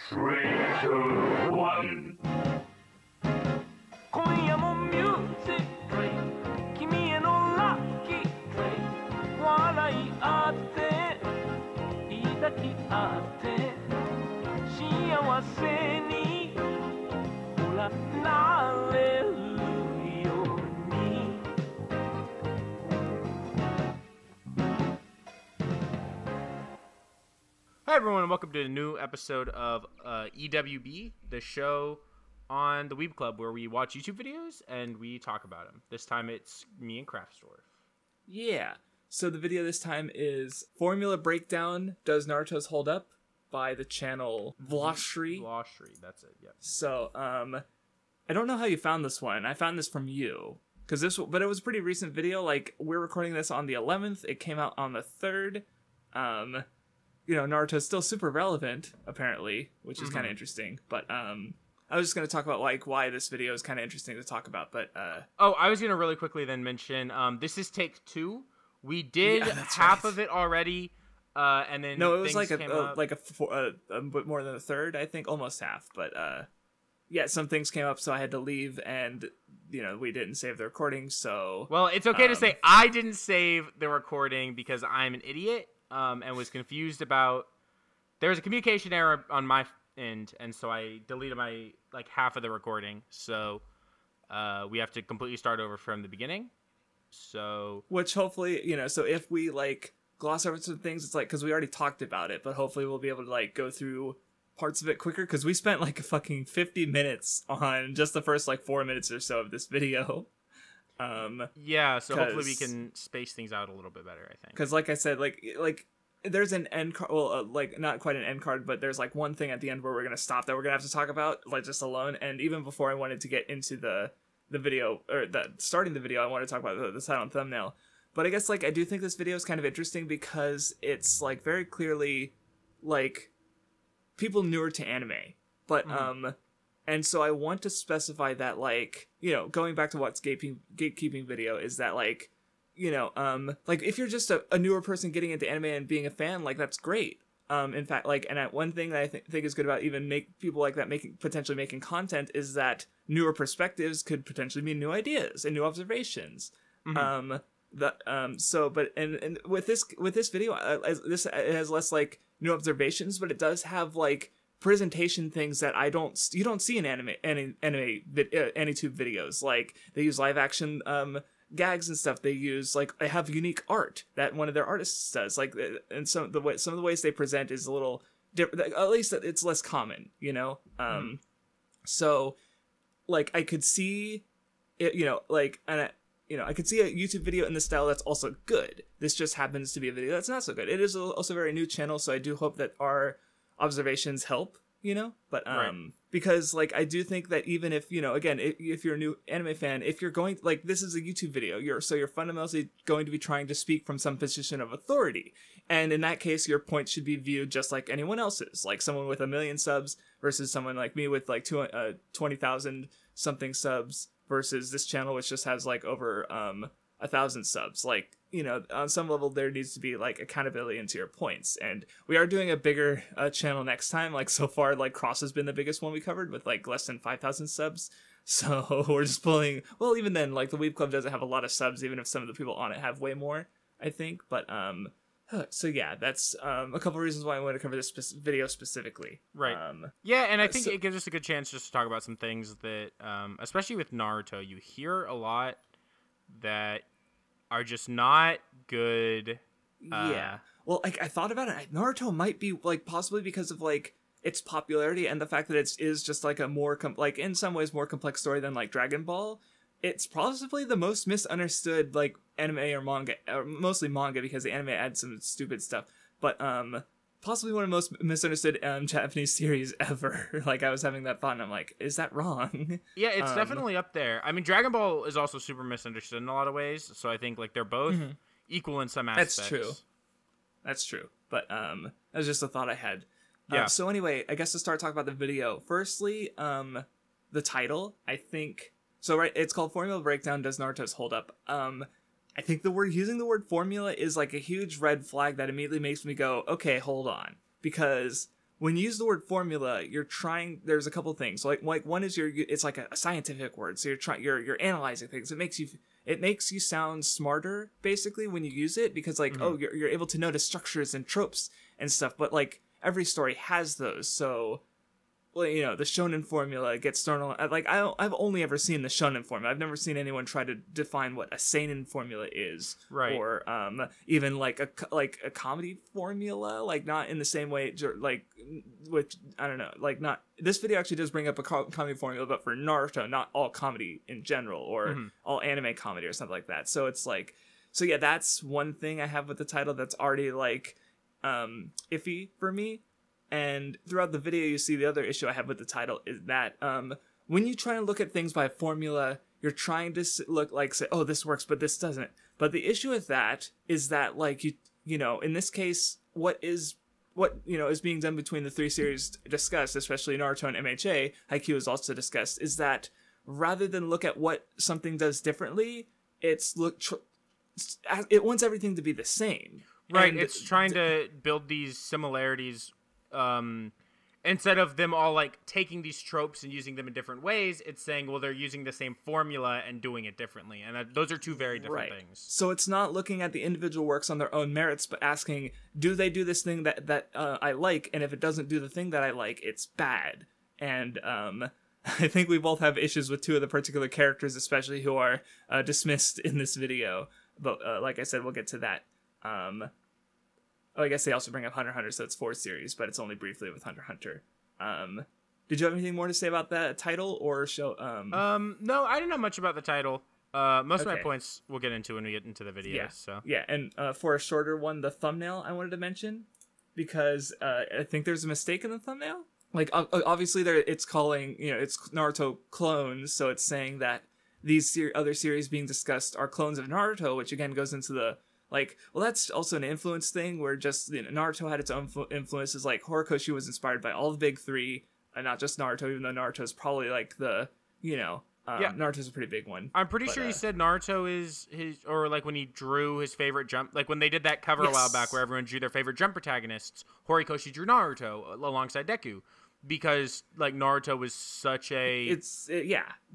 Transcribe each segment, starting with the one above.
3, 2, 1. 今夜もミュージック君へのラッキー笑い合って抱き合って幸せにほらなれるように Hi everyone, and welcome to a new episode of EWB, the show on the Weeb Club where we watch YouTube videos and we talk about them. This time it's me and Craftsdwarf. Yeah. So the video this time is Formula Breakdown Does Naruto's Hold Up by the channel Vloshry. Vloshry, that's it, yep. So, I don't know how you found this one. I found this from you. But it was a pretty recent video. Like, we're recording this on the 11th. It came out on the 3rd. Naruto's still super relevant, apparently, which is kind of interesting. But, I was just going to talk about, like, why this video is kind of interesting to talk about, but, I was going to really quickly then mention, this is take 2. We did half of it already, and then no, it was things like came up. a bit more than a third, I think, almost half, but, yeah, some things came up, so I had to leave, and, we didn't save the recording, so... Well, it's okay to say I didn't save the recording because I'm an idiot, and was confused about... There was a communication error on my end, and so I deleted my, half of the recording, so we have to completely start over from the beginning, so... Which hopefully, so if we, gloss over some things, it's because we already talked about it, but hopefully we'll be able to, go through parts of it quicker, because we spent, a fucking 50 minutes on just the first, 4 minutes or so of this video. Yeah, so hopefully we can space things out a little bit better, I think. Because, like I said, there's an end card, well, not quite an end card, but there's, one thing at the end where we're going to stop that we're going to have to talk about, just alone, and even before I wanted to get into the video, or starting the video, I want to talk about the title and thumbnail. But I guess, I do think this video is kind of interesting because it's, very clearly, people newer to anime. But, and so I want to specify that, going back to what's gatekeeping video is that, if you're just a newer person getting into anime and being a fan, that's great. In fact, and one thing that I think is good about even people like that potentially making content is that newer perspectives could potentially mean new ideas and new observations. And with this video, it has less new observations, but it does have presentation things that you don't see in AniTube videos. They use live action gags and stuff. They use they have unique art that one of their artists does. And some of the ways they present is a little different. At least it's less common, So, I could see it, I could see a YouTube video in the style that's also good. This just happens to be a video that's not so good. It is also a very new channel, so I do hope that our observations help, but right. Because I do think that even if again, if you're a new anime fan, if you're going this is a YouTube video, you're fundamentally going to be trying to speak from some position of authority, and in that case your point should be viewed just like anyone else's, someone with 1 million subs versus someone like me with 20,000 something subs versus this channel which just has over 1,000 subs. On some level there needs to be accountability into your points, and we are doing a bigger channel next time. So far Cross has been the biggest one we covered with less than 5,000 subs, so we're just pulling, well, even then the Weeb Club doesn't have a lot of subs, even if some of the people on it have way more, I think. But so yeah, that's a couple reasons why I want to cover this video specifically. Right. Yeah, and I think it gives us a good chance just to talk about some things that, especially with Naruto, you hear a lot that are just not good. Yeah. Well, I thought about it. Naruto might be possibly because of its popularity and the fact that it is just a more in some ways more complex story than Dragon Ball. It's possibly the most misunderstood anime or manga, or mostly manga because the anime adds some stupid stuff. But possibly one of the most misunderstood Japanese series ever. I was having that thought and I'm is that wrong? Yeah, it's definitely up there. I mean, Dragon Ball is also super misunderstood in a lot of ways, so I think they're both equal in some aspects. That's true. But that was just a thought I had. Yeah. So anyway, I guess to start talking about the video. Firstly, the title, I think... So right, it's called Formula Breakdown Does Naruto's Hold Up. I think using the word formula is a huge red flag that immediately makes me go, okay, hold on. Because when you use the word formula, there's a couple things. Like one is it's like a scientific word. So you're analyzing things. It makes you sound smarter, basically, when you use it, because like, oh, you're able to notice structures and tropes and stuff. But like every story has those. So, well, you know, the shonen formula gets thrown on. Like I've only ever seen the shonen formula. I've never seen anyone try to define what a seinen formula is, right? Or even like a comedy formula, like not in the same way, like which I don't know, like not. This video actually does bring up a comedy formula, but for Naruto, not all comedy in general, or all anime comedy or something like that. So it's like, so yeah, that's one thing I have with the title that's already like iffy for me. And throughout the video, you see the other issue I have with the title is that when you try and look at things by formula, you're trying to say, oh, this works, but this doesn't. But the issue with that is that, like, you know, in this case, what is being done between the three series discussed, especially Naruto and MHA, Haikyuu is also discussed, is that rather than look at what something does differently, it wants everything to be the same. Right, and it's trying to build these similarities. Instead of them all like taking these tropes and using them in different ways, it's saying, well, they're using the same formula and doing it differently, and those are two very different things. So it's not looking at the individual works on their own merits, but asking, do they do this thing that I like, and if it doesn't do the thing that I like, it's bad. And I think we both have issues with two of the particular characters, especially who are dismissed in this video. But like I said, we'll get to that. Oh, I guess they also bring up Hunter x Hunter, so it's 4 series, but it's only briefly with Hunter x Hunter. Did you have anything more to say about that title or show? No, I didn't know much about the title. Most of my points we'll get into when we get into the video. Yeah, so. Yeah, and for a shorter one, the thumbnail I wanted to mention, because I think there's a mistake in the thumbnail. Like, obviously, it's calling, you know, it's Naruto clones, so it's saying that these other series being discussed are clones of Naruto, which again goes into the, like, well, that's also an influence thing where just, you know, Naruto had its own influences. Like, Horikoshi was inspired by all the big three, and not just Naruto, even though Naruto is probably like the, you know, Naruto's a pretty big one. I'm pretty sure you said Naruto is his, or like when he drew his favorite jump, like when they did that cover a while back where everyone drew their favorite jump protagonists, Horikoshi drew Naruto alongside Deku. Because like Naruto was such a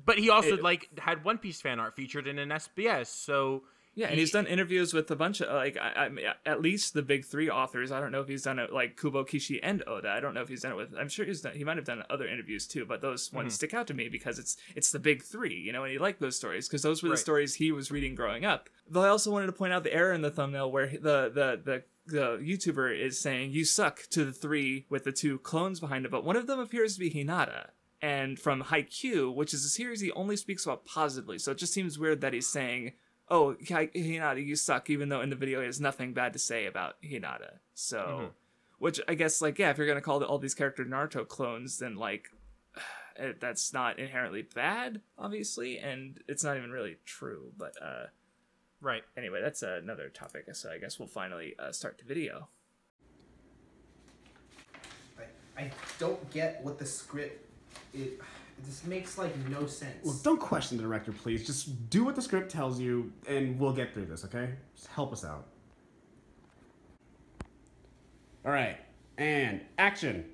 but he also like had One Piece fan art featured in an SBS, so yeah, and he's done interviews with a bunch of like I mean, at least the big 3 authors. I don't know if he's done it like Kubo, Kishi, and Oda. I don't know if he's done it with. I'm sure he might have done other interviews too, but those ones stick out to me because it's the big 3, you know, and he liked those stories because those were the stories he was reading growing up. Though I also wanted to point out the error in the thumbnail where the YouTuber is saying you suck to the 3 with the 2 clones behind it, but one of them appears to be Hinata, and from Haikyuu, which is a series he only speaks about positively. So it just seems weird that he's saying, "Oh, Hinata, you suck," even though in the video he has nothing bad to say about Hinata. So, which I guess, like, yeah, if you're gonna call all these character Naruto clones, then like that's not inherently bad, obviously, and it's not even really true. But right. Anyway, that's another topic, so I guess we'll finally start the video. I don't get what the script is. This makes, like, no sense. Well, don't question the director, please. Just do what the script tells you, and we'll get through this, okay? Just help us out. All right, and action.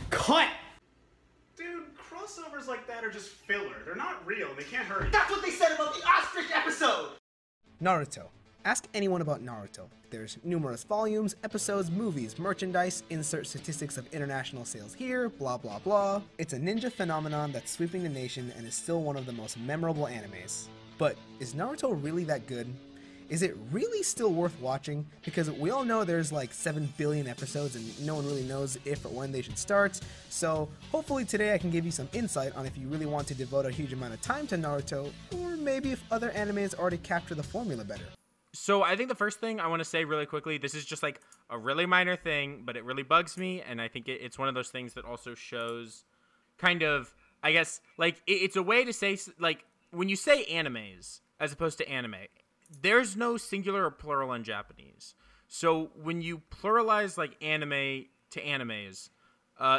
Cut! Dude, crossovers like that are just filler. They're not real. They can't hurt you. That's what they said about the ostrich episode! Naruto. Ask anyone about Naruto. There's numerous volumes, episodes, movies, merchandise, insert statistics of international sales here, blah blah blah. It's a ninja phenomenon that's sweeping the nation and is still one of the most memorable animes. But is Naruto really that good? Is it really still worth watching? Because we all know there's like 7 billion episodes and no one really knows if or when they should start. So hopefully today I can give you some insight on if you really want to devote a huge amount of time to Naruto, or maybe if other animes already capture the formula better. So I think the first thing I want to say really quickly, this is just like a really minor thing, but it really bugs me, and I think it's one of those things that also shows kind of, I guess, like it's a way to say, like, when you say animes as opposed to anime, there's no singular or plural in Japanese. So when you pluralize like anime to animes,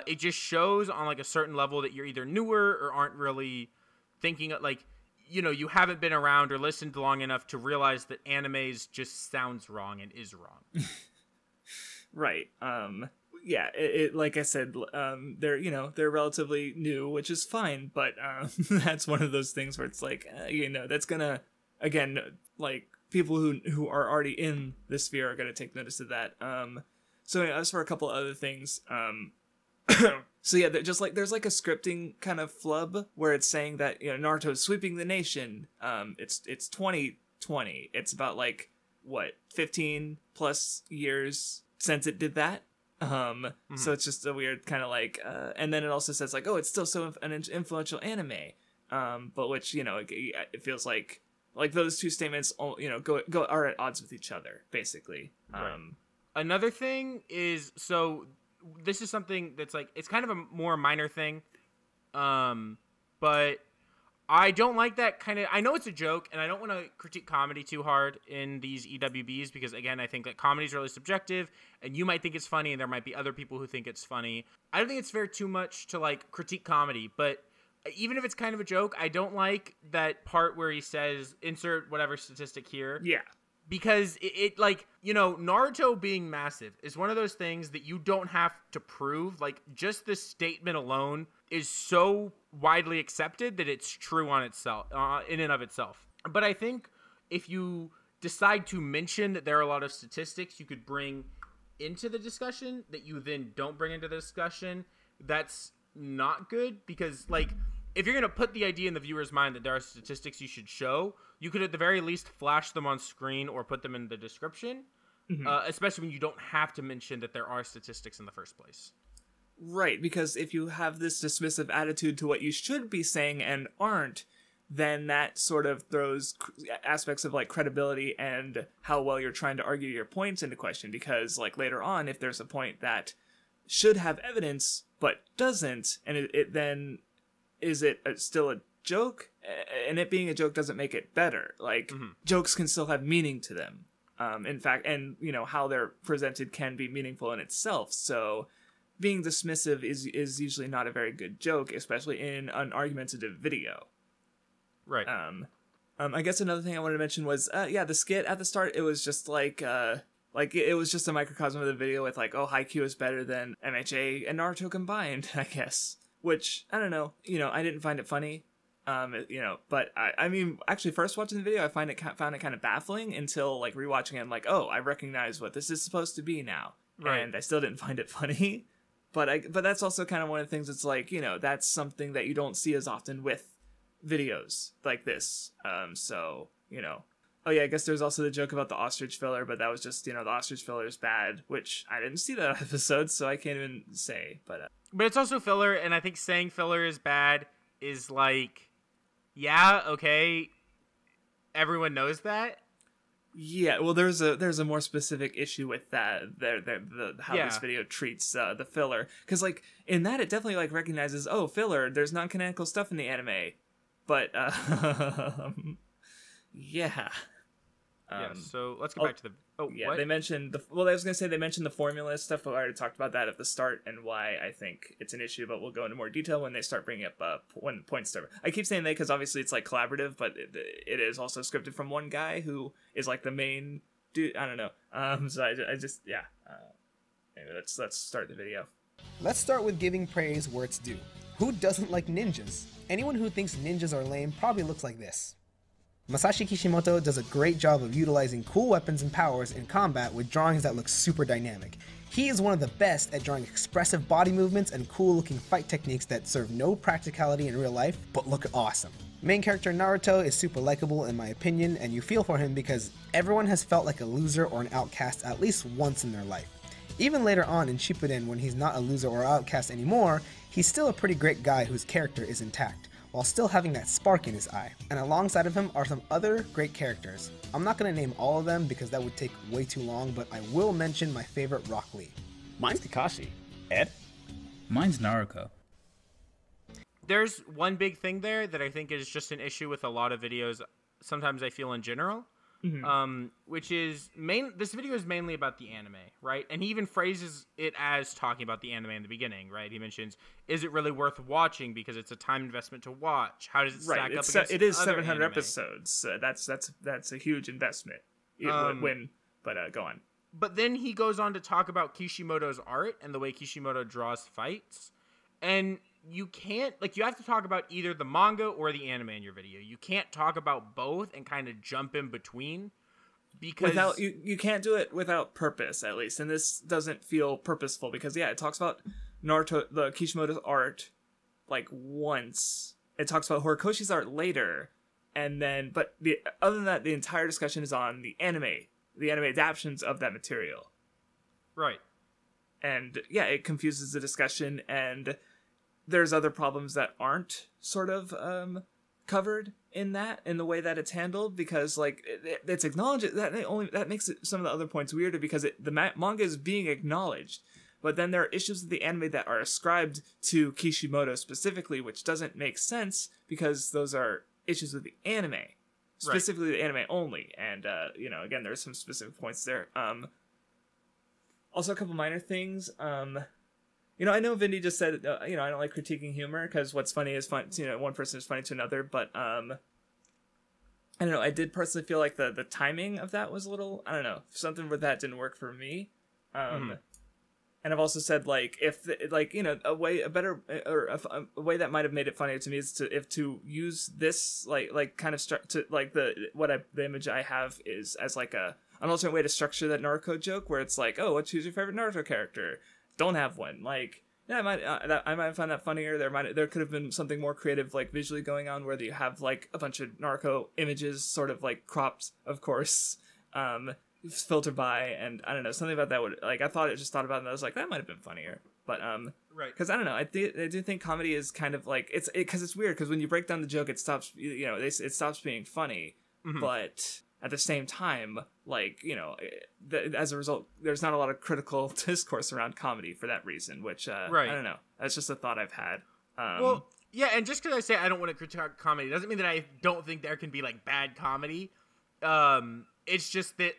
it just shows on like a certain level that you're either newer or aren't really thinking like you haven't been around or listened long enough to realize that animes just sounds wrong and is wrong. Right. Yeah, it like I said, they're relatively new, which is fine, but that's one of those things where it's like, that's gonna, again, like, people who are already in the sphere are gonna take notice of that. So as for a couple other things, so yeah, there's like a scripting kind of flub where it's saying that Naruto's sweeping the nation. It's 2020. It's about like what 15 plus years since it did that. So it's just a weird kind of like, and then it also says like, oh, it's still so an influential anime, but which it feels like those two statements are at odds with each other basically. Right. Another thing is, so this is something that's like, it's kind of a more minor thing, but I don't like that kind of, I know it's a joke, and I don't want to critique comedy too hard in these EWBs, because, again, I think that comedy is really subjective, and you might think it's funny, and there might be other people who think it's funny. I don't think it's fair too much to, like, critique comedy, but even if it's kind of a joke, I don't like that part where he says, insert whatever statistic here. Yeah. Because it like, Naruto being massive is one of those things that you don't have to prove. Like, just this statement alone is so widely accepted that it's true on itself, in and of itself. But I think if you decide to mention that there are a lot of statistics you could bring into the discussion that you then don't bring into the discussion, that's not good. Because, like, if you're going to put the idea in the viewer's mind that there are statistics you should show, you could at the very least flash them on screen or put them in the description, especially when you don't have to mention that there are statistics in the first place. Right, because if you have this dismissive attitude to what you should be saying and aren't, then that sort of throws aspects of like credibility and how well you're trying to argue your points into question, because like later on, if there's a point that should have evidence but doesn't, and it then... is it still a joke? And it being a joke doesn't make it better. Like, jokes can still have meaning to them. In fact, and, how they're presented can be meaningful in itself. So being dismissive is usually not a very good joke, especially in an argumentative video. Right. I guess another thing I wanted to mention was, the skit at the start, it was just like it was just a microcosm of the video with like, oh, Haikyuu is better than MHA and Naruto combined, I guess. Which, I don't know, I didn't find it funny, but I mean, actually first watching the video, I found it kind of baffling until like rewatching it. I'm like, oh, I recognize what this is supposed to be now. Right. And I still didn't find it funny, but that's also kind of one of the things that's like, that's something that you don't see as often with videos like this. So, oh yeah, I guess there's also the joke about the ostrich filler, but that was just, the ostrich filler is bad, which I didn't see that episode, so I can't even say, but it's also filler, and I think saying filler is bad is like, yeah, okay, everyone knows that. Yeah, well, there's a more specific issue with that, how this video treats the filler, because like in that it definitely like recognizes, oh, filler, there's non-canonical stuff in the anime, but yeah. So let's get back to the... Oh, yeah, what? They mentioned... I was going to say they mentioned the formula stuff, but I already talked about that at the start and why I think it's an issue, but we'll go into more detail when they start bringing up when points start. I keep saying they because obviously it's like collaborative, but it is also scripted from one guy who is like the main dude. I don't know. So I just... Yeah. Anyway, let's start the video. Let's start with giving praise where it's due. Who doesn't like ninjas? Anyone who thinks ninjas are lame probably looks like this. Masashi Kishimoto does a great job of utilizing cool weapons and powers in combat with drawings that look super dynamic. He is one of the best at drawing expressive body movements and cool looking fight techniques that serve no practicality in real life, but look awesome. Main character Naruto is super likable in my opinion, and you feel for him because everyone has felt like a loser or an outcast at least once in their life. Even later on in Shippuden, when he's not a loser or outcast anymore, he's still a pretty great guy whose character is intact, while still having that spark in his eye. And alongside of him are some other great characters. I'm not going to name all of them because that would take way too long, but I will mention my favorite Rock Lee. Mine's Kakashi. Ed? Mine's Naruto. There's one big thing there that I think is just an issue with a lot of videos, sometimes I feel in general, which is this video is mainly about the anime, right? And he even phrases it as talking about the anime in the beginning, right? He mentions, is it really worth watching because it's a time investment to watch? How does it stack up against it is other 700 anime? episodes. That's a huge investment. Go on. But then he goes on to talk about Kishimoto's art and the way Kishimoto draws fights. And you have to talk about either the manga or the anime in your video. You can't talk about both and kind of jump in between because you can't do it without purpose, at least. And this doesn't feel purposeful because it talks about Naruto, the Kishimoto's art like once. It talks about Horikoshi's art later. And then, other than that, the entire discussion is on the anime adaptations of that material. Right. And it confuses the discussion, and there's other problems that aren't sort of covered in the way that it's handled, because like it's acknowledged that makes some of the other points weirder because the manga is being acknowledged, but then there are issues with the anime that are ascribed to Kishimoto specifically, which doesn't make sense because those are issues with the anime, specifically the anime only. And again, there's some specific points there. Also, a couple minor things. I know Vindy just said, I don't like critiquing humor because what's funny is fun. One person is funny to another, but I don't know. I did personally feel like the timing of that was a little, I don't know, something with that didn't work for me. And I've also said, like, if a way that might have made it funnier to me is to use this like kind of the image I have is as like an alternate way to structure that Naruto joke where it's like, oh, choose your favorite Naruto character. Don't have one. Like, I might find that funnier. There could have been something more creative, like visually going on, where you have like a bunch of Naruto images, sort of like cropped, of course, filtered by, and I don't know, something about that would like. I thought about it, and I was like, that might have been funnier. But right, because I don't know, I do think comedy is kind of like because it's weird because when you break down the joke, it stops. It stops being funny, but at the same time, like, as a result, there's not a lot of critical discourse around comedy for that reason, which, I don't know. That's just a thought I've had. Well, yeah, and just because I say I don't want to critique comedy doesn't mean that I don't think there can be, like, bad comedy. It's just that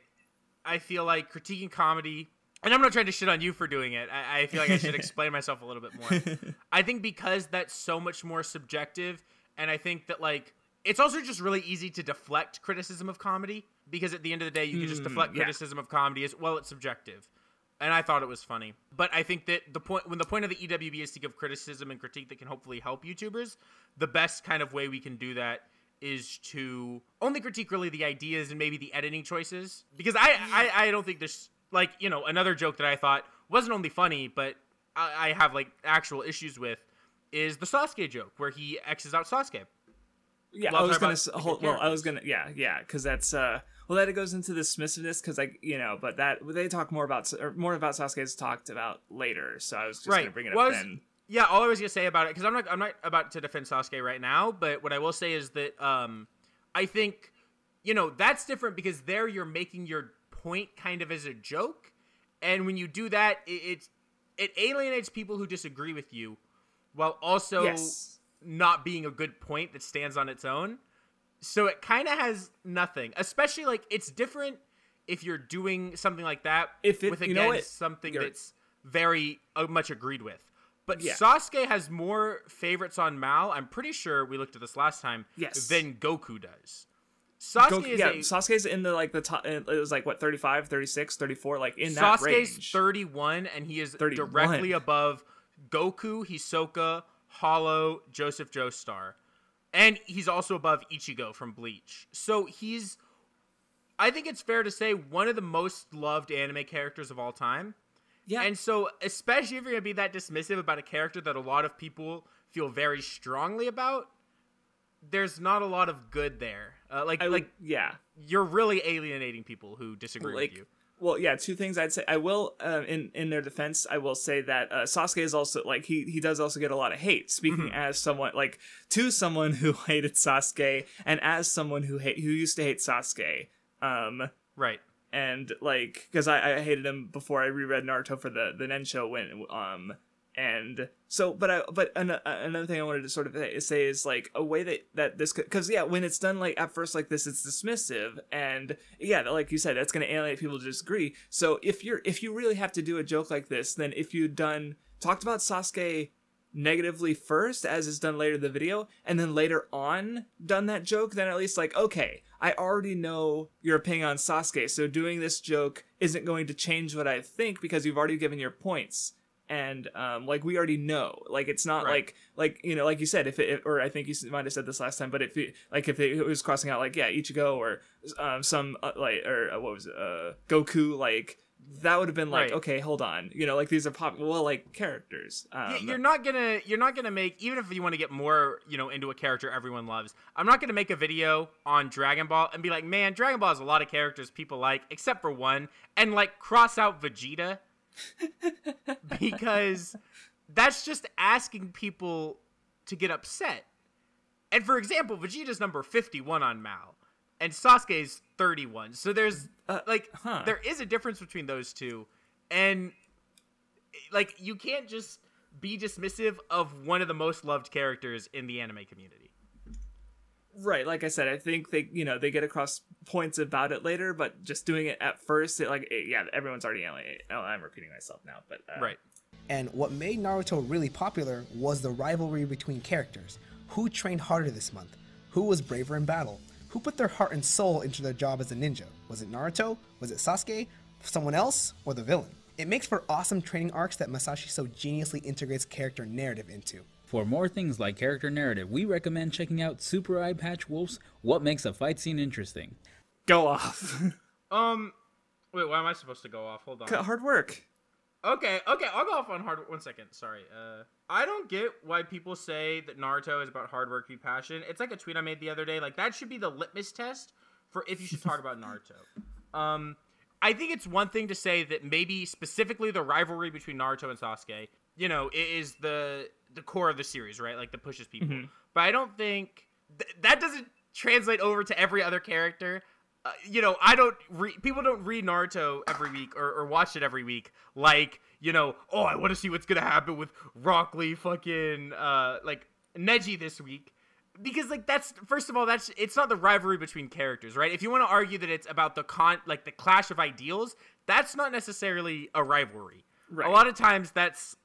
I feel like critiquing comedy, and I'm not trying to shit on you for doing it. I feel like I should explain myself a little bit more. I think because that's so much more subjective, and I think that, like, it's also just really easy to deflect criticism of comedy because at the end of the day, you can just deflect criticism of comedy as well. It's subjective, and I thought it was funny. But I think that the point of the EWB is to give criticism and critique that can hopefully help YouTubers, the best kind of way we can do that is to only critique really the ideas and maybe the editing choices. Because I don't think there's like another joke that I thought wasn't only funny, but I have like actual issues with is the Sasuke joke where he X's out Sasuke. Yeah, because that's that goes into the dismissiveness because but that they talk more about Sasuke is talked about later, so I was just gonna bring it up then. Yeah, all I was gonna say about it, because I'm not about to defend Sasuke right now, but what I will say is that I think that's different because there you're making your point kind of as a joke, and when you do that, it alienates people who disagree with you, while also not being a good point that stands on its own. So it kind of has nothing, especially like it's different if you're doing something like that something that's very much agreed with. But Sasuke has more favorites on Mal, I'm pretty sure we looked at this last time, than Goku does. Sasuke's in the top, it was like what, 35, 36, 34, like in that range. Sasuke's 31 and he is directly above Goku, Hisoka, Hollow, Joseph Joestar. And he's also above Ichigo from Bleach. So I think it's fair to say, one of the most loved anime characters of all time. Yeah. And so, especially if you're going to be that dismissive about a character that a lot of people feel very strongly about, there's not a lot of good there. You're really alienating people who disagree with you. Well, yeah, two things I'd say. I will, in their defense, I will say that Sasuke is also, like, he does also get a lot of hate. Speaking as someone, like, to someone who hated Sasuke, and as someone who used to hate Sasuke. Right. And, like, because I hated him before I reread Naruto for the Nen show, And so, another thing I wanted to sort of say is like a way that this could, because yeah, when it's done like at first like this, it's dismissive, and yeah, like you said, that's going to alienate people to disagree. So if you really have to do a joke like this, then if you talked about Sasuke negatively first, as is done later in the video, and then later on done that joke, then at least like, okay, I already know your opinion on Sasuke, so doing this joke isn't going to change what I think because you've already given your points. And like we already know, like it's not like you know, like you said, if it, or I think you might have said this last time, but if it was crossing out like Ichigo or some what was it, Goku, like that would have been like, okay, hold on, you know, like these are like characters. You're not gonna make, even if you want to get more, you know, into a character everyone loves. I'm not gonna make a video on Dragon Ball and be like, man, Dragon Ball has a lot of characters people like, except for one, and like cross out Vegeta. Because that's just asking people to get upset. And for example, Vegeta's number 51 on Mal, and Sasuke's 31. So there's there is a difference between those two, and like you can't just be dismissive of one of the most loved characters in the anime community. Right, like I said, I think they get across points about it later, but just doing it at first, everyone's already alienated. Oh, I'm repeating myself now, but right. And what made Naruto really popular was the rivalry between characters. Who trained harder this month? Who was braver in battle? Who put their heart and soul into their job as a ninja? Was it Naruto? Was it Sasuke? Someone else? Or the villain? It makes for awesome training arcs that Masashi so geniusly integrates character narrative into. For more things like character narrative, we recommend checking out Super Eye Patch Wolf's What Makes a Fight Scene Interesting. Go off. Wait, why am I supposed to go off? Hold on. Hard work. Okay, I'll go off on hard work. 1 second, sorry. I don't get why people say that Naruto is about hard work, be passion. It's like a tweet I made the other day. Like, that should be the litmus test for if you should talk about Naruto. I think it's one thing to say that maybe specifically the rivalry between Naruto and Sasuke, you know, is the core of the series, right? Like, that pushes people. Mm-hmm. But I don't think that doesn't translate over to every other character. You know, people don't read Naruto every week or watch it every week. Like, you know, oh, I want to see what's going to happen with Rock Lee fucking, like, Neji this week. Because, like, first of all, it's not the rivalry between characters, right? If you want to argue that it's about the clash of ideals, that's not necessarily a rivalry. Right. A lot of times that's,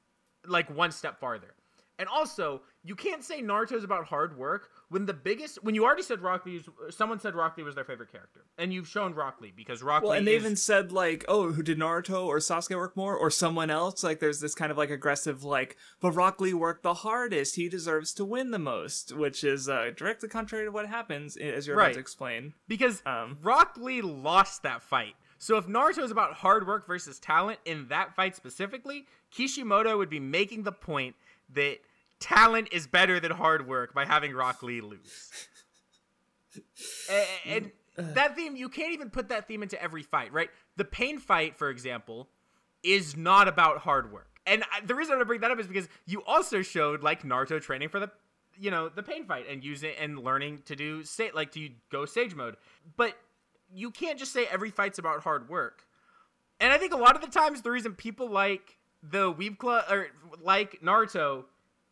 like, one step farther. And also, you can't say Naruto's about hard work when you already said someone said Rock Lee was their favorite character. And you've shown Rock Lee because Rock Lee and they even said, like, oh, who did Naruto or Sasuke work more or someone else? Like, there's this kind of, like, aggressive, like, but Rock Lee worked the hardest. He deserves to win the most, which is directly contrary to what happens, as you're about to explain. Because Rock Lee lost that fight. So if Naruto is about hard work versus talent in that fight specifically, Kishimoto would be making the point that talent is better than hard work by having Rock Lee lose. and that theme, you can't even put that theme into every fight, right? The pain fight, for example, is not about hard work. And the reason I'm going to bring that up is because you also showed, like, Naruto training for the pain fight and using and learning to do, to go sage mode. But you can't just say every fight's about hard work. And I think a lot of the times the reason people like the Weeb Club or like Naruto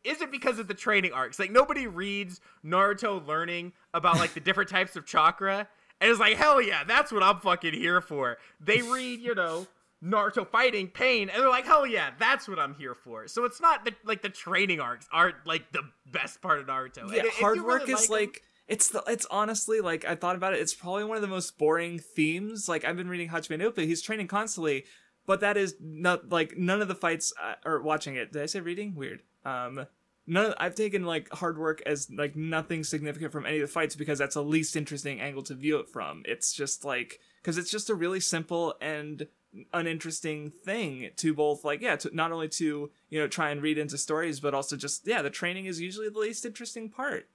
isn't because of the training arcs. Like, nobody reads Naruto learning about, like, the different types of chakra and is like, hell yeah, that's what I'm fucking here for. They read, you know, Naruto fighting pain and they're like, hell yeah, that's what I'm here for. So it's not the training arcs aren't, like, the best part of Naruto. Yeah, hard work is like it's honestly, like, I thought about it, it's probably one of the most boring themes. Like, I've been reading Hajime no Ippo, he's training constantly, but that is not, like, none of the fights or watching it. Did I say reading? Weird. I've taken, like, hard work as, like, nothing significant from any of the fights because that's the least interesting angle to view it from. It's just, like, because it's just a really simple and uninteresting thing to both, like, to not only to, you know, try and read into stories, but also just, the training is usually the least interesting part.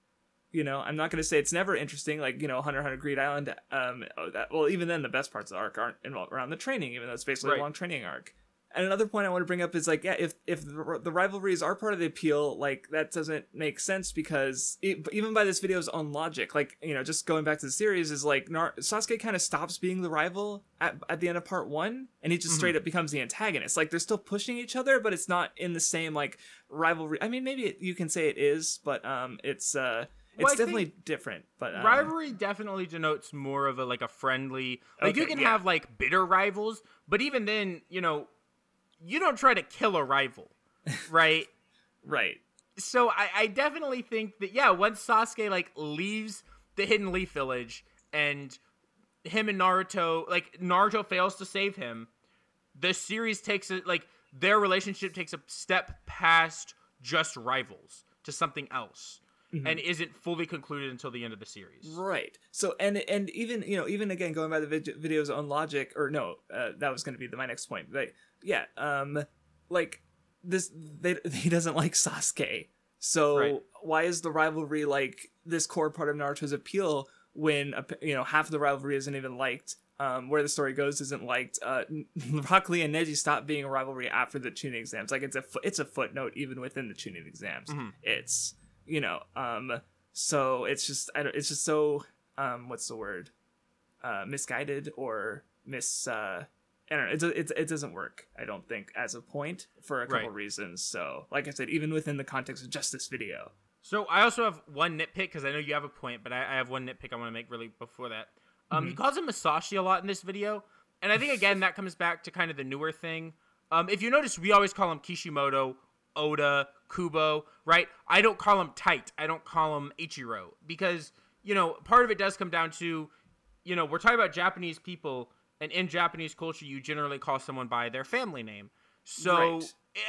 You know, I'm not going to say it's never interesting, like, you know, Hunter x Hunter Greed Island, even then the best parts of the arc aren't involved around the training, even though it's basically a long training arc. And another point I want to bring up is like, yeah, if the rivalries are part of the appeal, like that doesn't make sense because even by this video's own logic, like, you know, just going back to the series is like Sasuke kind of stops being the rival at the end of part 1, and he just straight up becomes the antagonist. Like they're still pushing each other, but it's not in the same like rivalry. I mean, maybe you can say it is, but it's definitely different. But rivalry definitely denotes more of a friendly. Like you can have like bitter rivals, but even then, you know, you don't try to kill a rival, right? Right. So I definitely think that, yeah, once Sasuke like leaves the Hidden Leaf Village and him and Naruto fails to save him, the series takes their relationship takes a step past just rivals to something else. And isn't fully concluded until the end of the series. Right. So and even, you know, even again going by the video's own logic, or no, that was going to be my next point. But yeah, like this, he doesn't like Sasuke. So why is the rivalry like this core part of Naruto's appeal when, you know, half of the rivalry isn't even liked? Where the story goes isn't liked. Rock Lee and Neji stopped being a rivalry after the Chunin exams. Like it's a footnote even within the Chunin exams. It's, you know, so it's just so what's the word, misguided or I don't know, it doesn't work, I don't think, as a point for a couple reasons. So like I said, even within the context of just this video. So I also have one nitpick, because I know you have a point, but I have one nitpick I want to make really before that. He calls him Masashi a lot in this video, and I think again that comes back to kind of the newer thing. If you notice, we always call him Kishimoto, Oda, Kubo, right? I don't call him Tight. I don't call him Ichiro, because, you know, part of it does come down to, you know, we're talking about Japanese people, and in Japanese culture, you generally call someone by their family name. So,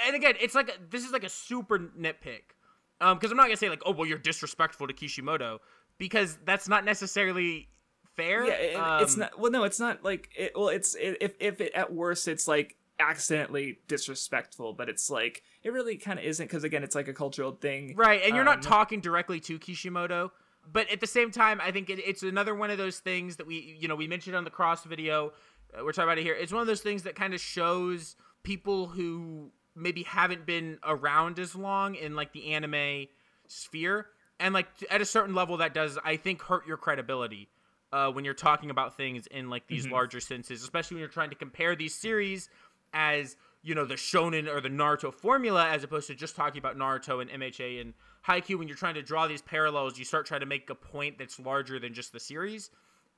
and again, it's like, this is like a super nitpick, because I'm not gonna say like, oh, well, you're disrespectful to Kishimoto, because that's not necessarily fair. Yeah, it's not. Well, no, it's not like it. Well, if it at worst, it's like accidentally disrespectful, but it's like it really kind of isn't, because again, it's like a cultural thing, right? And you're not talking directly to Kishimoto, but at the same time, I think it's another one of those things that we mentioned on the Cross video, we're talking about it here. It's one of those things that kind of shows people who maybe haven't been around as long in like the anime sphere, and like at a certain level that does, I think, hurt your credibility when you're talking about things in like these larger senses, especially when you're trying to compare these series as, you know, the Shounen or the Naruto formula, as opposed to just talking about Naruto and MHA and Haikyuu. When you're trying to draw these parallels, you start trying to make a point that's larger than just the series.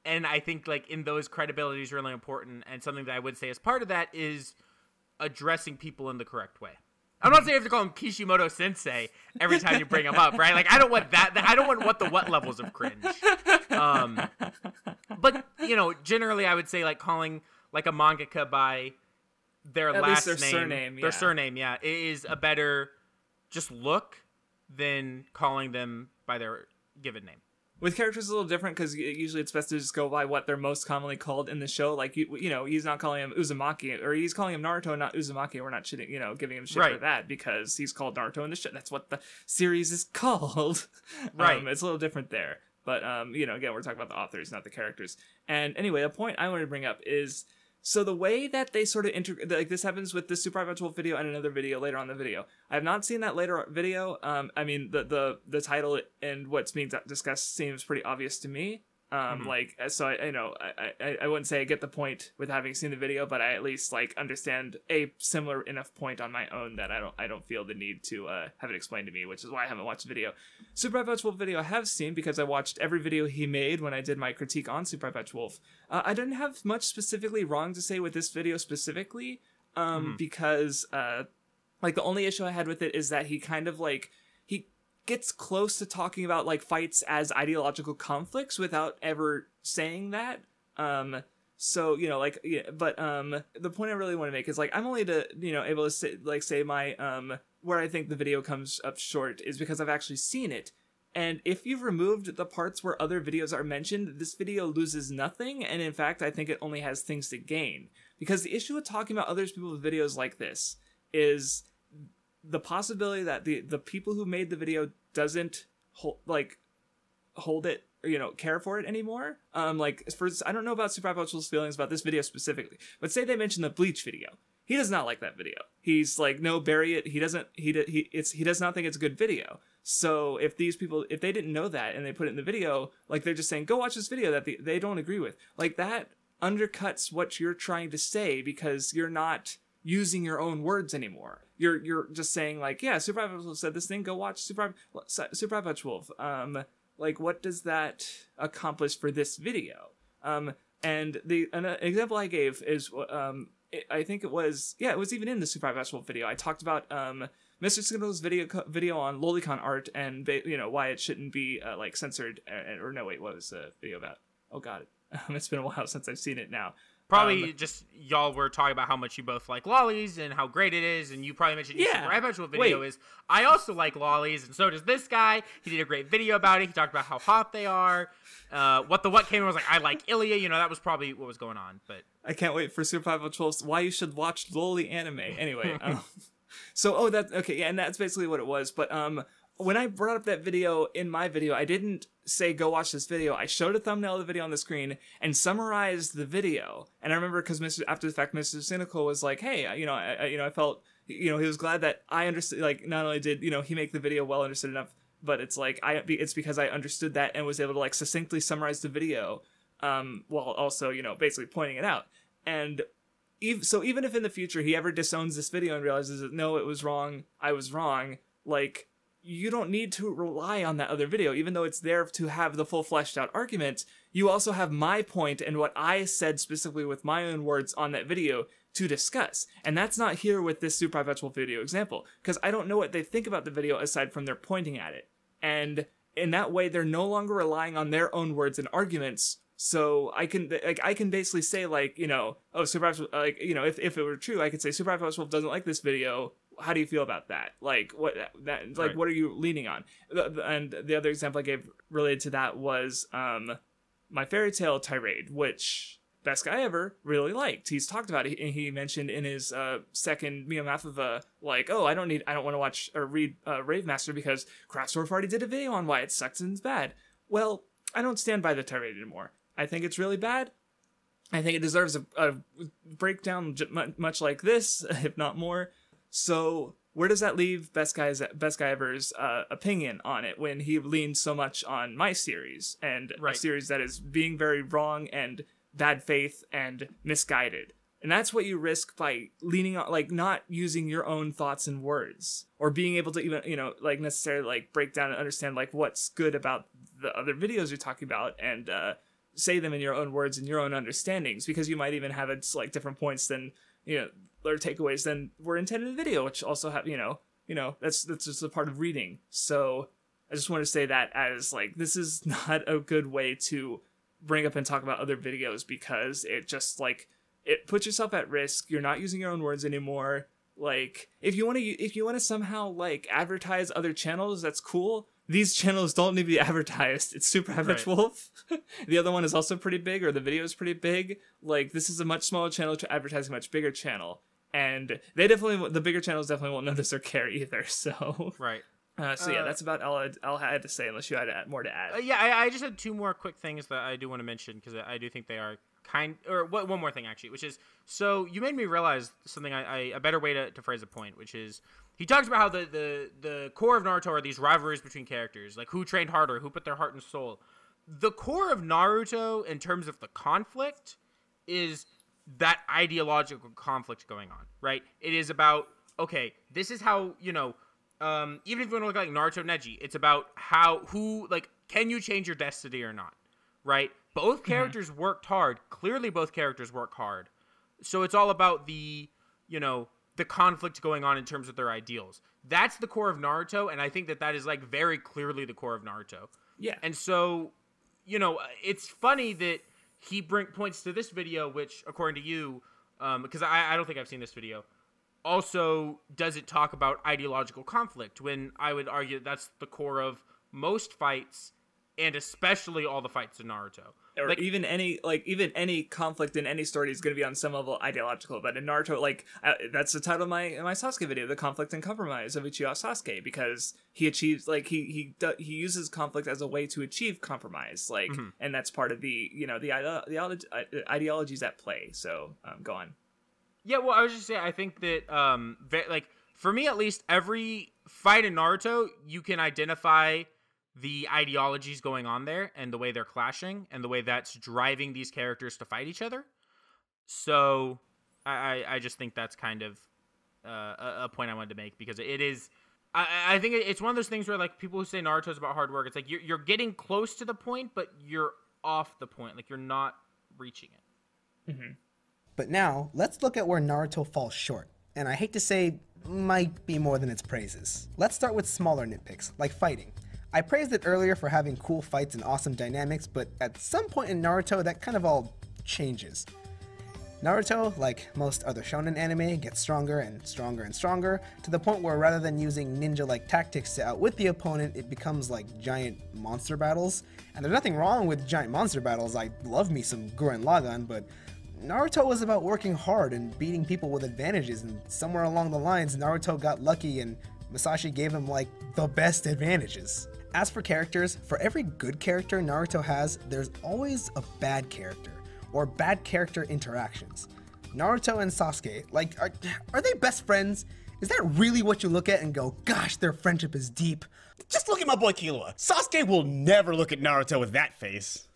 And I think like in those, credibility is really important, and something that I would say as part of that is addressing people in the correct way. I'm not saying you have to call him Kishimoto Sensei every time you bring him up, right? Like I don't want that. I don't want what the what levels of cringe. But you know, generally I would say like calling like a mangaka by their at last least their surname, their surname, yeah, it is a better just look than calling them by their given name. With characters, it's a little different, because usually it's best to just go by what they're most commonly called in the show. Like, you know, he's not calling him Uzumaki, or he's calling him Naruto, not Uzumaki. We're not shitting, you know, giving him shit for that, because he's called Naruto in the show. That's what the series is called. Right. It's a little different there. But, you know, again, we're talking about the authors, not the characters. And anyway, a point I wanted to bring up is, so the way that they sort of like this happens with the Super High Wolf video and another video later on in the video. I have not seen that later video. I mean, the title and what's being discussed seems pretty obvious to me. Like, so I wouldn't say I get the point with having seen the video, but I at least like understand a similar enough point on my own that I don't feel the need to have it explained to me, which is why I haven't watched the video. Super High Wolf video I have seen, because I watched every video he made when I did my critique on Super High Wolf. I didn't have much specifically wrong to say with this video specifically, because like the only issue I had with it is that he kind of like gets close to talking about like fights as ideological conflicts without ever saying that. So, you know, like, yeah, but the point I really want to make is like, I'm only able to say my where I think the video comes up short is because I've actually seen it. And if you've removed the parts where other videos are mentioned, this video loses nothing, and in fact, I think it only has things to gain. Because the issue with talking about other people's videos like this is the possibility that the people who made the video doesn't hold it, or, you know, care for it anymore. Like, I don't know about Super Wolf's feelings about this video specifically, but say they mention the Bleach video. He does not like that video. He's like, no, bury it. He does not think it's a good video. So if these people, if they didn't know that and they put it in the video, like they're just saying, go watch this video that they don't agree with. Like that undercuts what you're trying to say because you're not using your own words anymore. You're just saying like, yeah, Super High Fetch Wolf said this thing, go watch Super High Fetch Wolf. Like what does that accomplish for this video? And an example I gave is, I think it was even in the Super High Fetch Wolf video. I talked about Mr. Signal's video on Lolicon art and why it shouldn't be like censored. Or no, wait, what was the video about? Oh god, it's been a while since I've seen it now. Probably just y'all were talking about how much you both like lollies and how great it is, and you probably mentioned your Super High Fetch Wolf video is, I also like lollies, and so does this guy. He did a great video about it. He talked about how hot they are. WattheWut came and was like, I like Ilya. That was probably what was going on. But I can't wait for Super High Fetch Wolf's why you should watch lolly anime. Anyway, and that's basically what it was. But when I brought up that video in my video, I didn't say go watch this video. I showed a thumbnail of the video on the screen and summarized the video. And I remember because after the fact, Mr. Cynical was like, "Hey, I felt, he was glad that I understood. Like, not only did he make the video well understood enough, but it's like it's because I understood that and was able to like succinctly summarize the video, while also basically pointing it out. And even if in the future he ever disowns this video and realizes that no, it was wrong, I was wrong, like." You don't need to rely on that other video, even though it's there to have the full fleshed out argument. You also have my point and what I said specifically with my own words on that video to discuss. And that's not here with this Super High Fetch Wolf video example, because I don't know what they think about the video aside from their pointing at it. And in that way, they're no longer relying on their own words and arguments. So I can basically say like, oh, Super High Fetch Wolf, like, if it were true, I could say Super High Fetch Wolf doesn't like this video. How do you feel about that? Like what are you leaning on? And the other example I gave related to that was my fairy tale tirade, which Best Guy Ever really liked. He's talked about it, and he mentioned in his second Mio Mathova, like, oh, I don't want to watch or read Rave Master because Craftsdwarf already did a video on why it sucks and it's bad. Well, I don't stand by the tirade anymore. I think it's really bad. I think it deserves a breakdown much like this, if not more. So where does that leave Best Guy Ever's opinion on it when he leans so much on my series and a series that is being very wrong and bad faith and misguided? And that's what you risk by leaning on, like, not using your own thoughts and words or being able to even, like necessarily like break down and understand like what's good about the other videos you're talking about and say them in your own words and your own understandings, because you might even have it's like different points than or takeaways than were intended in the video, which also have that's just a part of reading. So I just want to say that as like this is not a good way to bring up and talk about other videos, because it just like it puts yourself at risk. You're not using your own words anymore. Like if you want to somehow like advertise other channels, that's cool. These channels don't need to be advertised. It's Super High Fetch Wolf. The other one is also pretty big, or the video is pretty big. Like, this is a much smaller channel to advertise a much bigger channel. And the bigger channels definitely won't notice or care either, so. Right. That's about all I had to say, unless you had more to add. I just had two more quick things that I do want to mention, because I do think they are one more thing, actually, which is, so you made me realize something, a better way to phrase a point, which is, he talks about how the core of Naruto are these rivalries between characters, like who trained harder, who put their heart and soul. The core of Naruto, in terms of the conflict, is that ideological conflict going on, right? It is about, okay, this is how, even if you want to look like Naruto Neji, it's about can you change your destiny or not, right? Both characters worked hard. Clearly both characters work hard. So it's all about the conflict going on in terms of their ideals. That's the core of Naruto, and I think that is like very clearly the core of Naruto. Yeah. And so, it's funny that he points to this video, which, according to you, because I don't think I've seen this video, also doesn't talk about ideological conflict, when I would argue that's the core of most fights, and especially all the fights in Naruto. Or even any conflict in any story is going to be on some level ideological. But in Naruto, that's the title of my Sasuke video, "The Conflict and Compromise of Uchiha Sasuke," because he achieves he uses conflict as a way to achieve compromise, and that's part of the the ideologies at play. So go on. Yeah, well, I was just saying, I think that, like, for me at least, every fight in Naruto, you can identify the ideologies going on there and the way they're clashing and the way that's driving these characters to fight each other. So I just think that's kind of a point I wanted to make, because it is, I think it's one of those things where, like, people who say Naruto's about hard work, it's like you're getting close to the point, but you're off the point. Like, you're not reaching it. Mm-hmm. But now, let's look at where Naruto falls short. And I hate to say, might be more than its praises. Let's start with smaller nitpicks, like fighting. I praised it earlier for having cool fights and awesome dynamics, but at some point in Naruto, that kind of all changes. Naruto, like most other shonen anime, gets stronger and stronger and stronger, to the point where rather than using ninja-like tactics to outwit the opponent, it becomes like giant monster battles. And there's nothing wrong with giant monster battles, I love me some Gurren Lagann, but Naruto was about working hard and beating people with advantages, and somewhere along the lines, Naruto got lucky and Masashi gave him like the best advantages. As for characters, for every good character Naruto has, there's always a bad character, or bad character interactions. Naruto and Sasuke, like, are they best friends? Is that really what you look at and go, gosh, their friendship is deep? Just look at my boy Killua. Sasuke will never look at Naruto with that face.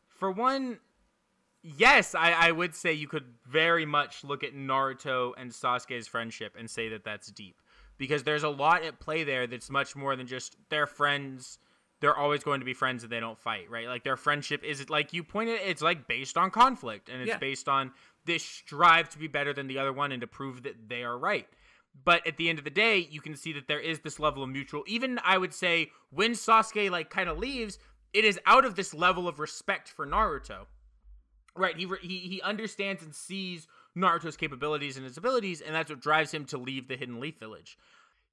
For one, yes, I would say you could very much look at Naruto and Sasuke's friendship and say that that's deep. Because there's a lot at play there that's much more than just they're friends, they're always going to be friends and they don't fight, right? Like, their friendship is, like you pointed, it's like based on conflict, and it's based on this strive to be better than the other one and to prove that they are right. But at the end of the day, you can see that there is this level of mutual, even I would say when Sasuke like kind of leaves, it is out of this level of respect for Naruto. Right, he understands and sees Naruto's capabilities and his abilities, and that's what drives him to leave the Hidden Leaf Village.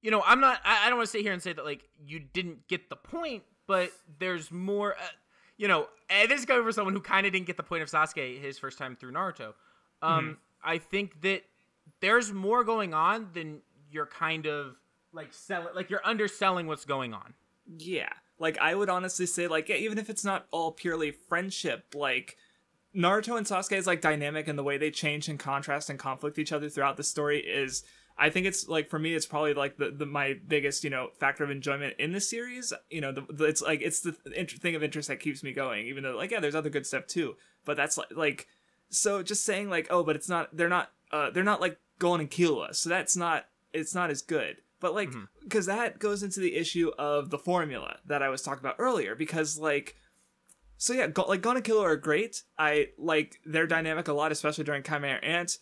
You know, I don't want to sit here and say that, like, you didn't get the point, but there's more, you know, and this is going for someone who kind of didn't get the point of Sasuke his first time through Naruto. I think that there's more going on than you're kind of, like, you're underselling what's going on. Yeah, like, I would honestly say, like, yeah, even if it's not all purely friendship, like, Naruto and Sasuke's like dynamic and the way they change and contrast and conflict each other throughout the story is, I think it's like, for me, it's probably like the my biggest, you know, factor of enjoyment in the series. You know, it's like, it's the thing of interest that keeps me going, even though, like, yeah, there's other good stuff too, but that's like so just saying like, oh, but it's not, they're not like Gon and Killua, so it's not as good. But like, because that goes into the issue of the formula that I was talking about earlier, because like, so yeah, like, Gon and Killua are great. I like their dynamic a lot, especially during Chimera Ant.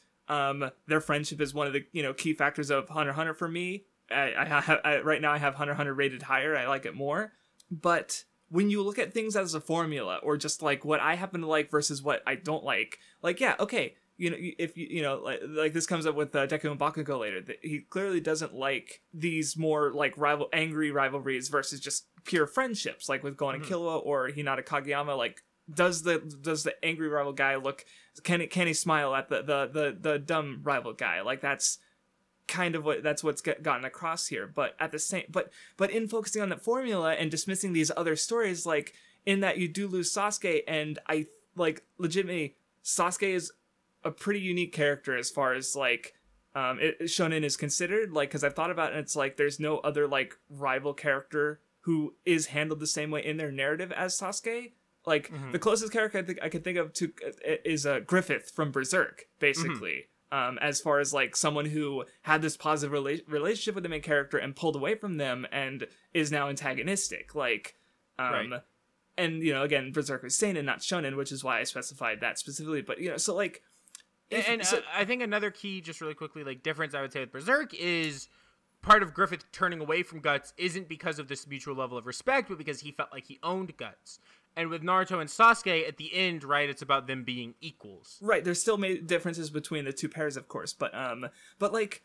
Their friendship is one of the, you know, key factors of Hunter x Hunter for me. Right now I have Hunter x Hunter rated higher. I like it more. But when you look at things as a formula, or just like what I happen to like versus what I don't like, yeah, okay, you know, if you know, like this comes up with Deku and Bakugo later, that he clearly doesn't like these more like angry rivalries versus just pure friendships, like with Gon and Killua or Hinata Kageyama. Like, does the angry rival guy look, can he smile at the dumb rival guy? Like, that's kind of what's gotten across here. But at the same, but in focusing on that formula and dismissing these other stories, like, in that you do lose Sasuke, and I like legitimately Sasuke is a pretty unique character as far as like shonen is considered, like, because I've thought about it, and it's like there's no other like rival character who is handled the same way in their narrative as Sasuke. Like, the closest character I could think of to is Griffith from Berserk, basically. As far as like someone who had this positive relationship with the main character and pulled away from them and is now antagonistic. Like, and you know, again, Berserk is seinen, not shonen, which is why I specified that specifically. But you know, so like, I think another key, just really quickly, like, difference I would say with Berserk is part of Griffith turning away from Guts isn't because of this mutual level of respect, but because he felt like he owned Guts. And with Naruto and Sasuke, at the end, right, it's about them being equals. Right, there's still differences between the two pairs, of course, but like,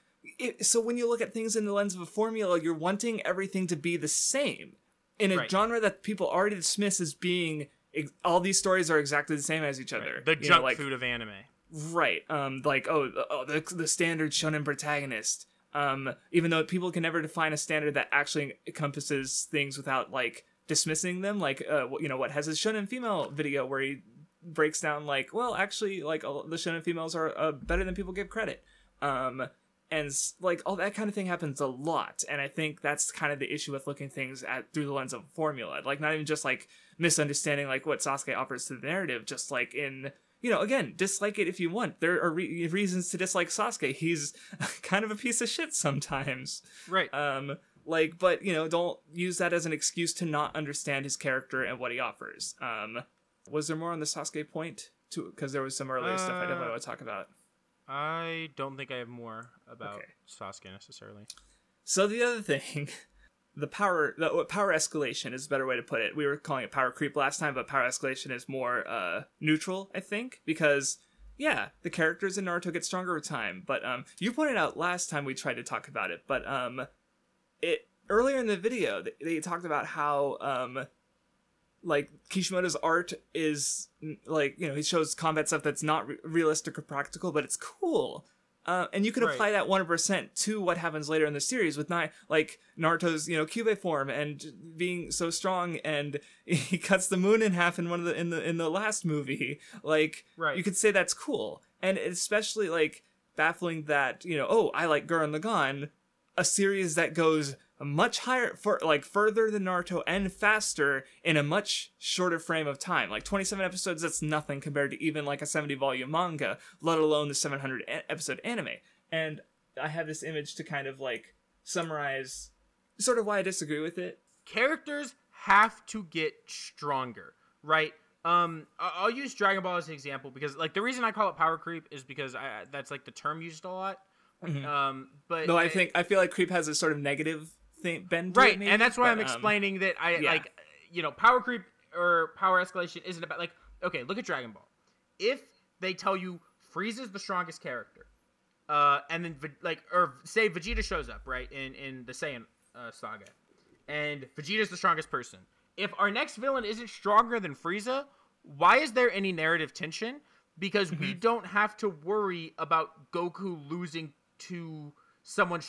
so when you look at things in the lens of a formula, you're wanting everything to be the same in a genre that people already dismiss as being, all these stories are exactly the same as each other. The junk food of anime. Right, like, the standard shonen protagonist. Even though people can never define a standard that actually encompasses things without, like, dismissing them, like, you know, what has his shonen female video where he breaks down like, well, actually, like the shonen females are better than people give credit. And like all that kind of thing happens a lot, and I think that's kind of the issue with looking things through the lens of formula, like not even just like misunderstanding like what Sasuke offers to the narrative, just like in, you know, again, dislike it if you want. There are reasons to dislike Sasuke. He's kind of a piece of shit sometimes, Right. Like, but you know, don't use that as an excuse to not understand his character and what he offers. Was there more on the Sasuke point too? Because there was some earlier stuff I definitely want to talk about. I don't think I have more about Sasuke necessarily. So the other thing, the power escalation is a better way to put it. We were calling it power creep last time, but power escalation is more neutral, I think, because yeah, the characters in Naruto get stronger with time. But you pointed out last time we tried to talk about it, but it earlier in the video they talked about how like Kishimoto's art is like, you know, he shows combat stuff that's not realistic or practical, but it's cool. And you can apply that 100% to what happens later in the series with like Naruto's, you know, Kyubey form and being so strong, and he cuts the moon in half in one of in the last movie. Like, you could say that's cool, and especially like baffling that, you know, oh, I like Gurren Lagann, a series that goes much higher further than Naruto and faster in a much shorter frame of time. Like 27 episodes, that's nothing compared to even like a 70 volume manga, let alone the 700 episode anime. And I have this image to kind of like summarize sort of why I disagree with it. Characters have to get stronger, right? I'll use Dragon Ball as an example because like the reason I call it power creep is because that's like the term used a lot. Mm-hmm. But no, I feel like creep has a sort of negative thing bend to right, it, maybe, and that's why I'm explaining that like, you know, power creep or power escalation isn't about like, okay, look at Dragon Ball. If they tell you Frieza's the strongest character, and then like, or say Vegeta shows up right in the Saiyan saga, and Vegeta's the strongest person. If our next villain isn't stronger than Frieza, why is there any narrative tension? Because we don't have to worry about Goku losing to someone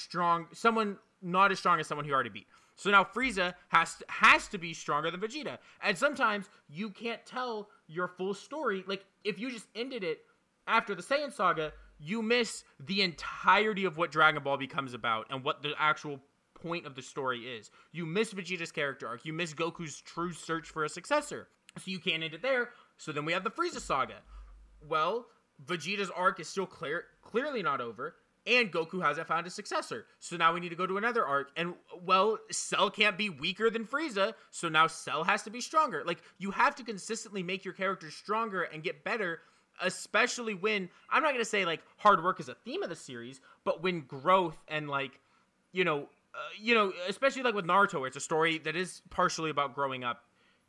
not as strong as someone he already beat. So now Frieza has to be stronger than Vegeta. And sometimes you can't tell your full story. Like, if you just ended it after the Saiyan saga, you miss the entirety of what Dragon Ball becomes about and what the actual point of the story is. You miss Vegeta's character arc. You miss Goku's true search for a successor. So you can't end it there. So then we have the Frieza saga. Well, Vegeta's arc is still clearly not over, and Goku hasn't found a successor. So now we need to go to another arc, and, well, Cell can't be weaker than Frieza, so now Cell has to be stronger. Like, you have to consistently make your characters stronger and get better, especially when, I'm not going to say, like, hard work is a theme of the series, but when growth and, like, you know, especially, like, with Naruto, where it's a story that is partially about growing up,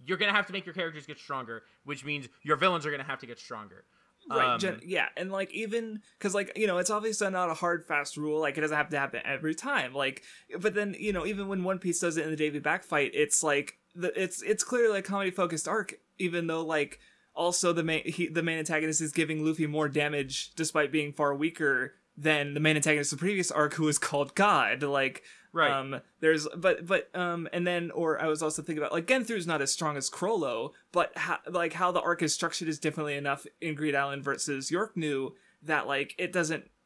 you're going to have to make your characters get stronger, which means your villains are going to have to get stronger. Right, yeah, and like even because like, you know, it's obviously not a hard fast rule, like it doesn't have to happen every time, like, but then, you know, even when One Piece does it in the Davy Back fight, it's like it's clearly a comedy focused arc, even though like also the main antagonist is giving Luffy more damage despite being far weaker than the main antagonist of the previous arc, who is called God. Like, right. There's and then, or I was also thinking about like Genthru's not as strong as Crollo, but how the arc is structured is differently enough in Greed Island versus York New that like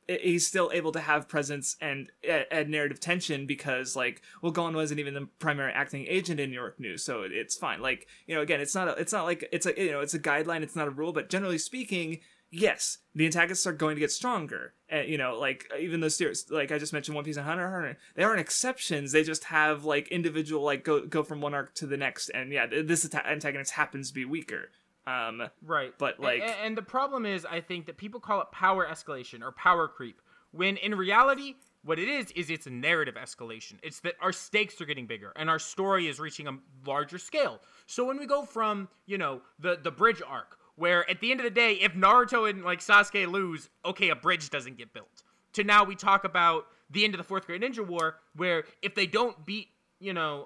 he's still able to have presence and add narrative tension because like, well, Gon wasn't even the primary acting agent in York New, so it's fine. Like, you know, again, it's not like it's a, you know, it's a guideline, it's not a rule, but generally speaking, yes, the antagonists are going to get stronger. And, you know, like, even those series, like I just mentioned One Piece and Hunter x Hunter, they aren't exceptions. They just have, like, individual, like, go from one arc to the next. And, yeah, this antagonist happens to be weaker. Right. But, like... And the problem is, I think, that people call it power escalation or power creep. When, in reality, what it is it's a narrative escalation. It's that our stakes are getting bigger, and our story is reaching a larger scale. So when we go from, you know, the bridge arc, where at the end of the day, if Naruto and like Sasuke lose, okay, a bridge doesn't get built. To now we talk about the end of the 4th Great Ninja War, where if they don't beat, you know,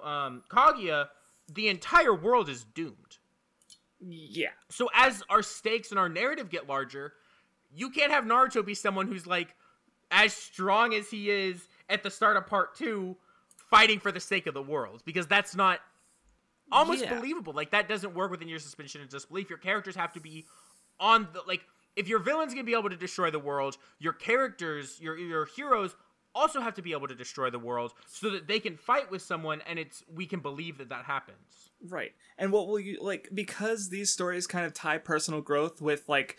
Kaguya, the entire world is doomed. Yeah. So as our stakes and our narrative get larger, you can't have Naruto be someone who's like as strong as he is at the start of part 2, fighting for the sake of the world, because that's not almost believable. Like, that doesn't work within your suspension of disbelief. Your characters have to be on the, like, if your villain's gonna be able to destroy the world, your characters, your heroes also have to be able to destroy the world so that they can fight with someone and we can believe that happens. Right. And what will you, like, because these stories kind of tie personal growth with, like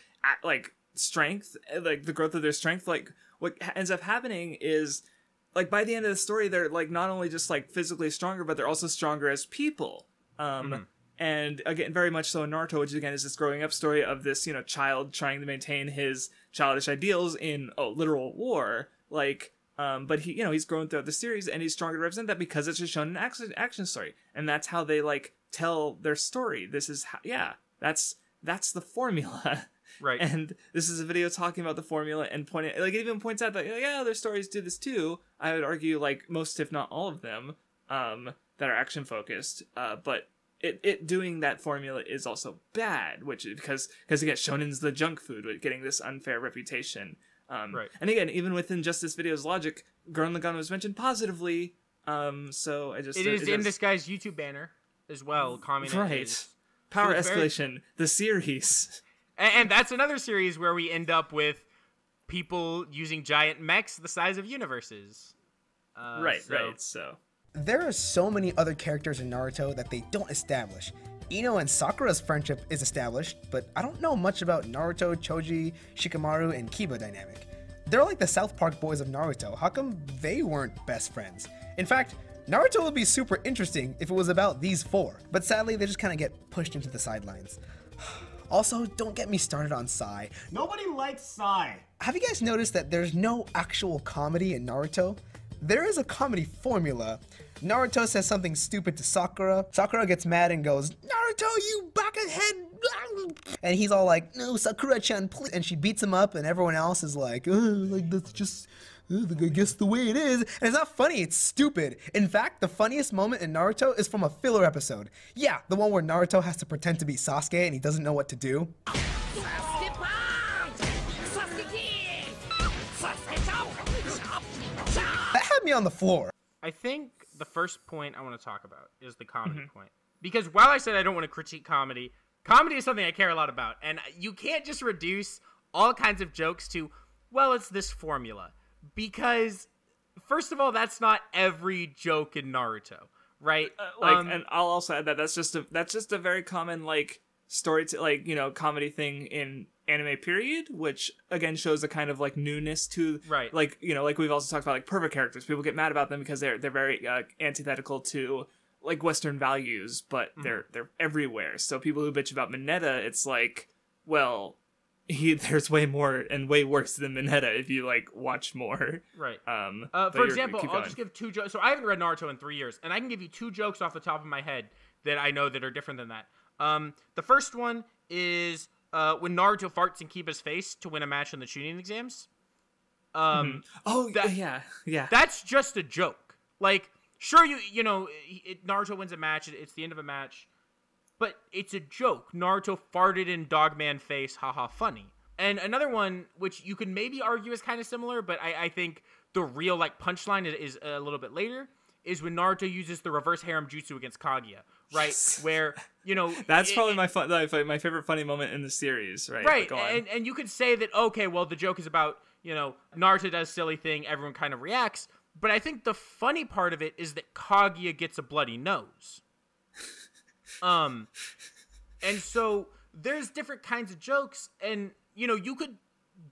strength, like the growth of their strength, like what ends up happening is, like, by the end of the story, they're, like, not only just, like, physically stronger, but they're also stronger as people. And again, very much so in Naruto, which again is this growing up story of this, child trying to maintain his childish ideals in literal war. Like, but he, he's grown throughout the series, and he's stronger to represent that because it's a shonen action story, and that's how they, like, tell their story. This is how, that's the formula. Right. And this is a video talking about the formula and pointing, like, it even points out that, other stories do this too. I would argue, like, most, if not all of them, that are action focused. But it doing that formula is also bad, which is because again, shonen's the junk food, with getting this unfair reputation. Right. And again, even within just this video's logic, Gurren Lagann was mentioned positively. So I just... It is in this guy's YouTube banner as well. Right. Power Escalation, the series. And that's another series where we end up with people using giant mechs the size of universes. Right. So there are so many other characters in Naruto that they don't establish. Ino and Sakura's friendship is established, but I don't know much about Naruto, Choji, Shikamaru, and Kiba dynamic. They're like the South Park boys of Naruto. How come they weren't best friends? In fact, Naruto would be super interesting if it was about these four, but sadly they just kind of get pushed into the sidelines. Also, don't get me started on Sai. Nobody likes Sai. Have you guys noticed that there's no actual comedy in Naruto? There is a comedy formula. Naruto says something stupid to Sakura. Sakura gets mad and goes, "Naruto, you buckethead!" And he's all like, "No, Sakura-chan, please." And she beats him up, and everyone else is like, like, that's just, I guess the way it is. And it's not funny, it's stupid. In fact, the funniest moment in Naruto is from a filler episode. Yeah, the one where Naruto has to pretend to be Sasuke and he doesn't know what to do. That had me on the floor. I think the first point I want to talk about is the comedy point. Because while I said I don't want to critique comedy, comedy is something I care a lot about. And you can't just reduce all kinds of jokes to, well, it's this formula. Because, first of all, that's not every joke in Naruto, right? And I'll also add that that's just a very common, like, story to, like, comedy thing in anime period, which again shows a kind of, like, newness to, right, like, like we've also talked about, like, pervert characters. People get mad about them because they're very antithetical to, like, Western values, but they're everywhere. So people who bitch about Mineta, it's like, well, there's way more and way worse than Mineta if you, like, watch more. Right. For example, I'll just give two jokes. So I haven't read Naruto in 3 years, and I can give you two jokes off the top of my head that I know that are different than that. The first one is when Naruto farts in Kiba's face to win a match in the Chunin exams. Yeah. That's just a joke. Like, sure, Naruto wins a match. It's the end of a match. But it's a joke. Naruto farted in Dogman face, haha, funny. And another one, which you could maybe argue is kind of similar, but I think the real, like, punchline is a little bit later, is when Naruto uses the reverse harem jutsu against Kaguya, right? Yes. Where, that's probably my favorite funny moment in the series, right? Right, and you could say that, okay, well, the joke is about, Naruto does silly thing, everyone kind of reacts, but I think the funny part of it is that Kaguya gets a bloody nose. And so there's different kinds of jokes, and you could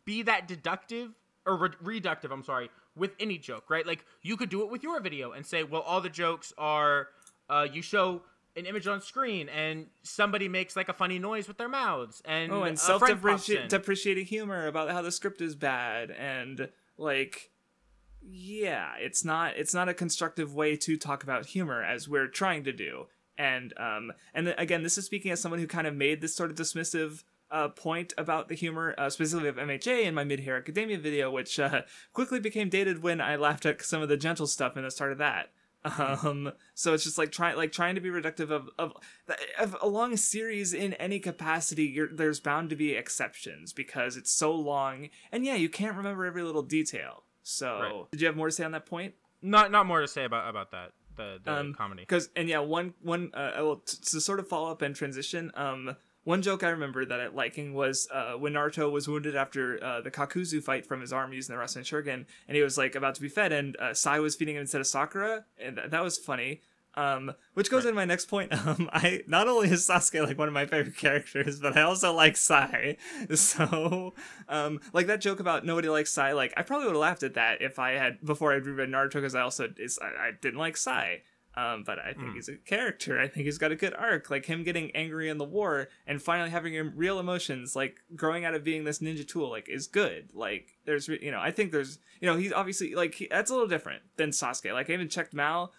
be that deductive or reductive, with any joke, right? Like, you could do it with your video and say, well, all the jokes are you show an image on screen and somebody makes, like, a funny noise with their mouths, and self-depreciating humor about how the script is bad, and, like, yeah, it's not a constructive way to talk about humor as we're trying to do. And again, this is speaking as someone who kind of made this sort of dismissive point about the humor, specifically of MHA in my Mid Hero Academia video, which quickly became dated when I laughed at some of the gentle stuff in the start of that. So it's just like trying to be reductive of a long series in any capacity. There's bound to be exceptions because it's so long, and yeah, you can't remember every little detail. So, right. Did you have more to say on that point? Not more to say about that. The comedy. To sort of follow up and transition, one joke I remember that I liking was when Naruto was wounded after the Kakuzu fight from his arm using the Rasen Shuriken, and he was like about to be fed, and Sai was feeding him instead of Sakura, and that was funny. Which goes into my next point. I not only is Sasuke like one of my favorite characters, but I also like Sai. So, like that joke about nobody likes Sai, like I probably would have laughed at that if I had before I'd reread Naruto, because I didn't like Sai. But I think he's a character. I think he's got a good arc, like him getting angry in the war and finally having real emotions, like growing out of being this ninja tool, like is good. Like there's, I think there's, he's obviously like that's a little different than Sasuke. Like I even checked Mal.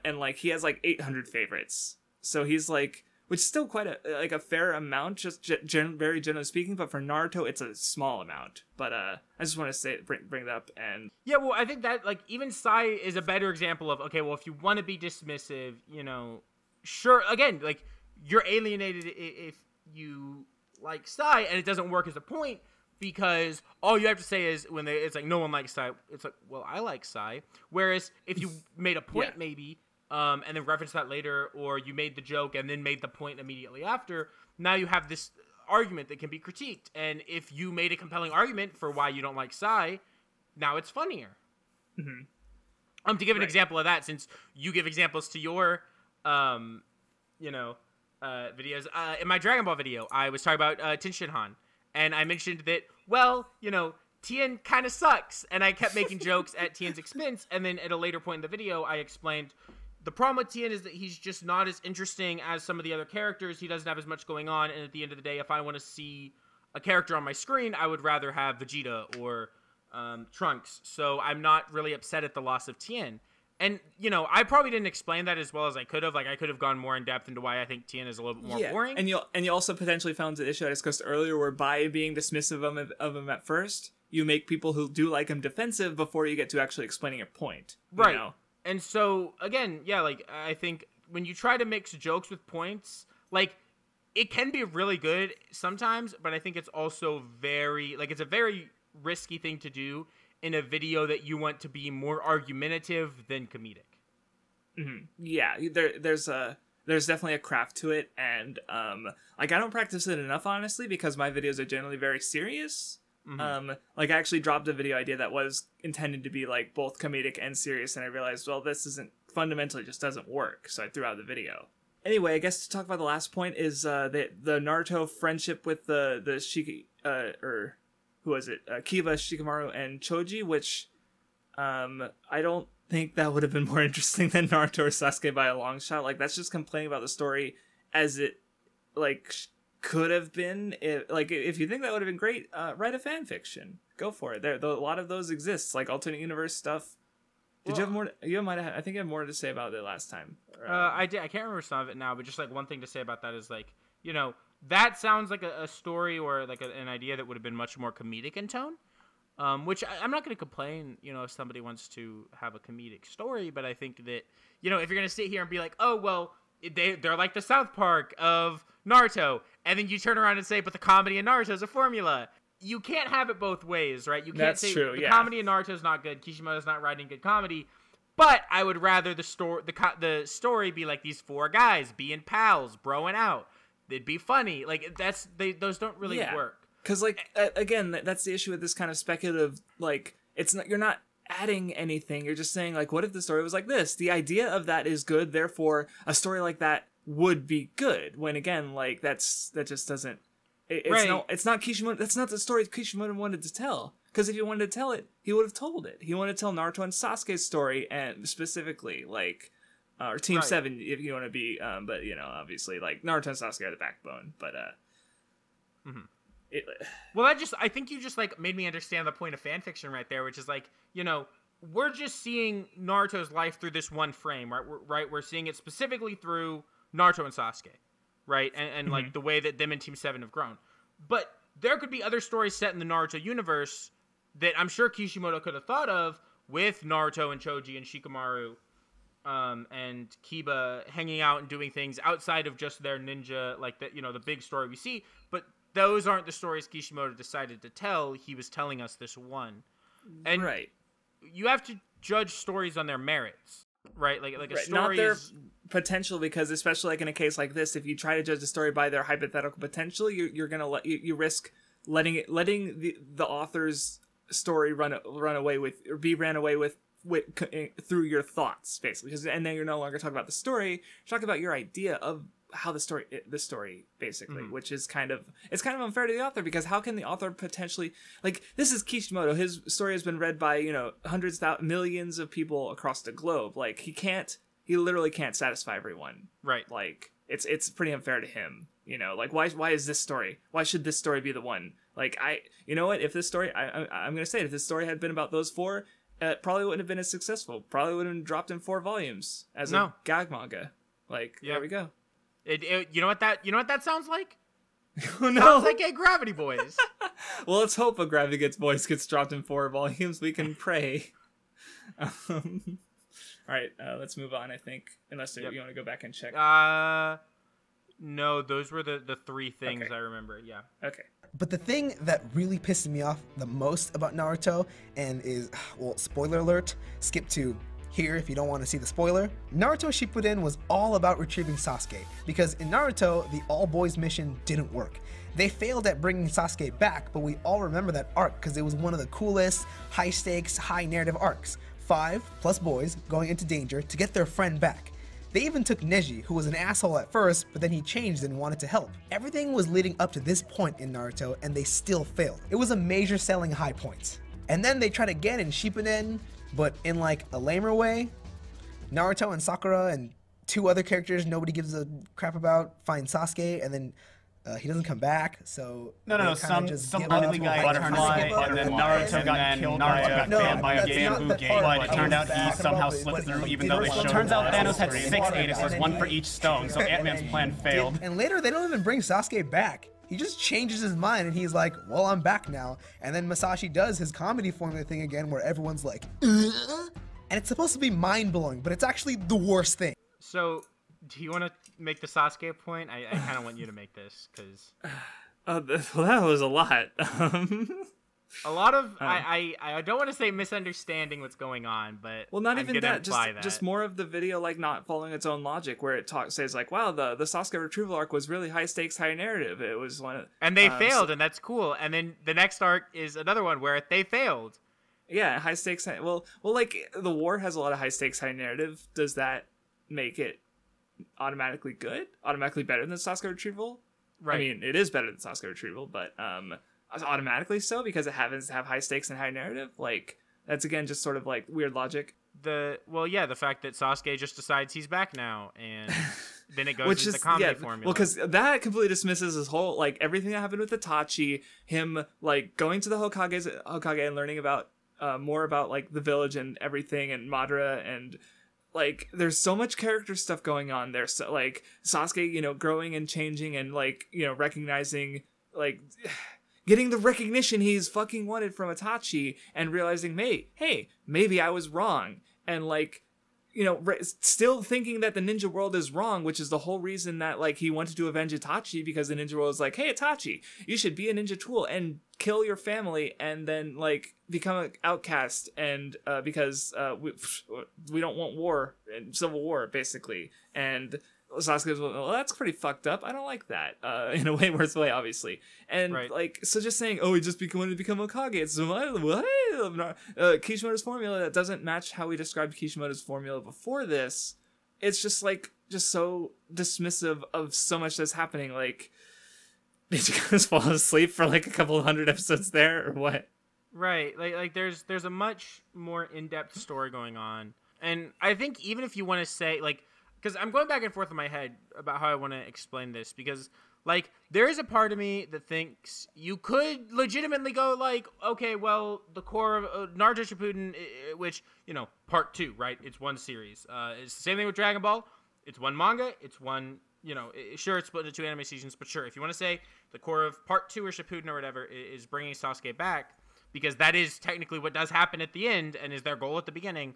And like he has like 800 favorites, so he's like, which is still quite a fair amount, just very generally speaking. But for Naruto, it's a small amount. But I just want to bring that up. And yeah, well, I think that like even Sai is a better example of, okay, well, if you want to be dismissive, sure. Again, like you're alienated if you like Sai, and it doesn't work as a point. Because all you have to say is it's like no one likes Sai. It's like, well, I like Sai. Whereas if you made a point maybe, and then reference that later, or you made the joke and then made the point immediately after, now you have this argument that can be critiqued. And if you made a compelling argument for why you don't like Sai, now it's funnier. Mm-hmm. To give an example of that, since you give examples to your, videos. In my Dragon Ball video, I was talking about Tenshinhan. And I mentioned that, well, Tien kind of sucks. And I kept making jokes at Tien's expense. And then at a later point in the video, I explained the problem with Tien is that he's just not as interesting as some of the other characters. He doesn't have as much going on. And at the end of the day, if I want to see a character on my screen, I would rather have Vegeta or Trunks. So I'm not really upset at the loss of Tien. And, I probably didn't explain that as well as I could have. Like, I could have gone more in depth into why I think Tien is a little bit more boring. And you also potentially found the issue I discussed earlier, where by being dismissive of him at first, you make people who do like him defensive before you get to actually explaining a point. Right. And so, again, yeah, like, I think when you try to mix jokes with points, like, it can be really good sometimes, but I think it's also it's a very risky thing to do in a video that you want to be more argumentative than comedic. Mm-hmm. Yeah, there's definitely a craft to it, and I don't practice it enough, honestly, because my videos are generally very serious. Mm-hmm. I actually dropped a video idea that was intended to be like both comedic and serious, and I realized, well, this isn't fundamentally just doesn't work, so I threw out the video. Anyway, I guess to talk about the last point is the Naruto friendship with the Shiki who was it? Kiba, Shikamaru, and Choji, which I don't think that would have been more interesting than Naruto or Sasuke by a long shot. Like, that's just complaining about the story as it, could have been. If you think that would have been great, write a fan fiction. Go for it. A lot of those exist, like alternate universe stuff. Did you have more? I think you had more to say about it last time. I did. I can't remember some of it now, but just one thing to say about that is that sounds like a story or like an idea that would have been much more comedic in tone, which I'm not going to complain, if somebody wants to have a comedic story, but I think that, if you're going to sit here and be like, oh, well, they're like the South Park of Naruto, and then you turn around and say, but the comedy in Naruto is a formula. You can't have it both ways, right? You can't say the comedy in Naruto is not good, Kishimoto's not writing good comedy, but I would rather the story be like these four guys being pals, broing out. It'd be funny. Like, those don't really work. Because, again, that's the issue with this kind of speculative, you're not adding anything. You're just saying, what if the story was like this? The idea of that is good, therefore, a story like that would be good. When, again, that just doesn't... It's not Kishimoto... That's not the story Kishimoto wanted to tell. Because if he wanted to tell it, he would have told it. He wanted to tell Naruto and Sasuke's story, and specifically, or Team 7, if you want to be, but, obviously, Naruto and Sasuke are the backbone, but, I think you just, made me understand the point of fanfiction right there, which is, we're just seeing Naruto's life through this one frame, right? We're seeing it specifically through Naruto and Sasuke, right? And the way that them and Team 7 have grown. But there could be other stories set in the Naruto universe that I'm sure Kishimoto could have thought of with Naruto and Choji and Shikamaru, and Kiba hanging out and doing things outside of just their ninja, the big story we see. But those aren't the stories Kishimoto decided to tell. He was telling us this one. And you have to judge stories on their merits. right? Like a Right, story not their is potential, because especially like in a case like this, if you try to judge a story by their hypothetical potential, you're gonna you risk letting the author's story run away with, or be ran away with through your thoughts, basically, and then you're no longer talking about the story, you're talking about your idea of how the story basically, which is kind of unfair to the author, because how can the author potentially, like, this is Kishimoto, his story has been read by hundreds, millions of people across the globe. Like, he literally can't satisfy everyone, right? Like, it's pretty unfair to him, like, why is this story, why should this story be the one? Like, if this story, I'm gonna say it, if this story had been about those four, it probably wouldn't have been as successful, probably would have been dropped in 4 volumes as a gag manga. Like, there we go. You know what that sounds like? Oh, no. Sounds like a Gravity Boys. Well, let's hope a Gravity Boys gets dropped in 4 volumes. We can pray. All right, let's move on, I think. Unless you want to go back and check. No, those were the 3 things I remember. Yeah. Okay. But the thing that really pisses me off the most about Naruto, and is, well, spoiler alert, skip to here if you don't want to see the spoiler, Naruto Shippuden was all about retrieving Sasuke, because in Naruto, the all-boys mission didn't work. They failed at bringing Sasuke back, but we all remember that arc because it was one of the coolest, high-stakes, high-narrative arcs. 5 plus boys going into danger to get their friend back. They even took Neji, who was an asshole at first, but then he changed and wanted to help. Everything was leading up to this point in Naruto, and they still failed. It was a major selling high point. And then they tried again in Shippuden, but in like a lamer way. Naruto and Sakura and 2 other characters nobody gives a crap about find Sasuke, and then he doesn't come back, so no. Some ugly guy butterfly, and then Naruto got killed by a bamboo gate. But it turned out he somehow slipped through, even though they showed. Turns out Thanos had 6 Aetises, 1 for each stone, so Ant-Man's plan failed. And later they don't even bring Sasuke back. He just changes his mind and he's like, well, I'm back now. And then Masashi does his comedy formula thing again, where everyone's like, and it's supposed to be mind-blowing, but it's actually the worst thing. So, do you want to make the Sasuke point? I kind of want you to make this, because... well, that was a lot. A lot of... I don't want to say misunderstanding what's going on, but... Well, not I'm even that. that. Just more of the video, like, not following its own logic, where it says, like, wow, the Sasuke retrieval arc was really high stakes, high narrative. It was one of... And they failed, and that's cool. And then the next arc is another one where they failed. Yeah, high stakes... Well, like, the war has a lot of high stakes, high narrative. Does that make it automatically good, automatically better than Sasuke retrieval? Right. I mean, it is better than Sasuke retrieval, but automatically so, because it happens to have high stakes and high narrative. Like, that's again just sort of like weird logic. The fact that Sasuke just decides he's back now, and then it goes into the comedy formula. Well, because that completely dismisses his whole, like, everything that happened with Itachi, him like going to the Hokage and learning about more about like the village and everything, and Madara, and like, there's so much character stuff going on there. So, like, Sasuke, growing and changing and, like, recognizing, like, getting the recognition he's fucking wanted from Itachi, and realizing, hey, maybe I was wrong. And, like, still thinking that the ninja world is wrong, which is the whole reason that, like, he wanted to avenge Itachi, because the ninja world is like, hey, Itachi, you should be a ninja tool and kill your family, and then, like, become an outcast, and because we don't want war and civil war, basically. And Sasuke goes, well, that's pretty fucked up. I don't like that, in a way worse way, obviously. And like, so just saying, he just wanted to become Hokage, it's what? Kishimoto's formula that doesn't match how we described Kishimoto's formula before this. It's just like, just so dismissive of so much that's happening. Like, did you guys fall asleep for like a couple of 100 episodes there, or what? Right, like there's a much more in-depth story going on, and I think even if you want to say, like, because I'm going back and forth in my head about how I want to explain this, because, like, there is a part of me that thinks you could legitimately go, like, okay, well, the core of Naruto Shippuden, which, part 2, right? It's one series. It's the same thing with Dragon Ball. It's one manga. It's one, sure, it's split into 2 anime seasons, but sure, if you want to say the core of part 2 or Shippuden or whatever is bringing Sasuke back, because that is technically what does happen at the end and is their goal at the beginning.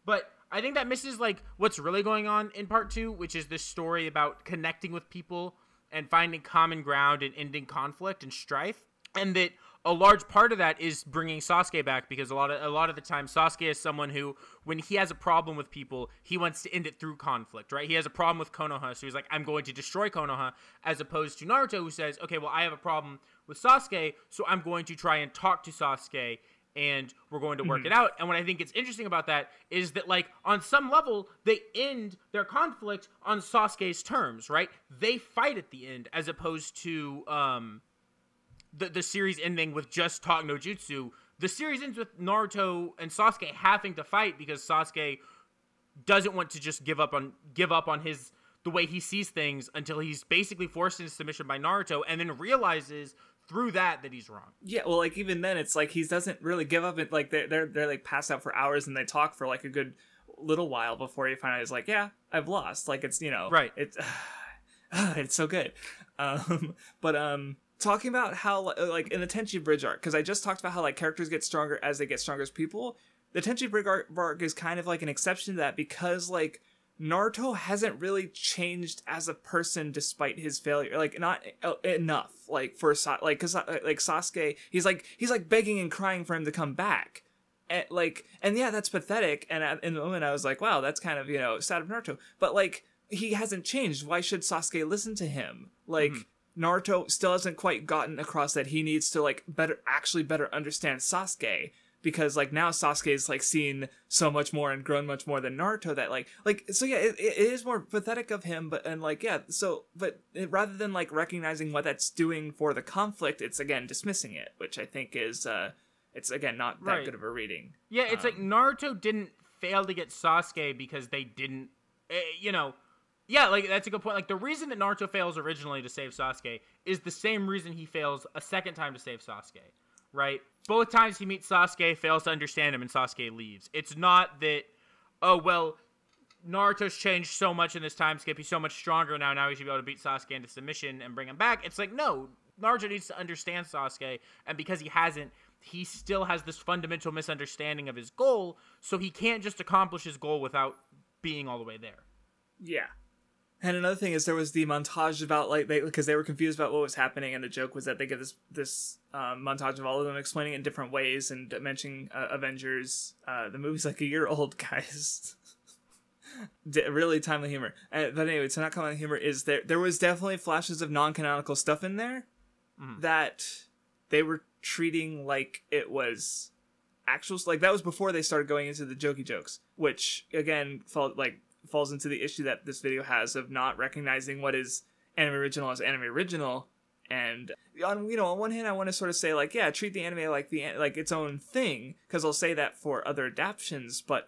But I think that misses, like, what's really going on in part 2, which is this story about connecting with people and finding common ground and ending conflict and strife. And that a large part of that is bringing Sasuke back, because a lot of the time Sasuke is someone who, when he has a problem with people, he wants to end it through conflict, right? He has a problem with Konoha, so he's like, I'm going to destroy Konoha, as opposed to Naruto, who says, okay, well, I have a problem with Sasuke, so I'm going to try and talk to Sasuke, and we're going to work it out. And what I think is interesting about that is that, like, on some level, they end their conflict on Sasuke's terms, right? They fight at the end, as opposed to the series ending with just talk no jutsu. The series ends with Naruto and Sasuke having to fight because Sasuke doesn't want to just give up on the way he sees things until he's basically forced into submission by Naruto, and then realizes through that he's wrong. Yeah, well, like, even then, it's like he doesn't really give up. It like they're like passed out for hours, and they talk for like a good little while before he finally is like, yeah, I've lost. Like, it's, you know, right. It's so good. Talking about how, like, in the Tenchi Bridge arc, because I just talked about how, like, characters get stronger as they get stronger as people. The Tenchi Bridge arc is kind of like an exception to that, because, like, Naruto hasn't really changed as a person despite his failure. Like, not enough. Like, for because like Sasuke, he's like begging and crying for him to come back. And yeah, that's pathetic. And in the moment, I was like, wow, that's kind of, you know, sad of Naruto. But, like, he hasn't changed. Why should Sasuke listen to him? Like, Naruto still hasn't quite gotten across that he needs to, like, better understand Sasuke, because, like, now Sasuke is, like, seen so much more and grown much more than Naruto, that, so yeah, it is more pathetic of him, but rather than, like, recognizing what that's doing for the conflict, it's, again, dismissing it, which I think is, it's, again, not that good of a reading. Yeah, it's like Naruto didn't fail to get Sasuke because they didn't, you know. Yeah, like, that's a good point. Like, the reason that Naruto fails originally to save Sasuke is the same reason he fails a second time to save Sasuke, right? Both times he meets Sasuke, fails to understand him, and Sasuke leaves. It's not that, oh, well, Naruto's changed so much in this time skip, he's so much stronger now he should be able to beat Sasuke into submission and bring him back. It's like, no, Naruto needs to understand Sasuke, and because he hasn't, he still has this fundamental misunderstanding of his goal, so he can't just accomplish his goal without being all the way there. Yeah. And another thing is, there was the montage about, like, because they were confused about what was happening, and the joke was that they get this montage of all of them explaining it in different ways and mentioning Avengers. The movie's like a year old, guys. Really timely humor. But anyway, so not timely humor is there was definitely flashes of non-canonical stuff in there that they were treating like it was actual, like, that was before they started going into the jokey jokes, which again falls into the issue that this video has of not recognizing what is anime original as anime original. And on one hand, I want to sort of say, like, yeah, treat the anime like its own thing, because I'll say that for other adaptations. But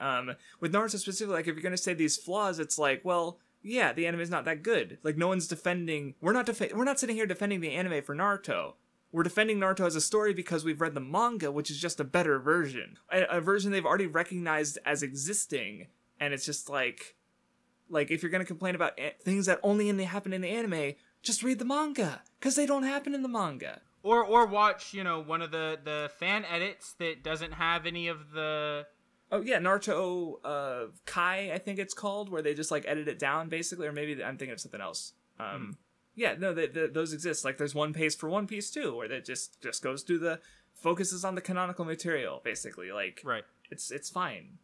with Naruto specifically, like, if you're gonna say these flaws, it's like, well, yeah, the anime is not that good. Like, no one's defending. We're not sitting here defending the anime for Naruto. We're defending Naruto as a story because we've read the manga, which is just a better version, a version they've already recognized as existing. And it's just like if you're gonna complain about things that only happen in the anime, just read the manga, because they don't happen in the manga. Or watch, one of the fan edits that doesn't have any of the... Oh yeah, Naruto Kai, I think it's called, where they just, like, edit it down, basically, or maybe I'm thinking of something else. Yeah, no, those exist. Like, there's One Piece for One Piece too, where that just goes through focuses on the canonical material, basically. Like, right. It's fine.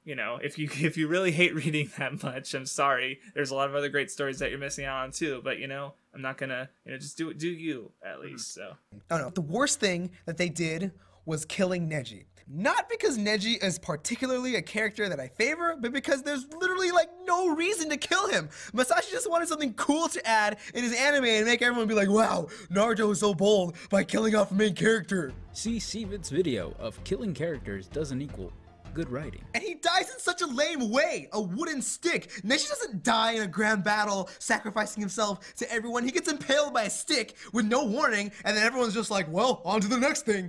If you really hate reading that much, I'm sorry. There's a lot of other great stories that you're missing out on too, but I'm not gonna, just do you at least. So. Oh no, the worst thing that they did was killing Neji. Not because Neji is particularly a character that I favor, but because there's literally, like, no reason to kill him. Masashi just wanted something cool to add in his anime and make everyone be like, wow, Naruto is so bold by killing off a main character. See Sievet's video of killing characters doesn't equal good writing. And he dies in such a lame way, a wooden stick. Neji doesn't die in a grand battle, sacrificing himself to everyone. He gets impaled by a stick with no warning, and then everyone's just like, well, on to the next thing.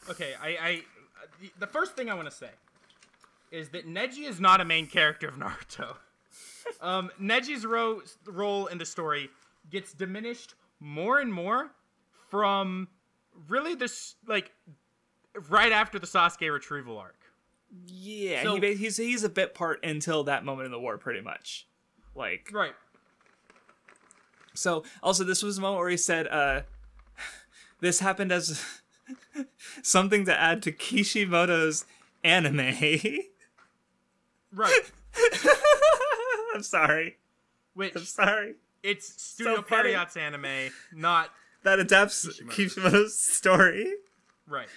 Okay, the first thing I want to say is that Neji is not a main character of Naruto. Neji's role in the story gets diminished more and more from really this, like, right after the Sasuke retrieval arc. Yeah, so, he's a bit part until that moment in the war, pretty much. Like, right. So, also, this was the moment where he said, this happened as something to add to Kishimoto's anime. Right. I'm sorry. Which, I'm sorry. it's Studio funny. Period's anime, not... That adapts Kishimoto's story. Right.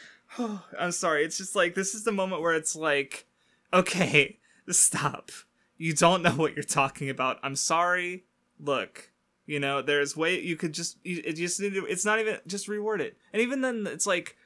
I'm sorry. It's just like, this is the moment where it's like, okay, stop. You don't know what you're talking about. I'm sorry. Look, you know, there's way you could just, it just need to, it's not even, just reword it. And even then, it's like,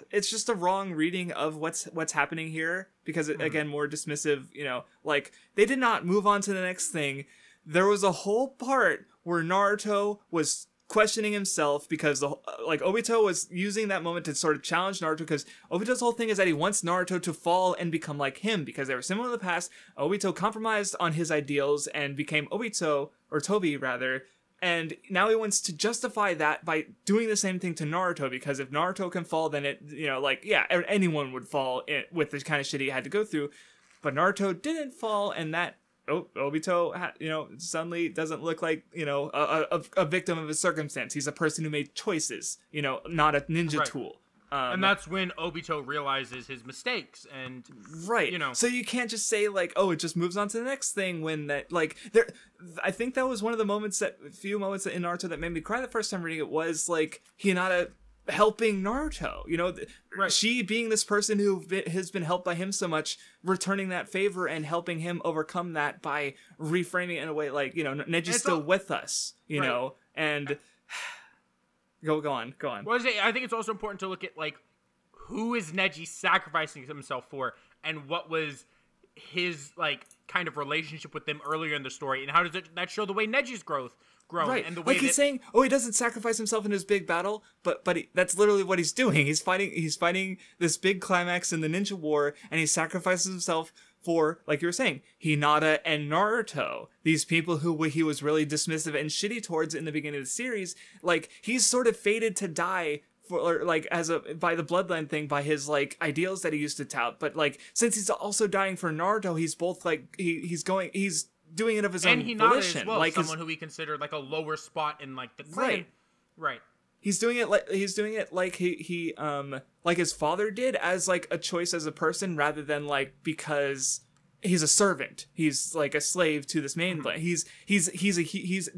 it's just a wrong reading of what's happening here, because it, again, more dismissive, you know, like, they did not move on to the next thing. There was a whole part where Naruto was questioning himself, because Obito was using that moment to sort of challenge Naruto, because Obito's whole thing is that he wants Naruto to fall and become like him, because they were similar in the past. Obito compromised on his ideals and became Obito, or Tobi rather, and now he wants to justify that by doing the same thing to Naruto, because if Naruto can fall, then it, you know, like, yeah, anyone would fall with the kind of shit he had to go through, but Naruto didn't fall, and that Obito, you know, suddenly doesn't look like, you know, a victim of his circumstance. He's a person who made choices, you know, not a ninja tool. And that's when Obito realizes his mistakes, and right, you know. So you can't just say like, oh, it just moves on to the next thing, when that, like, I think that was one of the few moments in Naruto that made me cry the first time reading it, was like Hinata helping Naruto, you know, she being this person who has been helped by him so much, returning that favor and helping him overcome that by reframing it in a way like, you know, Neji's still with us, you know, and go on. Well, I think it's also important to look at, like, who is Neji sacrificing himself for, and what was his, like, kind of relationship with them earlier in the story, and how does that show the way Neji's grown, right, and the way like he's saying, oh, he doesn't sacrifice himself in his big battle, but that's literally what he's doing. He's fighting this big climax in the ninja war, and he sacrifices himself for, like you were saying, Hinata and Naruto, these people who he was really dismissive and shitty towards in the beginning of the series. Like, he's sort of fated to die for, like, by the bloodline thing, by his, like, ideals that he used to tout. But, like, since he's also dying for Naruto, he's both, like, he's doing it of his own volition. As well, like someone who we consider like a lower spot in, like, the clan. Right. He's doing it like he like his father did, as like a choice as a person, rather than like because he's a servant. He's like a slave to this mainland. He's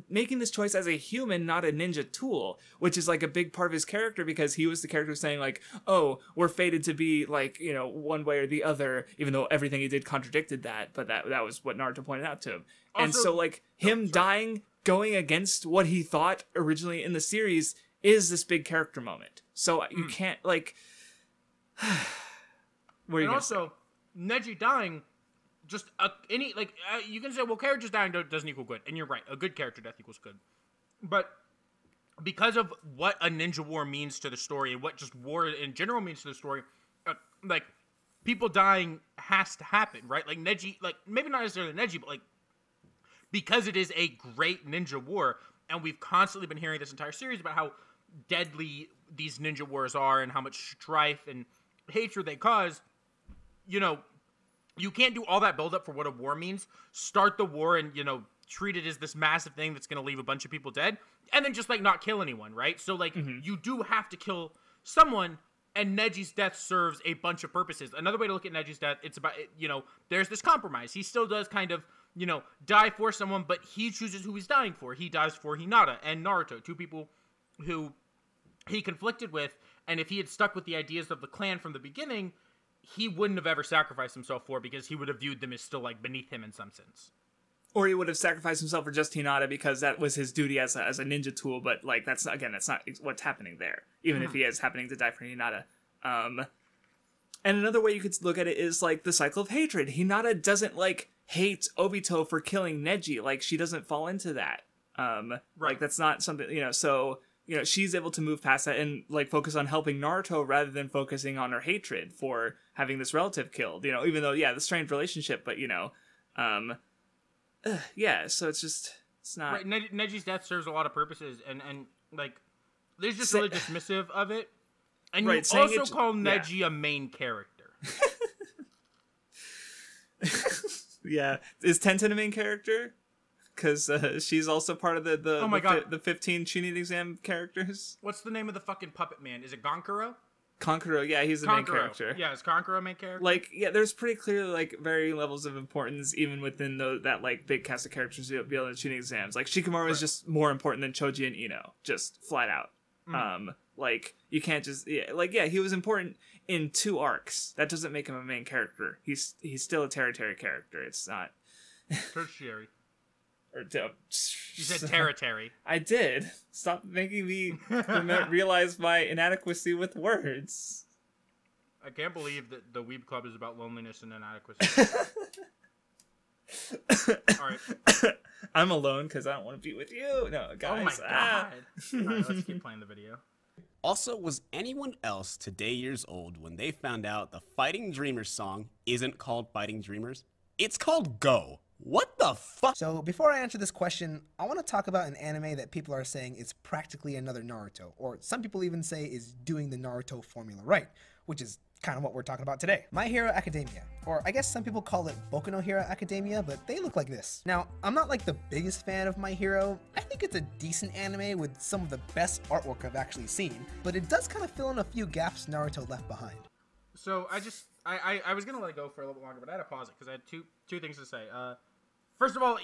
making this choice as a human, not a ninja tool, which is like a big part of his character, because he was the character saying like, oh, we're fated to be like, you know, one way or the other, even though everything he did contradicted that. But that was what Naruto pointed out to him. Also, and so like him dying, going against what he thought originally in the series, is this big character moment. So you can't like. What are you also Neji dying? Just you can say, well, characters dying doesn't equal good, and you're right. A good character death equals good, but because of what a ninja war means to the story, and what just war in general means to the story, like, people dying has to happen, right? Like Neji, like, maybe not necessarily Neji, but like, because it is a great ninja war, and we've constantly been hearing this entire series about how deadly these ninja wars are and how much strife and hatred they cause. You know, you can't do all that buildup for what a war means, start the war and, you know, treat it as this massive thing that's going to leave a bunch of people dead, and then just, like, not kill anyone, right? So, like, you do have to kill someone, and Neji's death serves a bunch of purposes. Another way to look at Neji's death, it's about, you know, there's this compromise. He still does kind of, you know, die for someone, but he chooses who he's dying for. He dies for Hinata and Naruto, two people who he conflicted with, and if he had stuck with the ideas of the clan from the beginning, he wouldn't have ever sacrificed himself for, because he would have viewed them as still, like, beneath him in some sense. Or he would have sacrificed himself for just Hinata because that was his duty as a ninja tool, but, like, that's not what's happening there, even if he is happening to die for Hinata. And another way you could look at it is, like, the cycle of hatred. Hinata doesn't, like, hate Obito for killing Neji. Like, she doesn't fall into that. Like, that's not something, you know, so, you know, she's able to move past that and, like, focus on helping Naruto rather than focusing on her hatred for having this relative killed, you know, even though, yeah, the strained relationship, but, you know, yeah, so it's not... Right, Neji's death serves a lot of purposes, and like, there's just really dismissive of it, and you also call Neji a main character. Yeah. Is Tenten a main character? because she's also part of the Oh my God. the 15 Chunin exam characters. What's the name of the fucking puppet man? Is it Gonkuro? Konkuro, yeah, he's the main character. Yeah, is Gonkuro a main character? Like, yeah, there's pretty clearly like varying levels of importance even within that like big cast of characters who be on the Chunin exams. Like Shikamaru is just more important than Choji and Ino, just flat out. Like you can't just he was important in 2 arcs. That doesn't make him a main character. He's still a tertiary character. It's not tertiary. Or you said tertiary. I did. Stop making me realize my inadequacy with words. I can't believe that the Weeb Club is about loneliness and inadequacy. All right. I'm alone because I don't want to be with you. No, guys. Oh my God. All right, let's keep playing the video. Also, was anyone else today years old when they found out the Fighting Dreamers song isn't called Fighting Dreamers? It's called Go. What the fuck? So before I answer this question, I want to talk about an anime that people are saying is practically another Naruto, or some people even say is doing the Naruto formula right, which is kind of what we're talking about today. My Hero Academia, or I guess some people call it Boku no Hero Academia, but they look like this. Now, I'm not like the biggest fan of My Hero. I think it's a decent anime with some of the best artwork I've actually seen, but it does kind of fill in a few gaps Naruto left behind. So I was gonna let it go for a little bit longer, but I had to pause it because I had two things to say. First of all,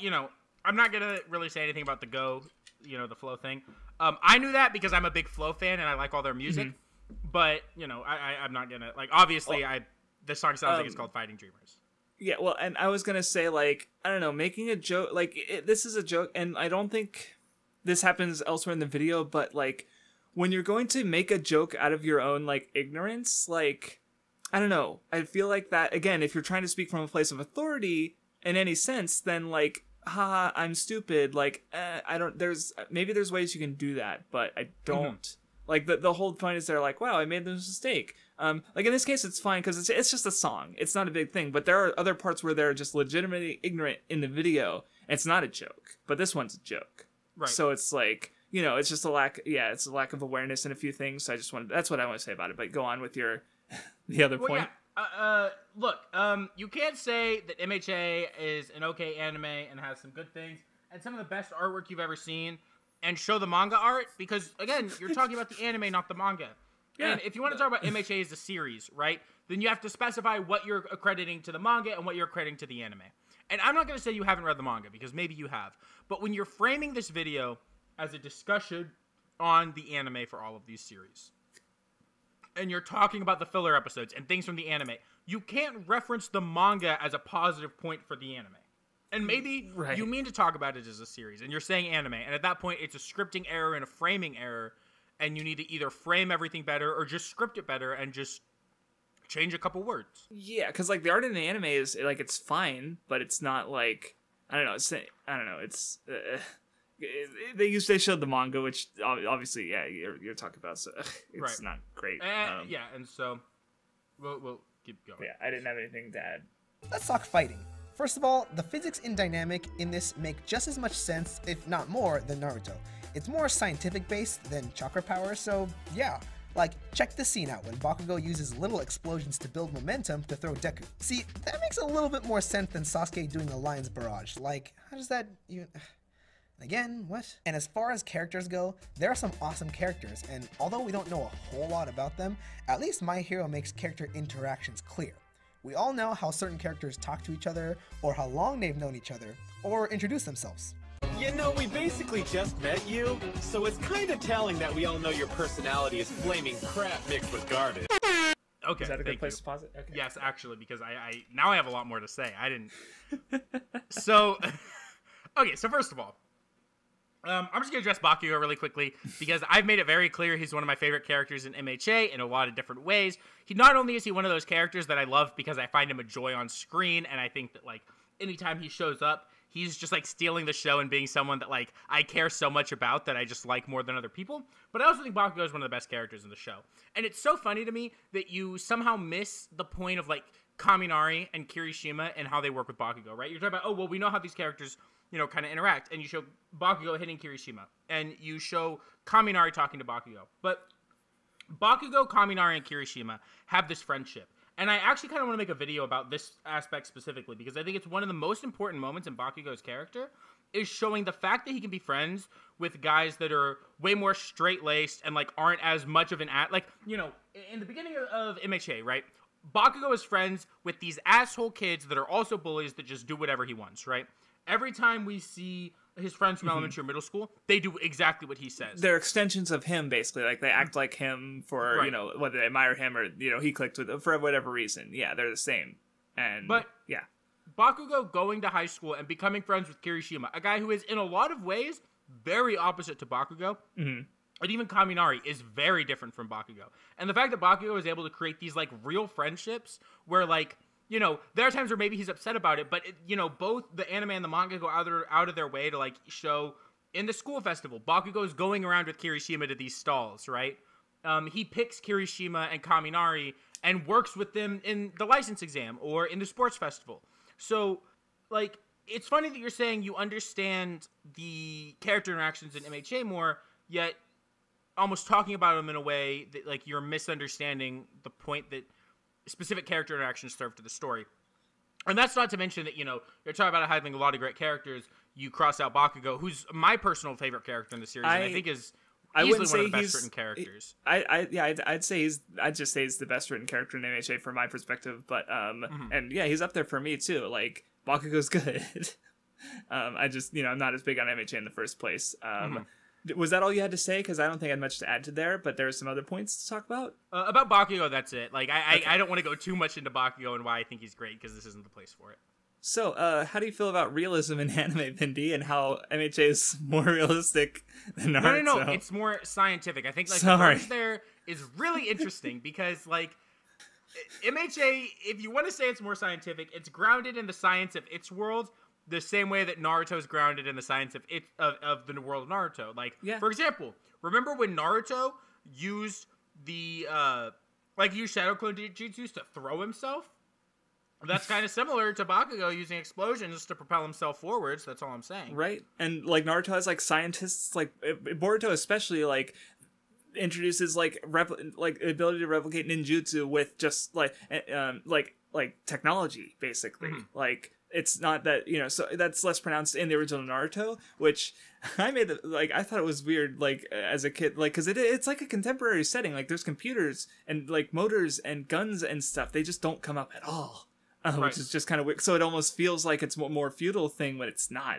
I'm not gonna really say anything about the Go, the flow thing. I knew that because I'm a big flow fan and I like all their music. But I'm not gonna obviously this song sounds like it's called Fighting Dreamers. Yeah, well, and I was gonna say I don't know, making a joke this is a joke, and I don't think this happens elsewhere in the video, but when you're going to make a joke out of your own ignorance, I don't know, I feel like that again, if you're trying to speak from a place of authority in any sense, then haha, I'm stupid. I don't. Maybe there's ways you can do that, but I don't. The whole point is they're wow, I made this mistake. In this case, it's fine because it's just a song. It's not a big thing. But there are other parts where they're just legitimately ignorant in the video. It's not a joke, but this one's a joke. Right. So it's it's just a lack. Yeah, it's a lack of awareness in a few things. So that's what I want to say about it. But go on with the other point. Yeah. Look, you can't say that MHA is an okay anime and has some good things and some of the best artwork you've ever seen and show the manga art because, again, you're talking about the anime, not the manga. Yeah. And if you want to talk about MHA as a series, right, then you have to specify what you're accrediting to the manga and what you're accrediting to the anime. And I'm not going to say you haven't read the manga because maybe you have. But when you're framing this video as a discussion on the anime for all of these series, and you're talking about the filler episodes and things from the anime, you can't reference the manga as a positive point for the anime. And maybe you mean to talk about it as a series, and you're saying anime, and at that point, it's a scripting error and a framing error, and you need to either frame everything better or just script it better and just change a couple words. Yeah, because the art in the anime is it's fine, but it's not I don't know. It's they showed the manga, which obviously you're talking about, so it's not great. And so we'll keep going. Yeah, I didn't have anything to add. Let's talk fighting. First of all, the physics and dynamic in this make just as much sense, if not more, than Naruto. It's more scientific based than chakra power, so yeah. Check this scene out when Bakugo uses little explosions to build momentum to throw Deku. See, that makes a little bit more sense than Sasuke doing a lion's barrage. How does that even... Again, what? And as far as characters go, there are some awesome characters, and although we don't know a whole lot about them, at least My Hero makes character interactions clear. We all know how certain characters talk to each other, or how long they've known each other, or introduce themselves. We basically just met you, so it's kind of telling that we all know your personality is flaming crap mixed with garbage. Okay, is that a good place to pause it? Okay. Yes, actually, because I now I have a lot more to say. I didn't... So, okay, so first of all, I'm just going to address Bakugo really quickly because I've made it very clear he's one of my favorite characters in MHA in a lot of different ways. Not only is he one of those characters that I love because I find him a joy on screen, and I think that, anytime he shows up, he's just, stealing the show and being someone that, I care so much about that I just like more than other people. But I also think Bakugo is one of the best characters in the show. And it's so funny to me that you somehow miss the point of, Kaminari and Kirishima and how they work with Bakugo, right? You're talking about, we know how these characters... kind of interact, and you show Bakugo hitting Kirishima, and you show Kaminari talking to Bakugo. But Bakugo, Kaminari, and Kirishima have this friendship. And I actually kind of want to make a video about this aspect specifically, because I think it's one of the most important moments in Bakugo's character, is showing the fact that he can be friends with guys that are way more straight-laced and, like, aren't as much of an like, you know, in the beginning of MHA, right? Bakugo is friends with these asshole kids that are also bullies that just do whatever he wants, right? Every time we see his friends from elementary or middle school, they do exactly what he says. They're extensions of him, basically. Like, they act like him for, Right. you know, whether they admire him or, you know, he clicked with them for whatever reason. Yeah, they're the same. But yeah. Bakugo going to high school and becoming friends with Kirishima, a guy who is, in a lot of ways, very opposite to Bakugo, and even Kaminari is very different from Bakugo. And the fact that Bakugo is able to create these, like, real friendships where, like, you know, there are times where maybe he's upset about it, but, you know, both the anime and the manga go out of their way to, like, show in the school festival, Bakugo's going around with Kirishima to these stalls, right? He picks Kirishima and Kaminari and works with them in the license exam or in the sports festival. So, like, it's funny that you're saying you understand the character interactions in MHA more, yet almost talking about them in a way that, like, you're misunderstanding the point that specific character interactions serve to the story. And that's not to mention that, you know, you're talking about having a lot of great characters. You cross out Bakugo, who's my personal favorite character in the series, and I think is easily one of the best written characters. I'd say I'd just say he's the best written character in MHA from my perspective. But and yeah, he's up there for me too. Like, Bakugo's good. I just, you know, I'm not as big on MHA in the first place. Was that all you had to say? Because I don't think I had much to add to there, but there are some other points to talk about. About Bakugo, that's it. Like, I don't want to go too much into Bakugo and why I think he's great, because this isn't the place for it. So, how do you feel about realism in anime, Vindy, and how MHA is more realistic than Naruto? No, it's more scientific. I think, like, the words there is really interesting because, like, MHA, if you want to say it's more scientific, it's grounded in the science of its world, the same way that Naruto is grounded in the science of the world of Naruto. Like, for example, remember when Naruto used used Shadow Clone Jutsus to throw himself? That's kind of similar to Bakugo using explosions to propel himself forwards. That's all I'm saying. Right. And, like, Naruto has, like, scientists, like, Boruto especially, like, introduces, like, ability to replicate ninjutsu with just, like technology, basically. Like, it's not that, you know, so that's less pronounced in the original Naruto, which I thought it was weird, like, as a kid, like, because it's like a contemporary setting. Like, there's computers and, like, motors and guns and stuff. They just don't come up at all. Which is just kind of weird. So it almost feels like it's a more feudal thing when it's not.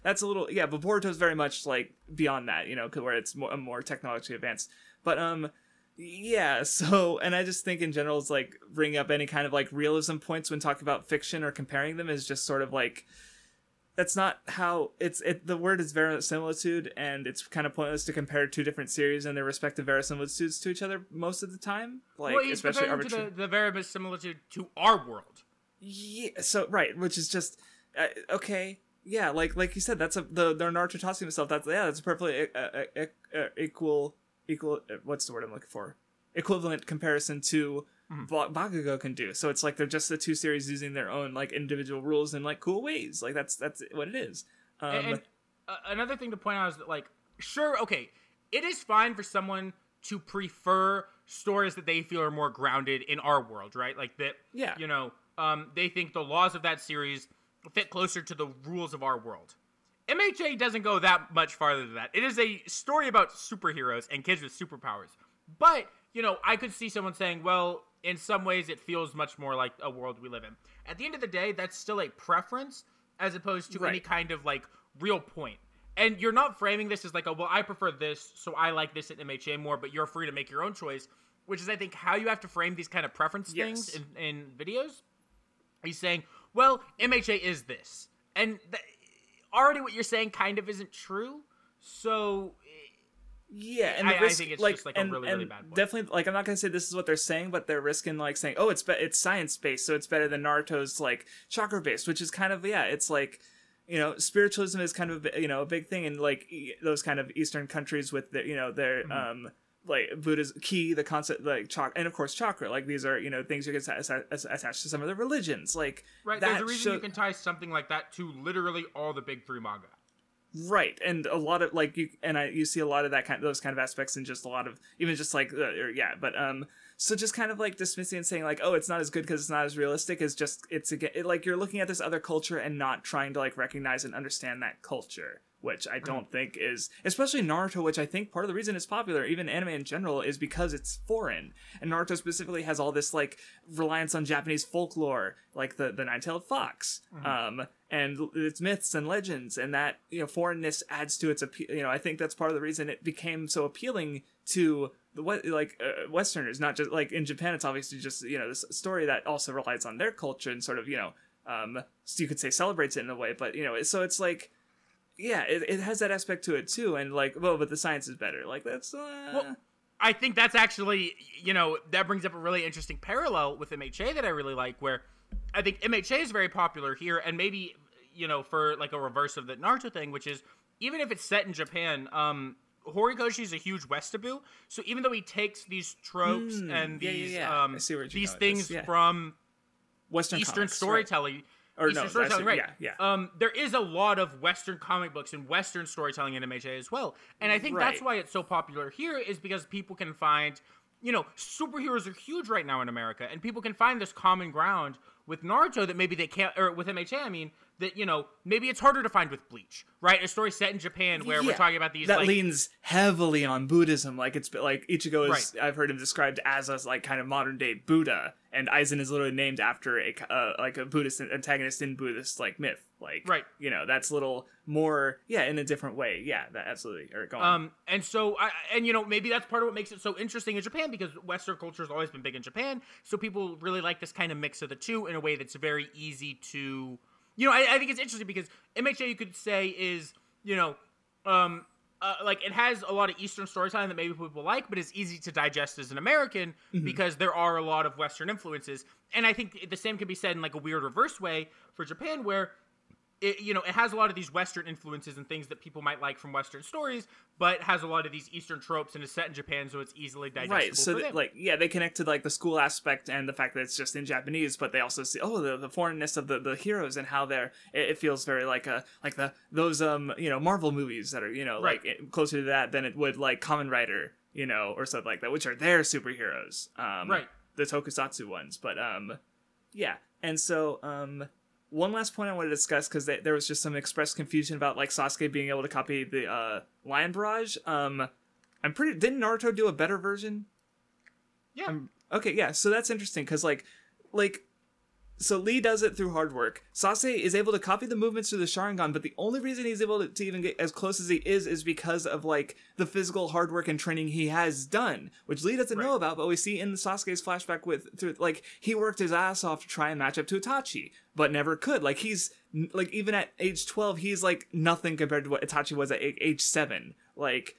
That's a little, yeah, but Boruto's very much, like, beyond that, you know, where it's more technologically advanced. But, yeah, so, and I just think in general, it's like bringing up any kind of, like, realism points when talking about fiction or comparing them is just sort of like, that's not how the word is verisimilitude, and it's kind of pointless to compare two different series and their respective verisimilitudes to each other most of the time. Like, well, especially to the verisimilitude to our world. Yeah, so, right, which is just, okay, yeah, like you said, that's the Naruto tossing himself, that's a perfectly equal, what's the word I'm looking for? Equivalent comparison to Bakugo can do. So it's like they're just the two series using their own, like, individual rules in, like, cool ways. Like, that's what it is. And another thing to point out is that, like, sure, okay, it is fine for someone to prefer stories that they feel are more grounded in our world, right? Like, that, you know, they think the laws of that series fit closer to the rules of our world. MHA doesn't go that much farther than that. It is a story about superheroes and kids with superpowers. But, you know, I could see someone saying, well, in some ways it feels much more like a world we live in. At the end of the day, that's still a preference as opposed to any kind of, like, real point. And you're not framing this as like, oh, well, I prefer this, so I like this at MHA more, but you're free to make your own choice, which is, I think, how you have to frame these kind of preference things in videos. He's saying, well, MHA is this. And already what you're saying kind of isn't true, so... Yeah, and I think it's just, like, a really, really bad point. Definitely, like, I'm not going to say this is what they're saying, but they're risking, like, saying, oh, it's science-based, so it's better than Naruto's, like, chakra-based, which is kind of, yeah, it's like, you know, spiritualism is kind of, you know, a big thing in, like, those kind of Eastern countries with, the, you know, their, like, Buddha's ki, the concept, like, chakra, and, of course, chakra, like, these are, you know, things you can attach to some of the religions, like, right, there's a reason you can tie something like that to literally all the big three manga. Right, and a lot of like you see a lot of those kind of aspects in just a lot of even just like so just kind of like dismissing and saying like, oh, it's not as good because it's not as realistic is just like you're looking at this other culture and not trying to like recognize and understand that culture, which I don't think is, especially Naruto, which I think part of the reason it's popular, even anime in general, is because it's foreign. And Naruto specifically has all this like reliance on Japanese folklore, like the nine-tailed fox, and its myths and legends, and that foreignness adds to its appeal. I think that's part of the reason it became so appealing to the Westerners, not just like in Japan. It's obviously just this story that also relies on their culture and sort of so you could say celebrates it in a way, but so it's like. Yeah, it has that aspect to it too, and like, well, but the science is better. Like that's. Well, I think that's actually, that brings up a really interesting parallel with MHA that I really like, where I think MHA is very popular here, and maybe for like a reverse of the Naruto thing, which is even if it's set in Japan, Horikoshi is a huge Westaboo, so even though he takes these tropes and these things from Western Eastern comics, storytelling. Right. Eastern storytelling, right? Yeah. There is a lot of Western comic books and Western storytelling in MHA as well, and I think that's why it's so popular here is because people can find, superheroes are huge right now in America, and people can find this common ground with Naruto that maybe they can't, or with MHA, I mean, that, maybe it's harder to find with Bleach, right? A story set in Japan where we're talking about these that leans heavily on Buddhism, like it's like Ichigo is. I've heard him described as a like kind of modern day Buddha, and Aizen is literally named after a Buddhist antagonist in Buddhist like myth, like that's a little more in a different way. Yeah, that absolutely. Or go on. And so maybe that's part of what makes it so interesting in Japan, because Western culture has always been big in Japan, so people really like this kind of mix of the two in a way that's very easy to. I think it's interesting because MHA, you could say, is, like it has a lot of Eastern storytelling that maybe people like, but it's easy to digest as an American because there are a lot of Western influences. And I think the same can be said in like a weird reverse way for Japan, where it has a lot of these Western influences and things that people might like from Western stories, but has a lot of these Eastern tropes and is set in Japan, so it's easily digestible. Right, so for them. They connect to like the school aspect and the fact that it's just in Japanese, but they also see the foreignness of the heroes and how it feels very like those Marvel movies that are like closer to that than it would like Kamen Rider or something like that, which are their superheroes, the Tokusatsu ones, but and so one last point I want to discuss, because there was just some expressed confusion about like Sasuke being able to copy the Lion Barrage. Didn't Naruto do a better version? Yeah. Okay, yeah. So that's interesting because so Lee does it through hard work. Sasuke is able to copy the movements through the Sharingan, but the only reason he's able to even get as close as he is because of like the physical hard work and training he has done, which Lee doesn't know about, but we see in the Sasuke's flashback he worked his ass off to try and match up to Itachi, but never could. Like he's like even at age 12, he's like nothing compared to what Itachi was at age 7. Like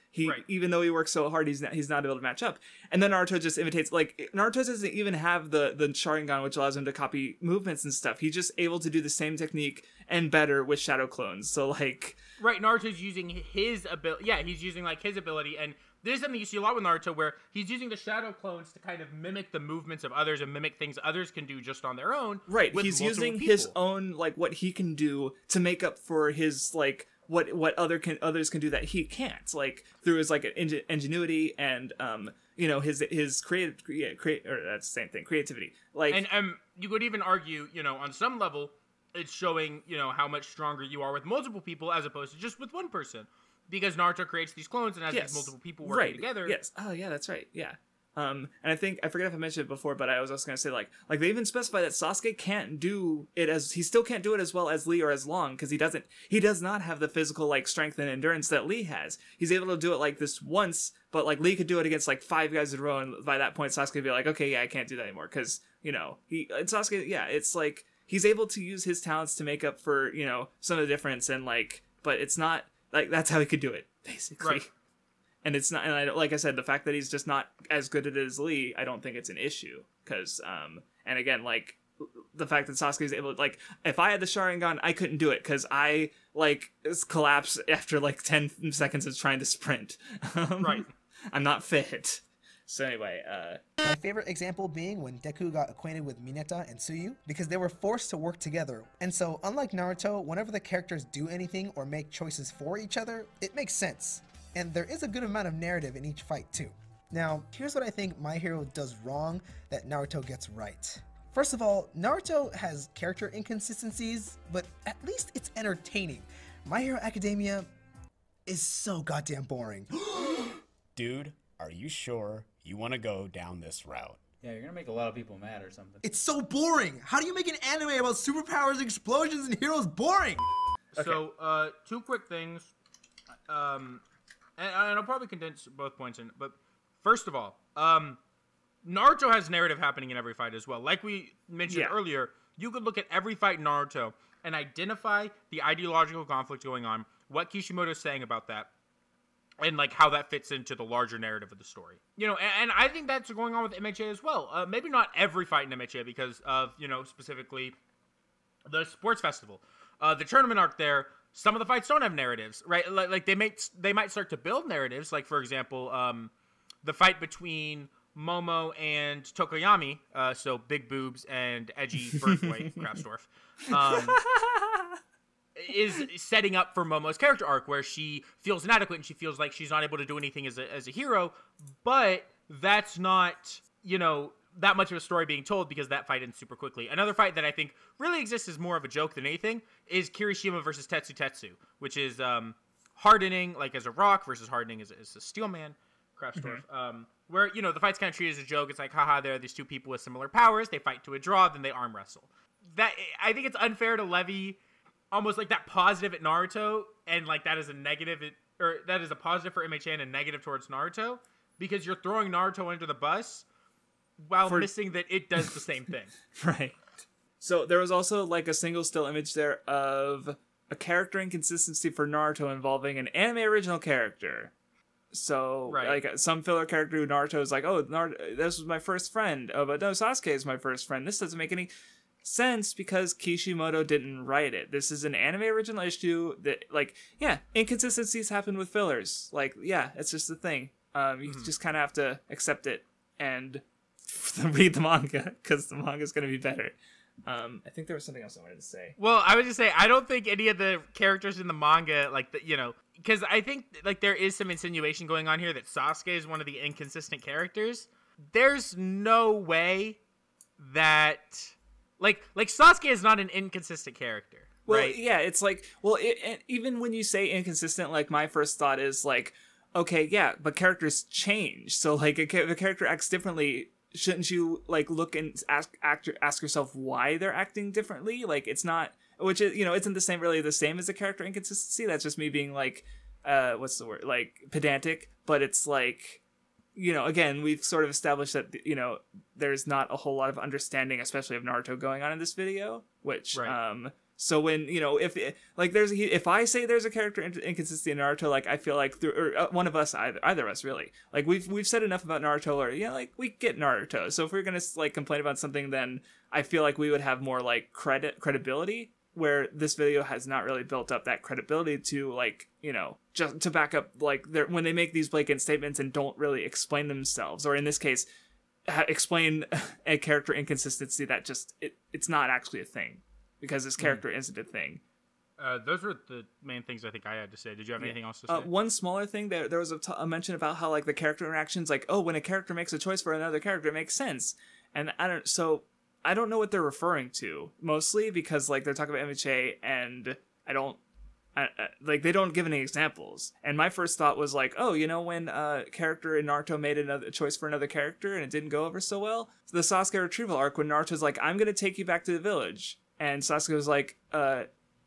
even though he works so hard, he's not able to match up. And then Naruto just imitates. Like Naruto doesn't even have the Sharingan, which allows him to copy movements and stuff. He's just able to do the same technique and better with shadow clones. So like Naruto's using his ability. Yeah, he's using like his ability, and this is something you see a lot with Naruto, where he's using the shadow clones to kind of mimic the movements of others and mimic things others can do just on their own. Right, he's using his own like what he can do to make up for his like. What others can do that he can't, like through his like ingenuity and his creative or that's the same thing, creativity. Like and you could even argue on some level it's showing how much stronger you are with multiple people as opposed to just with one person, because Naruto creates these clones and has these multiple people working together. Yes. Oh yeah, that's right. Yeah. And I think I forget if I mentioned it before, but I was also gonna say like they even specify that Sasuke can't do it he still can't do it as well as Lee or as long, because he does not have the physical like strength and endurance that Lee has. He's able to do it like this once, but like Lee could do it against like 5 guys in a row, and by that point Sasuke would be like, okay, yeah, I can't do that anymore, because Sasuke, it's like he's able to use his talents to make up for some of the difference, and like, but it's not like that's how he could do it basically. Right. And it's not, and like I said, the fact that he's just not as good at it as Lee, I don't think it's an issue. Because, and again, like, the fact that Sasuke is able to, like, if I had the Sharingan, I couldn't do it, because I, like, collapse after, like, 10 seconds of trying to sprint. Right. I'm not fit. So anyway, My favorite example being when Deku got acquainted with Mineta and Tsuyu, because they were forced to work together. And so, unlike Naruto, whenever the characters do anything or make choices for each other, it makes sense. And there is a good amount of narrative in each fight too. Now, here's what I think My Hero does wrong that Naruto gets right. First of all, Naruto has character inconsistencies, but at least it's entertaining. My Hero Academia is so goddamn boring. Dude, are you sure you want to go down this route? Yeah, you're gonna make a lot of people mad or something. It's so boring! How do you make an anime about superpowers, explosions, and heroes boring? Okay. So, two quick things. And I'll probably condense both points in, but first of all, Naruto has narrative happening in every fight as well. Like we mentioned earlier, you could look at every fight in Naruto and identify the ideological conflict going on, what Kishimoto's saying about that, and like how that fits into the larger narrative of the story. You know, and I think that's going on with MHA as well. Maybe not every fight in MHA because of, you know, specifically the sports festival. The tournament arc there, some of the fights don't have narratives, right? Like they might start to build narratives. Like, for example, the fight between Momo and Tokoyami, so big boobs and edgy bird boy Craftsdwarf, is setting up for Momo's character arc where she feels inadequate and she feels like she's not able to do anything as a hero, but that's not, you know, that much of a story being told because that fight ends super quickly. Another fight that I think really exists as more of a joke than anything is Kirishima versus Tetsu, which is hardening like as a rock versus hardening as a steel man, Craftsdwarf. Where, you know, the fight's kind of treated as a joke. It's like, haha, there are these two people with similar powers. They fight to a draw, then they arm wrestle. That, I think it's unfair to levy almost like that positive at Naruto, and like that is a negative, or that is a positive for MHA and a negative towards Naruto, because you're throwing Naruto under the bus while missing that it does the same thing. Right. So there was also like a single still image there of a character inconsistency for Naruto involving an anime original character. So, like, some filler character who Naruto is like, oh, this was my first friend. Oh, but no, Sasuke is my first friend. This doesn't make any sense because Kishimoto didn't write it. This is an anime original issue that, like, yeah, inconsistencies happen with fillers. Like, yeah, it's just a thing. You just kind of have to accept it and read the manga because the manga is going to be better. I think there was something else I wanted to say. Well, I would just say, I don't think any of the characters in the manga, like, you know, because I think, like, there is some insinuation going on here that Sasuke is one of the inconsistent characters. There's no way that, like Sasuke is not an inconsistent character, well, right? Yeah, it's like, well, even when you say inconsistent, like, my first thought is, like, okay, yeah, but characters change. So, like, if a character acts differently, shouldn't you, like, look and ask yourself why they're acting differently? Like, it's not, which is, you know, isn't really the same as a character inconsistency. That's just me being, like, what's the word? Like, pedantic. But it's like, you know, again, we've sort of established that, you know, there's not a whole lot of understanding, especially of Naruto, going on in this video, which, so when, you know, if I say there's a character inconsistency in Naruto, like, I feel like one of us, either of us, really, like, we've said enough about Naruto, or, yeah, like, we get Naruto. So if we're gonna, like, complain about something, then I feel like we would have more, like, credibility, where this video has not really built up that credibility to, like, you know, just to back up, like, when they make these blatant statements and don't really explain themselves, or in this case, explain a character inconsistency that just it's not actually a thing. Because this character isn't a thing. Those were the main things I think I had to say. Did you have anything else to say? One smaller thing, there was a mention about how, like, the character interactions, like, oh, when a character makes a choice for another character, it makes sense. And I don't know what they're referring to, mostly because, like, they're talking about MHA, and like, they don't give any examples. And my first thought was like, oh, you know, when a character in Naruto made another choice for another character and it didn't go over so well? So the Sasuke retrieval arc, when Naruto's like, I'm gonna take you back to the village. And Sasuke was like,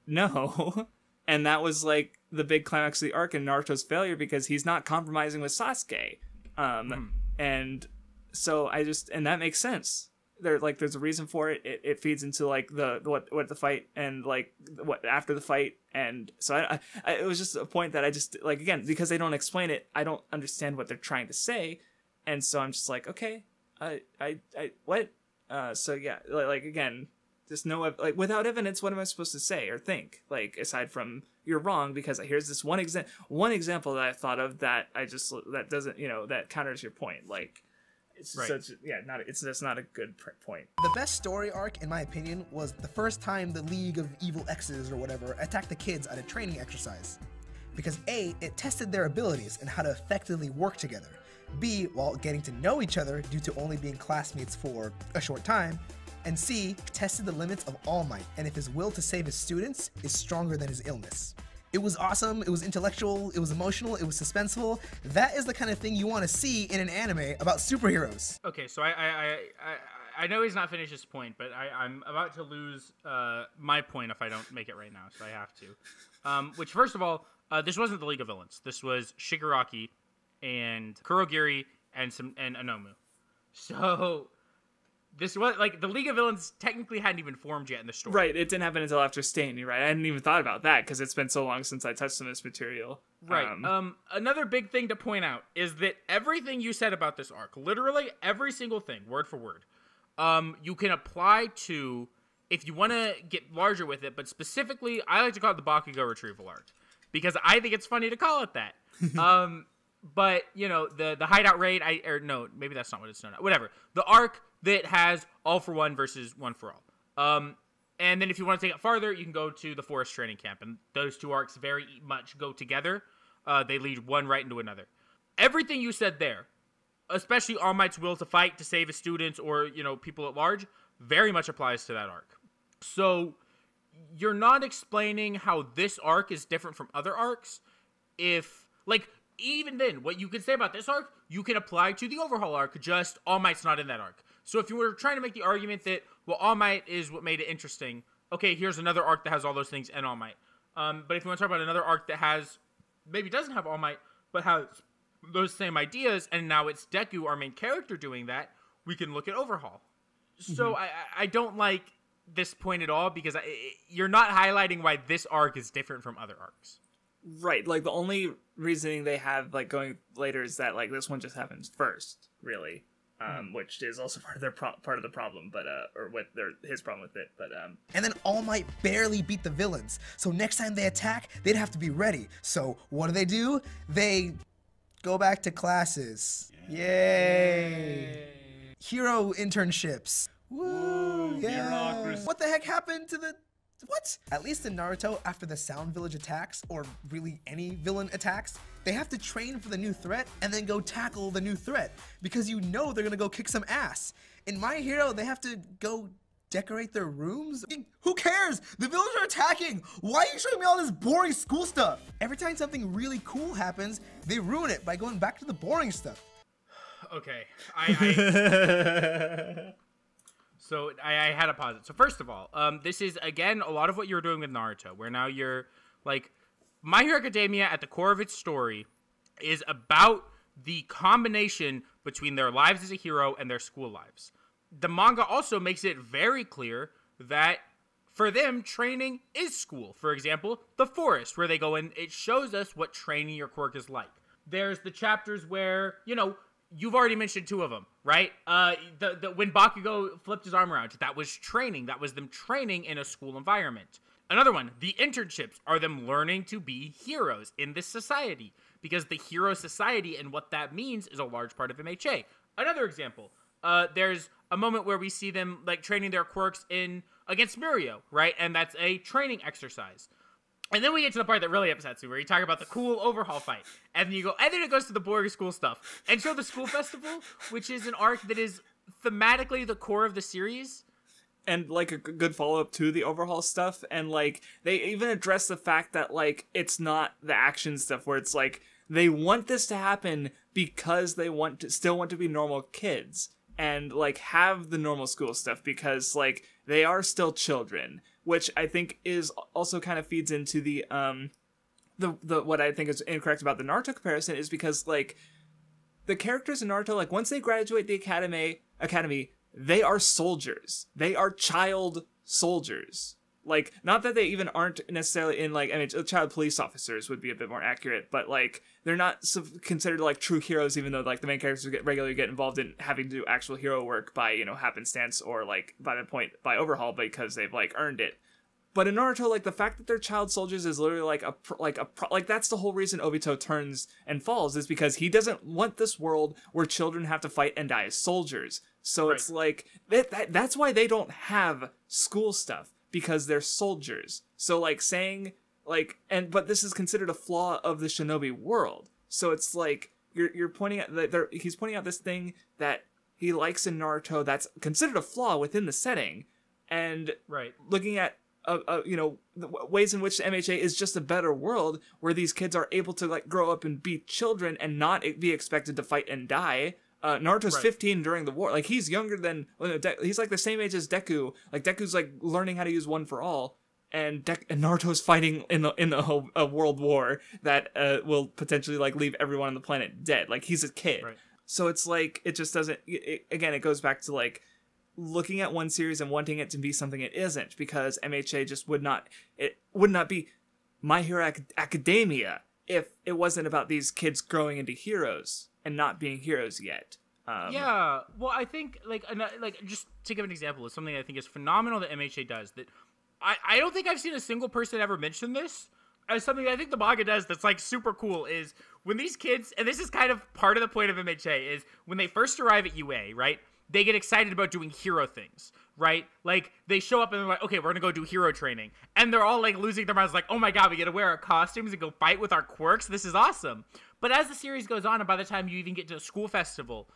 no. And that was, like, the big climax of the arc and Naruto's failure because he's not compromising with Sasuke. And so and that makes sense. There's a reason for it. It feeds into, like, what the fight and, like, what after the fight. And so it was just a point that I just, like, again, because they don't explain it, I don't understand what they're trying to say. And so I'm just like, okay, what? So yeah, like, again, just like, without evidence, what am I supposed to say or think? Like, aside from you're wrong, because here's this one example that I thought of that that doesn't, you know, that counters your point. Like, It's Right. such it's just not a good point. The best story arc, in my opinion, was the first time the League of Evil X's or whatever attacked the kids at a training exercise. Because A, it tested their abilities and how to effectively work together. B, while getting to know each other due to only being classmates for a short time. And C, tested the limits of All Might and if his will to save his students is stronger than his illness. It was awesome, it was intellectual, it was emotional, it was suspenseful. That is the kind of thing you want to see in an anime about superheroes. Okay, so I know he's not finished his point, but I'm about to lose my point if I don't make it right now, so I have to. Which, first of all, this wasn't the League of Villains. This was Shigaraki and Kurogiri and Anomu. So this was like the League of Villains technically hadn't even formed yet in the story. Right, it didn't happen until after Stain. You're right. I hadn't even thought about that because it's been so long since I touched on this material. Right. Another big thing to point out is that everything you said about this arc, literally every single thing, word for word, you can apply to if you want to get larger with it. But specifically, I like to call it the Bakugo retrieval arc because I think it's funny to call it that. But you know the hideout raid, no, maybe that's not what it's known as. Whatever. The arc that has all for one versus one for all. And then if you want to take it farther, you can go to the forest training camp, and those two arcs very much go together. They lead one right into another. Everything you said there, especially All Might's will to fight to save his students or people at large, very much applies to that arc. So you're not explaining how this arc is different from other arcs. If even then, what you can say about this arc, you can apply to the Overhaul arc, just All Might's not in that arc. So if you were trying to make the argument that, well, All Might is what made it interesting, okay, here's another arc that has all those things and All Might. But if you want to talk about another arc that maybe doesn't have All Might, but has those same ideas, and now it's Deku, our main character, doing that, we can look at Overhaul. So I don't like this point at all, because you're not highlighting why this arc is different from other arcs. Right, like the only reasoning they have going later is that this one just happens first, really, which is also part of their part of the problem, but or with his problem with it, but And then All Might barely beat the villains, so next time they attack, they'd have to be ready. So what do? They go back to classes. Yay! Hero internships. Woo! Yeah. What the heck happened to the? What? At least in Naruto, after the Sound Village attacks, or really any villain attacks, they have to train for the new threat and then go tackle the new threat, because they're gonna go kick some ass. In My Hero, they have to go decorate their rooms? Who cares? The villains are attacking! Why are you showing me all this boring school stuff? Every time something really cool happens, they ruin it by going back to the boring stuff. Okay, So I had to pause it. So first of all, this is, again, a lot of what you were doing with Naruto, where now you're, My Hero Academia, at the core of its story, is about the combination between their lives as a hero and their school lives. The manga also makes it very clear that, for them, training is school. For example, the forest, where they go in, it shows us what training your quirk is like. There's the chapters where, you've already mentioned two of them, right? When Bakugo flipped his arm around, that was training. That was them training in a school environment. Another one, the internships are them learning to be heroes in this society, because the hero society and what that means is a large part of MHA. Another example, there's a moment where we see them training their quirks against Mirio, right? And that's a training exercise. And then we get to the part that really upsets me, where you talk about the cool Overhaul fight. And then it goes to the boring school stuff. And show the school festival, which is an arc that is thematically the core of the series. And a good follow-up to the Overhaul stuff. And they even address the fact that it's not the action stuff, where it's they want this to happen because they still want to be normal kids. And have the normal school stuff, because they are still children. Which I think is also kind of feeds into the what I think is incorrect about the Naruto comparison, is because the characters in Naruto, once they graduate the academy, they are soldiers. They are child soldiers. Not that they even aren't necessarily in child police officers would be a bit more accurate, but they're not considered true heroes, even though the main characters regularly get involved in having to do actual hero work by happenstance or by Overhaul, because they've earned it. But in Naruto, like, the fact that they're child soldiers is literally like that's the whole reason Obito turns and falls, is because he doesn't want this world where children have to fight and die as soldiers. So it's like that's why they don't have school stuff, because they're soldiers. So like saying like, but this is considered a flaw of the shinobi world. So it's like you're pointing at that he's pointing out this thing that he likes in Naruto that's considered a flaw within the setting, and looking at ways in which the MHA is just a better world where these kids are able to like grow up and be children and not be expected to fight and die. Naruto's 15 during the war. Like, he's younger than he's like the same age as Deku. Like, Deku's like learning how to use One for All, and Naruto's fighting in a world war that will potentially like leave everyone on the planet dead. Like, he's a kid. So it's like, it just doesn't. Again, it goes back to like looking at one series and wanting it to be something it isn't, because MHA just would not be My Hero Academia if it wasn't about these kids growing into heroes and not being heroes yet. Yeah, well, I think like just to give an example of something I think is phenomenal that MHA does, that I don't think I've seen a single person ever mention this as something I think the manga does that's like super cool, is when these kids, and this is kind of part of the point of MHA, is when they first arrive at UA, right? They get excited about doing hero things, right? Like, they show up and they're like, okay, we're gonna go do hero training. And they're all like losing their minds, like, oh my god, we get to wear our costumes and go fight with our quirks. This is awesome. But as the series goes on, and by the time you even get to a school festival,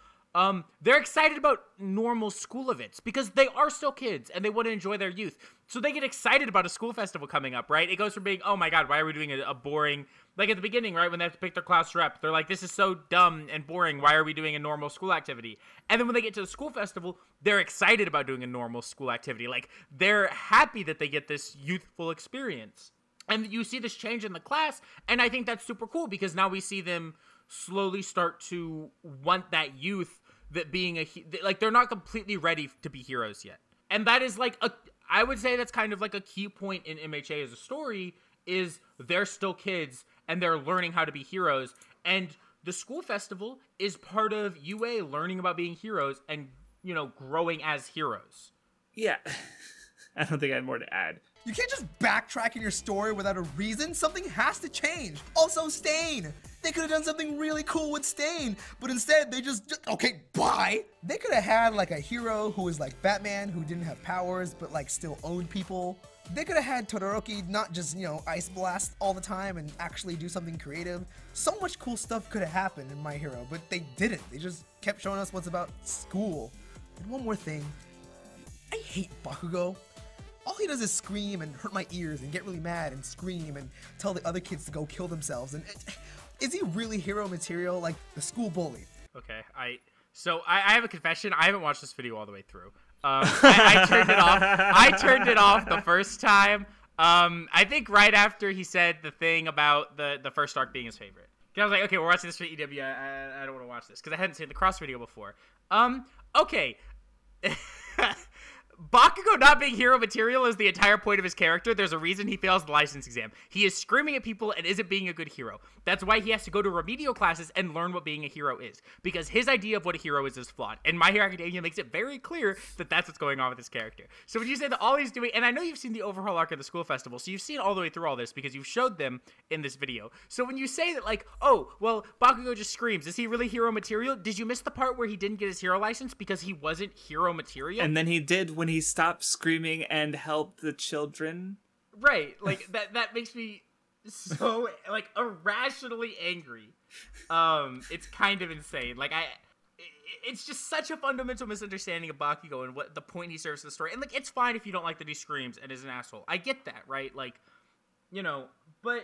they're excited about normal school events because they are still kids and they want to enjoy their youth. So they get excited about a school festival coming up, right? It goes from being, oh my god, why are we doing a boring, like at the beginning, right, when they have to pick their class rep, they're like, this is so dumb and boring, why are we doing a normal school activity? And then when they get to the school festival, they're excited about doing a normal school activity. Like, they're happy that they get this youthful experience. And you see this change in the class, and I think that's super cool, because now we see them slowly start to want that youth, that being like, they're not completely ready to be heroes yet. And that is like I would say that's kind of like a key point in MHA as a story, is they're still kids and they're learning how to be heroes. And the school festival is part of UA learning about being heroes and, you know, growing as heroes. Yeah. I don't think I had more to add. You can't just backtrack in your story without a reason. Something has to change. Also, Stain. They could have done something really cool with Stain, but instead they just okay, bye. They could have had like a hero who was like Batman, who didn't have powers, but like still owned people. They could have had Todoroki not just, you know, ice blast all the time and actually do something creative. So much cool stuff could have happened in My Hero, but they didn't. They just kept showing us what's about school. And one more thing, I hate Bakugo. All he does is scream and hurt my ears and get really mad and scream and tell the other kids to go kill themselves. And is he really hero material, like the school bully? Okay, I have a confession. I haven't watched this video all the way through. I turned it off. I turned it off the first time. I think right after he said the thing about the first arc being his favorite. I was like, okay, we're watching this for EW. I don't want to watch this because I hadn't seen the cross video before. Okay. Bakugo not being hero material is the entire point of his character. There's a reason he fails the license exam. He is screaming at people and isn't being a good hero. That's why he has to go to remedial classes and learn what being a hero is. Because his idea of what a hero is flawed. And My Hero Academia makes it very clear that that's what's going on with his character. So when you say that all he's doing, and I know you've seen the overhaul arc of the school festival, so you've seen all the way through all this because you've showed them in this video. So when you say that, like, oh, well, Bakugo just screams, is he really hero material? Did you miss the part where he didn't get his hero license because he wasn't hero material? And then he did when he stopped screaming and helped the children. Right, like that makes me so like irrationally angry. It's kind of insane. Like it's just such a fundamental misunderstanding of Bakugo and what the point he serves to the story. And like, it's fine if you don't like that he screams and is an asshole. I get that, right? Like, you know, but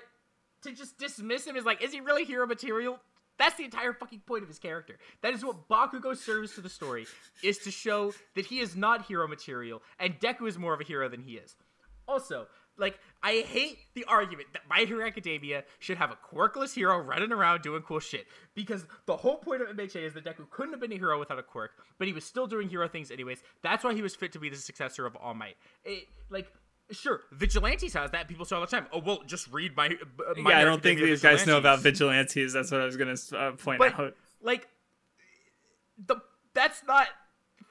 to just dismiss him as like, is he really hero material? That's the entire fucking point of his character. That is what Bakugo serves to the story, is to show that he is not hero material, and Deku is more of a hero than he is. Also, like, I hate the argument that My Hero Academia should have a quirkless hero running around doing cool shit, because the whole point of MHA is that Deku couldn't have been a hero without a quirk, but he was still doing hero things anyways. That's why he was fit to be the successor of All Might. Sure, Vigilantes has that. People say all the time, oh, well, just read my I don't think these guys know about Vigilantes. That's what I was going to point out. Like, that's not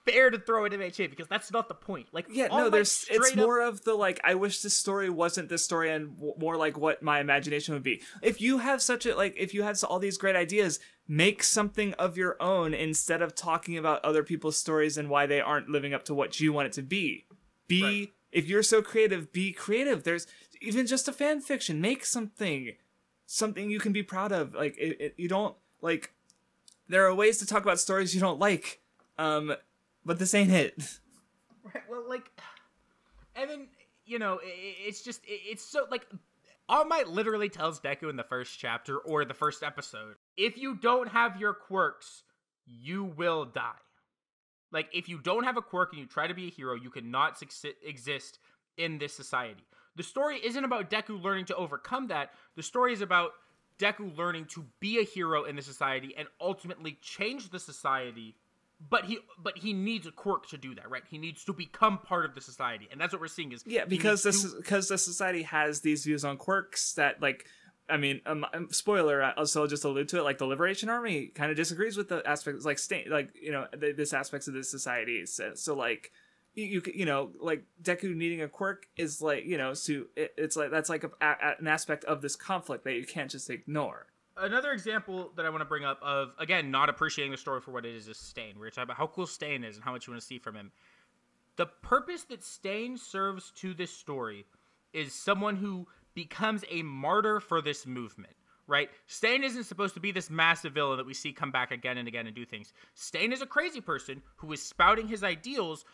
fair to throw in MHA because that's not the point. Like, yeah, All no, Might it's more of the like, I wish this story wasn't this story, and more like what my imagination would be. If you have if you had all these great ideas, make something of your own instead of talking about other people's stories and why they aren't living up to what you want it to be. If you're so creative, be creative. There's even just a fan fiction. Make something you can be proud of. Like, you don't, like, there are ways to talk about stories you don't like, but this ain't it. Right, well, like, and then, it's just, it's so, like, All Might literally tells Deku in the first chapter, or the first episode, if you don't have your quirks, you will die. Like, if you don't have a quirk and you try to be a hero, you cannot exist in this society. The story isn't about Deku learning to overcome that. The story is about Deku learning to be a hero in the society and ultimately change the society. But he needs a quirk to do that, right? He needs to become part of the society, and that's what we're seeing is because the society has these views on quirks that, like, I mean, spoiler, I'll just allude to it. Like, the Liberation Army kind of disagrees with the aspects, like this aspects of this society. So like, you know, like Deku needing a quirk is like, it's like that's like an aspect of this conflict that you can't just ignore. Another example that I want to bring up of, again, not appreciating the story for what it is Stain. We're talking about how cool Stain is and how much you want to see from him. The purpose that Stain serves to this story is someone who becomes a martyr for this movement, right? Stain isn't supposed to be this massive villain that we see come back again and again and do things. Stain is a crazy person who is spouting his ideals,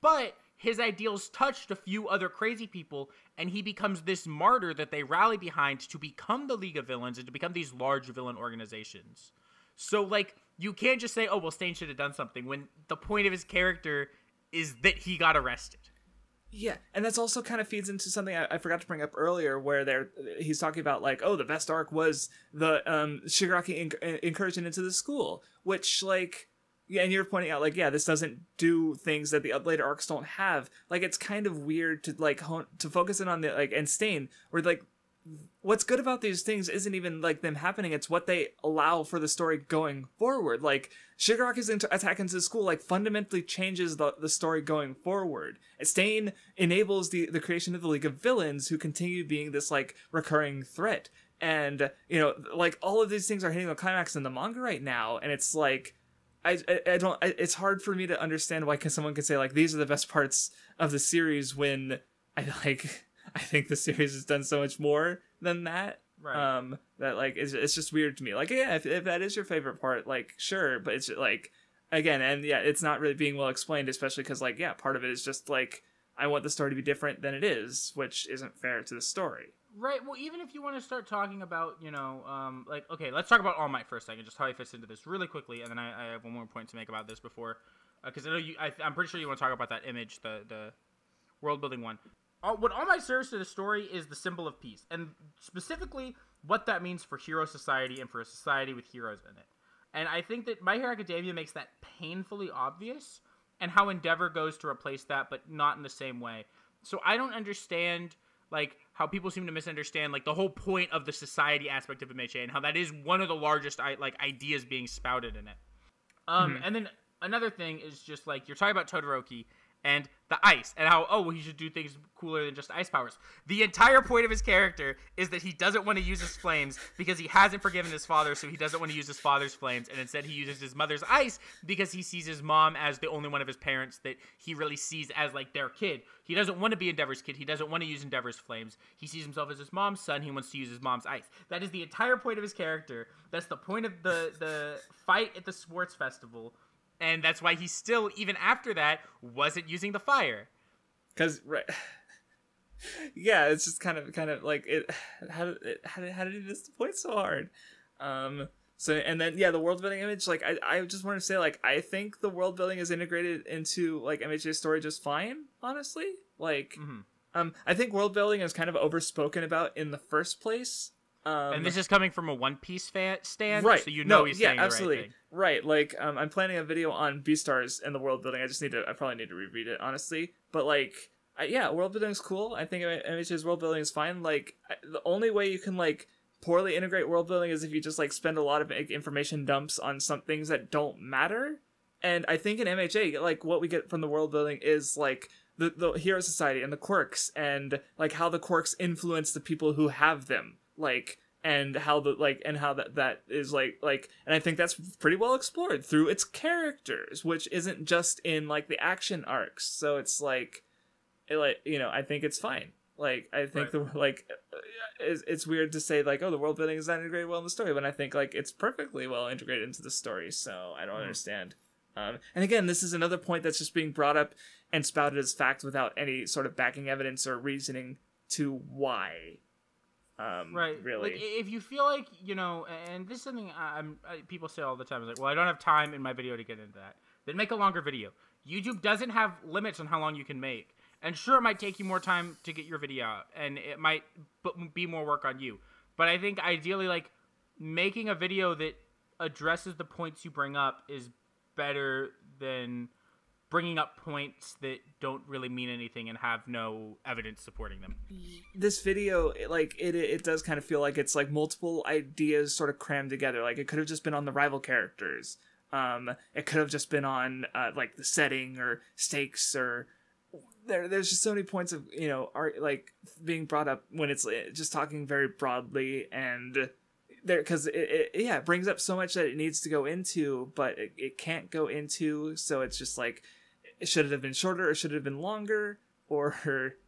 but his ideals touched a few other crazy people, and he becomes this martyr that they rally behind to become the League of Villains and to become these large villain organizations. So, like, you can't just say, oh, well, Stain should have done something, when the point of his character is that he got arrested. Yeah, and that's also kind of feeds into something I forgot to bring up earlier, where he's talking about, like, oh, the best arc was the Shigaraki incursion into the school, which, like, yeah, and you're pointing out, like, yeah, this doesn't do things that the later arcs don't have. Like, it's kind of weird to, like, to focus in on the, like, and Stain, where, like, what's good about these things isn't even, like, them happening, it's what they allow for the story going forward. Like, Shigaraki's attack into the school, like, fundamentally changes the story going forward. Stain enables the creation of the League of Villains, who continue being this, like, recurring threat. And, like, all of these things are hitting the climax in the manga right now, and it's, like, it's hard for me to understand why someone could say, like, these are the best parts of the series when I think the series has done so much more than that. Right. That, like, it's just weird to me. Like, yeah, if that is your favorite part, like, sure, but it's like, again, and yeah, it's not really being well explained, especially because, like, yeah, part of it is just like, I want the story to be different than it is, which isn't fair to the story. Right, well, even if you want to start talking about, like, okay, let's talk about All Might for a second, just how he fits into this really quickly, and then I have one more point to make about this before, because I know I'm pretty sure you want to talk about that image, the world-building one. What All Might serves to the story is the symbol of peace, and specifically what that means for hero society and for a society with heroes in it. And I think that My Hero Academia makes that painfully obvious, and how Endeavor goes to replace that, but not in the same way. So I don't understand, like, how people seem to misunderstand, like, the whole point of the society aspect of MHA, and how that is one of the largest, ideas being spouted in it. And then another thing is just, like, you're talking about Todoroki and the ice, and how, oh, well, he should do things cooler than just ice powers. The entire point of his character is that he doesn't want to use his flames because he hasn't forgiven his father, so he doesn't want to use his father's flames, and instead he uses his mother's ice because he sees his mom as the only one of his parents that he really sees as, like, their kid. He doesn't want to be Endeavor's kid. He doesn't want to use Endeavor's flames. He sees himself as his mom's son. He wants to use his mom's ice. That is the entire point of his character. That's the point of the fight at the sports festival. And that's why he still, even after that, wasn't using the fire. Because, right, yeah, it's just kind of like it. How did he miss the point so hard? So, and then, yeah, the world building image. Like, I just wanted to say, like, I think the world building is integrated into, like, MHA's story just fine. Honestly, like, I think world building is kind of overspoken about in the first place. And this is coming from a One Piece stand, right? So he's saying absolutely. The right thing. Right, like, I'm planning a video on Beastars and the world building. I probably need to reread it, honestly. But, like, yeah, world building is cool. I think MHA's world building is fine. Like, the only way you can, like, poorly integrate world building is if you just, like, spend a lot of information dumps on some things that don't matter. And I think in MHA, like, what we get from the world building is like the hero society and the quirks, and like how the quirks influence the people who have them, like, and how that is like, and I think that's pretty well explored through its characters, which isn't just in like the action arcs. So it's like, I think it's fine. Like, I think it's weird to say like, oh, the world building is not integrated well in the story, but I think like it's perfectly well integrated into the story. So I don't understand. And again, this is another point that's just being brought up and spouted as fact without any sort of backing evidence or reasoning to why. Really. Like, if you feel like, and this is something people say all the time, is like, well, I don't have time in my video to get into that. Then make a longer video. YouTube doesn't have limits on how long you can make. And sure, it might take you more time to get your video out, and it might be more work on you. But I think ideally, like, making a video that addresses the points you bring up is better than bringing up points that don't really mean anything and have no evidence supporting them. This video, like, it does kind of feel like it's like multiple ideas sort of crammed together. Like, it could have just been on the rival characters. It could have just been on like the setting or stakes, or there's just so many points of art like being brought up when it's just talking very broadly, and because it brings up so much that it needs to go into, but it can't go into. So it's just like, should it have been shorter, or should it have been longer, or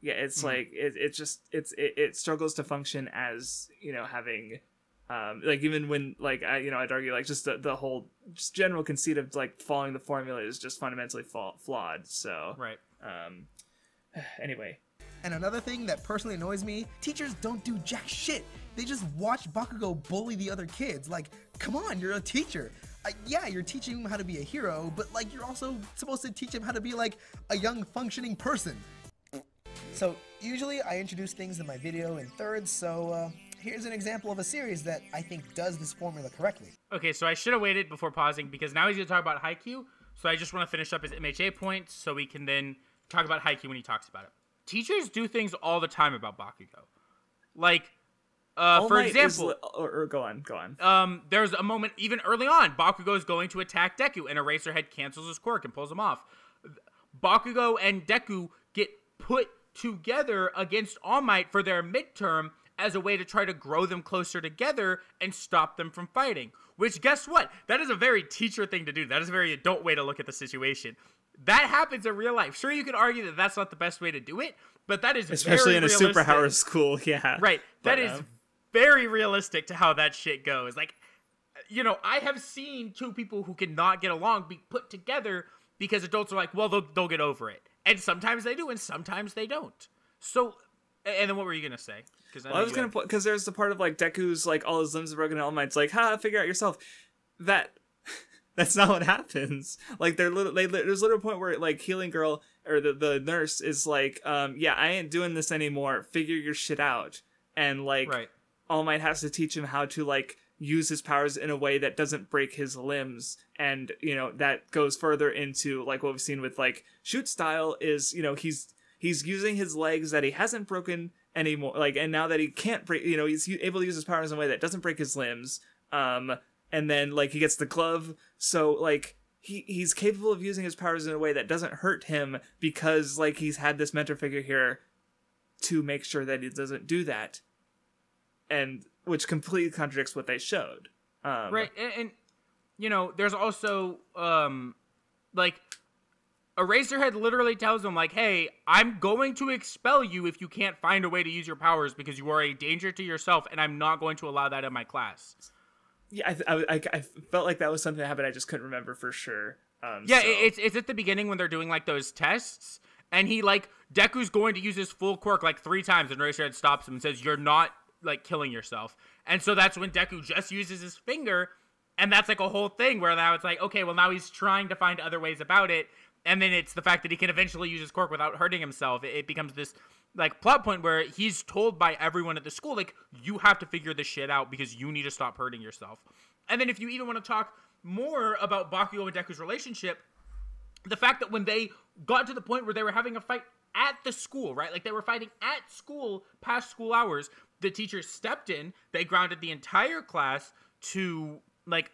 it's like it struggles to function as having like, even when like I'd argue like just the whole just general conceit of like following the formula is just fundamentally flawed. So anyway. And another thing that personally annoys me, teachers don't do jack shit. They just watch Bakugo bully the other kids. Like, come on, you're a teacher. Yeah, you're teaching him how to be a hero, but like, you're also supposed to teach him how to be like a young functioning person. So usually I introduce things in my video in thirds, so here's an example of a series that I think does this formula correctly. Okay, so I should have waited before pausing, because now he's going to talk about Haikyuu, so I just want to finish up his MHA points so we can then talk about Haikyuu when he talks about it. Teachers do things all the time about Bakugo. Like, for example... Go on. There's a moment, even early on, Bakugo is going to attack Deku, and Eraserhead cancels his quirk and pulls him off. Bakugo and Deku get put together against All Might for their midterm as a way to try to grow them closer together and stop them from fighting. Which, guess what? That is a very teacher thing to do. That is a very adult way to look at the situation. That happens in real life. Sure, you could argue that that's not the best way to do it, but that is especially very in a realistic. superpower school, yeah. Right. That is very realistic to how that shit goes. Like, I have seen two people who cannot get along be put together because adults are like, well, they'll get over it. And sometimes they do, and sometimes they don't. So, and then what were you going to say? I was going to put, because there's the part of like Deku's like all his limbs are broken and All Might's like, figure out yourself. That's not what happens. Like, there's a little point where like Healing Girl or the nurse is like, yeah, I ain't doing this anymore. Figure your shit out. And like, All Might has to teach him how to like use his powers in a way that doesn't break his limbs. And that goes further into like what we've seen with like Shoot Style is he's using his legs that he hasn't broken anymore. Like, and now that he can't break, he's able to use his powers in a way that doesn't break his limbs. And then like he gets the glove, so like he's capable of using his powers in a way that doesn't hurt him because like he's had this mentor figure here to make sure that he doesn't do that, and which completely contradicts what they showed. Right, and there's also like Eraserhead literally tells him like, hey, I'm going to expel you if you can't find a way to use your powers because you are a danger to yourself, and I'm not going to allow that in my class. Yeah, I felt like that was something that happened. I just couldn't remember for sure. It's at the beginning when they're doing like those tests, and he like Deku's going to use his full quirk like 3 times, and Eraserhead stops him and says, "You're not like killing yourself." And so that's when Deku just uses his finger, and that's like a whole thing where now it's like, okay, well now he's trying to find other ways about it, and then it's the fact that he can eventually use his quirk without hurting himself. It becomes this like plot point where he's told by everyone at the school, like, you have to figure this shit out because you need to stop hurting yourself. And then if you even want to talk more about Bakugo and Deku's relationship, the fact that when they got to the point where they were having a fight at the school, right? Like they were fighting at school past school hours, the teachers stepped in, they grounded the entire class to like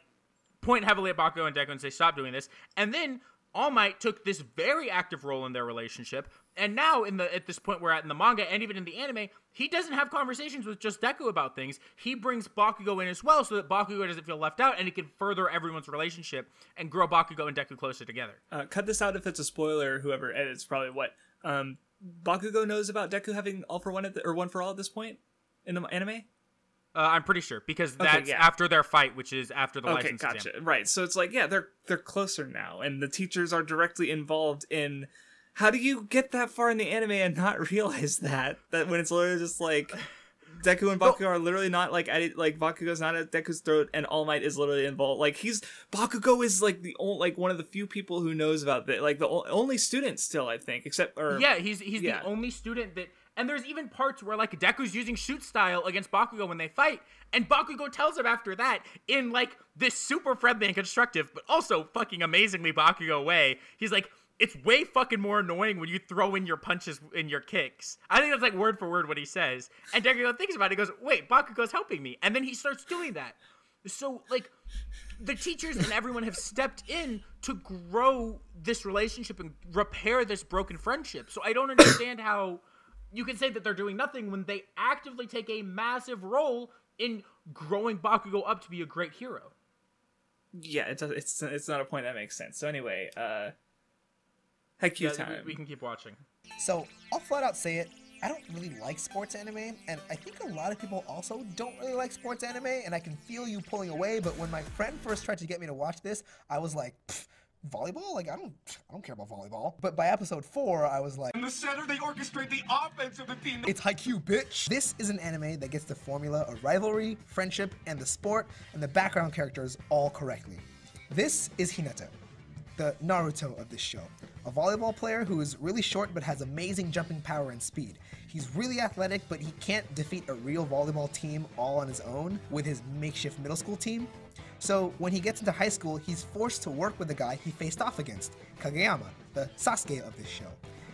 point heavily at Bakugo and Deku and say, stop doing this. And then All Might took this very active role in their relationship. And now at this point we're at in the manga and even in the anime, he doesn't have conversations with just Deku about things. He brings Bakugo in as well so that Bakugo doesn't feel left out and it can further everyone's relationship and grow Bakugo and Deku closer together. Cut this out if it's a spoiler, whoever edits probably what. Bakugo knows about Deku having all for one or one for all at this point in the anime? I'm pretty sure because that's after their fight, which is after the license gotcha. exam. Right. So it's like, yeah, they're closer now, and the teachers are directly involved in. How do you get that far in the anime and not realize that when it's literally just like Deku and Bakugo are literally not like at it, like Bakugo's not at Deku's throat and All Might is literally involved. Like Bakugo is like one of the few people who knows about that, like the only student still, I think, he's the only student that. And there's even parts where, like, Deku's using shoot style against Bakugo when they fight, and Bakugo tells him after that, in, like, this super friendly and constructive, but also fucking amazingly Bakugo way, he's like, it's way fucking more annoying when you throw in your punches and your kicks. I think that's, like, word for word what he says. And Deku thinks about it, he goes, wait, Bakugo's helping me. And then he starts doing that. So, like, the teachers and everyone have stepped in to grow this relationship and repair this broken friendship. So I don't understand how you can say that they're doing nothing when they actively take a massive role in growing Bakugo up to be a great hero. Yeah, it's not a point that makes sense. So anyway, Haikyuu time. We can keep watching. So I'll flat out say it. I don't really like sports anime, and I think a lot of people also don't really like sports anime, and I can feel you pulling away, but when my friend first tried to get me to watch this, I was like, volleyball? Like, I don't care about volleyball. But by episode 4, I was like, in the center, they orchestrate the offense of the team. It's Haikyuu, bitch! This is an anime that gets the formula of rivalry, friendship, and the sport, and the background characters all correctly. This is Hinata, the Naruto of this show. A volleyball player who is really short but has amazing jumping power and speed. He's really athletic, but he can't defeat a real volleyball team all on his own with his makeshift middle school team. So when he gets into high school, he's forced to work with the guy he faced off against, Kageyama, the Sasuke of this show.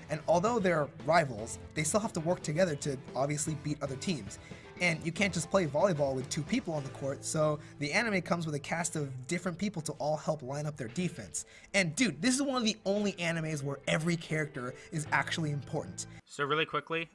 And although they're rivals, they still have to work together to obviously beat other teams. And you can't just play volleyball with 2 people on the court, so the anime comes with a cast of different people to all help line up their defense. And dude, this is one of the only animes where every character is actually important. So really quickly,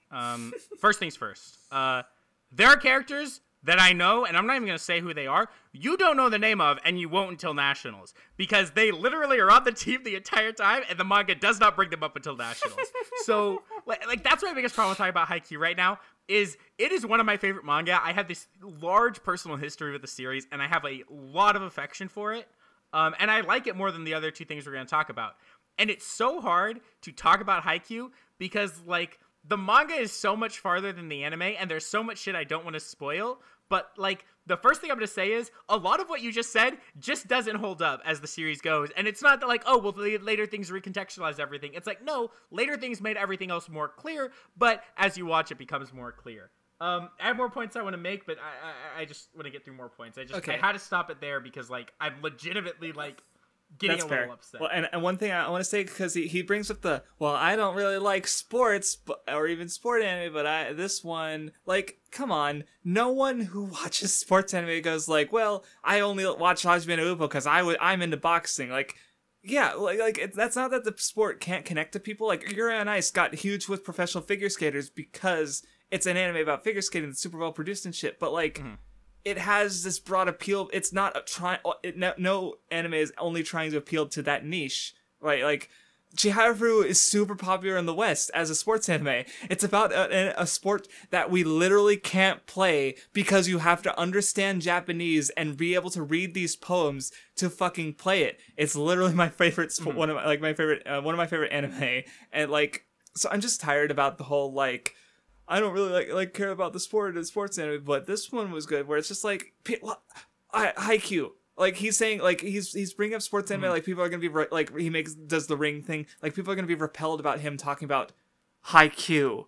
first things first, there are characters that I know, and I'm not even going to say who they are, you don't know the name of, and you won't until Nationals. Because they literally are on the team the entire time, and the manga does not bring them up until Nationals. So, like, that's my biggest problem with talking about Haikyuu right now, is it is one of my favorite manga. I have this large personal history with the series, and I have a lot of affection for it. And I like it more than the other 2 things we're going to talk about. And it's so hard to talk about Haikyuu, because, like, the manga is so much farther than the anime, and there's so much shit I don't want to spoil, but, like, the first thing I'm going to say is, a lot of what you just said just doesn't hold up as the series goes, and it's not that, like, oh, well, later things recontextualize everything. It's like, no, later things made everything else more clear, but as you watch, it becomes more clear. I have more points I want to make, but I just want to get through more points. I had to stop it there because, like, I'm legitimately, like, getting a little upset. Well, and one thing I want to say, because he brings up I don't really like sports, or even sport anime, but this one, like, come on, no one who watches sports anime goes like, well, I only watch Hajime no Ippo because I'm into boxing. Like, yeah, that's not that the sport can't connect to people. Like, Yuri on Ice got huge with professional figure skaters because it's an anime about figure skating that's super well produced and shit, but, like, it has this broad appeal. It's not no anime is only trying to appeal to that niche, right? Like, Chiharu is super popular in the West as a sports anime. It's about a sport that we literally can't play because you have to understand Japanese and be able to read these poems to fucking play it. It's literally my favorite one of my favorite anime, and, like, so I'm just tired about the whole, like, I don't really like care about the sports anime, but this one was good, where it's just like, Haikyuu. Like, he's saying, like, he's bringing up sports anime, like, people are gonna be, like, does the ring thing, like, people are gonna be repelled about him talking about Haikyuu.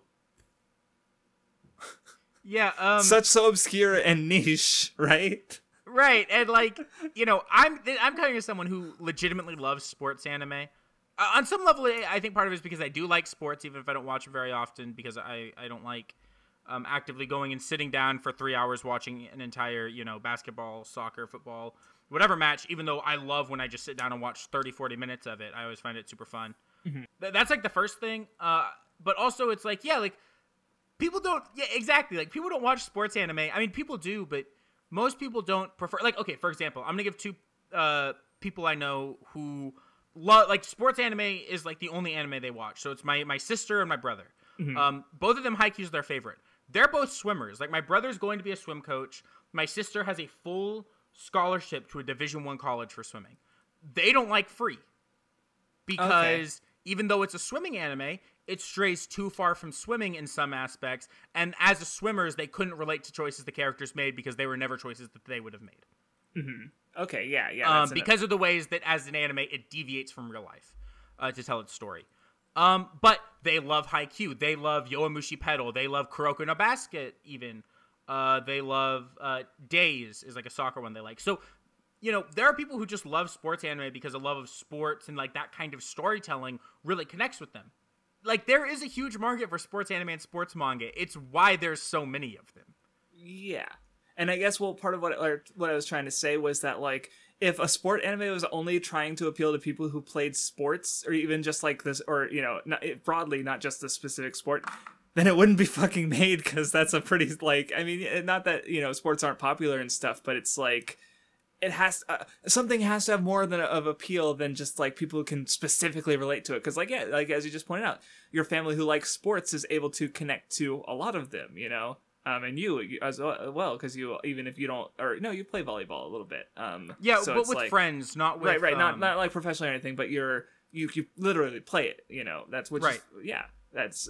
Yeah, so obscure and niche, right? Right, and, like, you know, I'm coming as someone who legitimately loves sports anime. On some level, I think part of it is because I do like sports, even if I don't watch them very often, because I don't like actively going and sitting down for 3 hours watching an entire, you know, basketball, soccer, football, whatever match, even though I love when I just sit down and watch 30, 40 minutes of it. I always find it super fun. That's like the first thing. But also it's like, yeah, like people don't, yeah, exactly. Like people don't watch sports anime. I mean, people do, but most people don't prefer, like, okay, for example, I'm going to give two people I know who love, like sports anime is like the only anime they watch. So it's my sister and my brother. Both of them, Haikyuu is their favorite. They're both swimmers. Like my brother's going to be a swim coach. My sister has a full scholarship to a Division I college for swimming. They don't like Free because even though it's a swimming anime, it strays too far from swimming in some aspects. And as a swimmers, they couldn't relate to choices the characters made because they were never choices that they would have made. Okay, yeah. Because of the ways that as an anime, it deviates from real life to tell its story. But they love Haikyuu. They love Yowamushi Pedal. They love Kuroko no Basket even. They love Days is like a soccer one they like. So, you know, there are people who just love sports anime because a love of sports and like that kind of storytelling really connects with them. Like there is a huge market for sports anime and sports manga. It's why there's so many of them. Yeah. And I guess, well, part of what I was trying to say was that, like, if a sport anime was only trying to appeal to people who played sports, or even just like this, or, you know, broadly, not just the specific sport, then it wouldn't be fucking made, because that's a pretty, like, I mean, not that, you know, sports aren't popular and stuff, but it's like, it has, something has to have more of appeal than just, like, people who can specifically relate to it. Because, like, yeah, like, as you just pointed out, your family who likes sports is able to connect to a lot of them, you know? And you as well, because you, even if you don't, or no, you play volleyball a little bit. Yeah, so but with like, friends, not with right, not like professionally or anything, but you literally play it. You know, that's what. Right. Yeah, that's.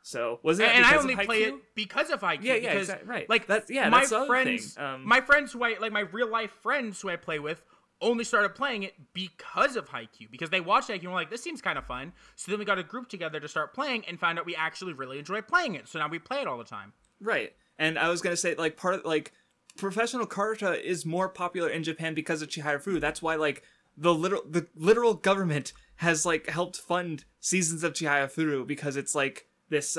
So was it? And I only play it because of Haikyuu. Yeah, because, exactly. Right. Like that's my the friends, other thing. My friends who I like, my real life friends who I play with, only started playing it because of Haikyuu, because they watched Haikyuu and were like, this seems kind of fun. So then we got a group together to start playing and found out we actually really enjoy playing it. So now we play it all the time. Right. And I was going to say, like, part of, like, professional karate is more popular in Japan because of Chihayafuru. That's why, like, the literal government has, like, helped fund seasons of Chihayafuru, because it's, like, this,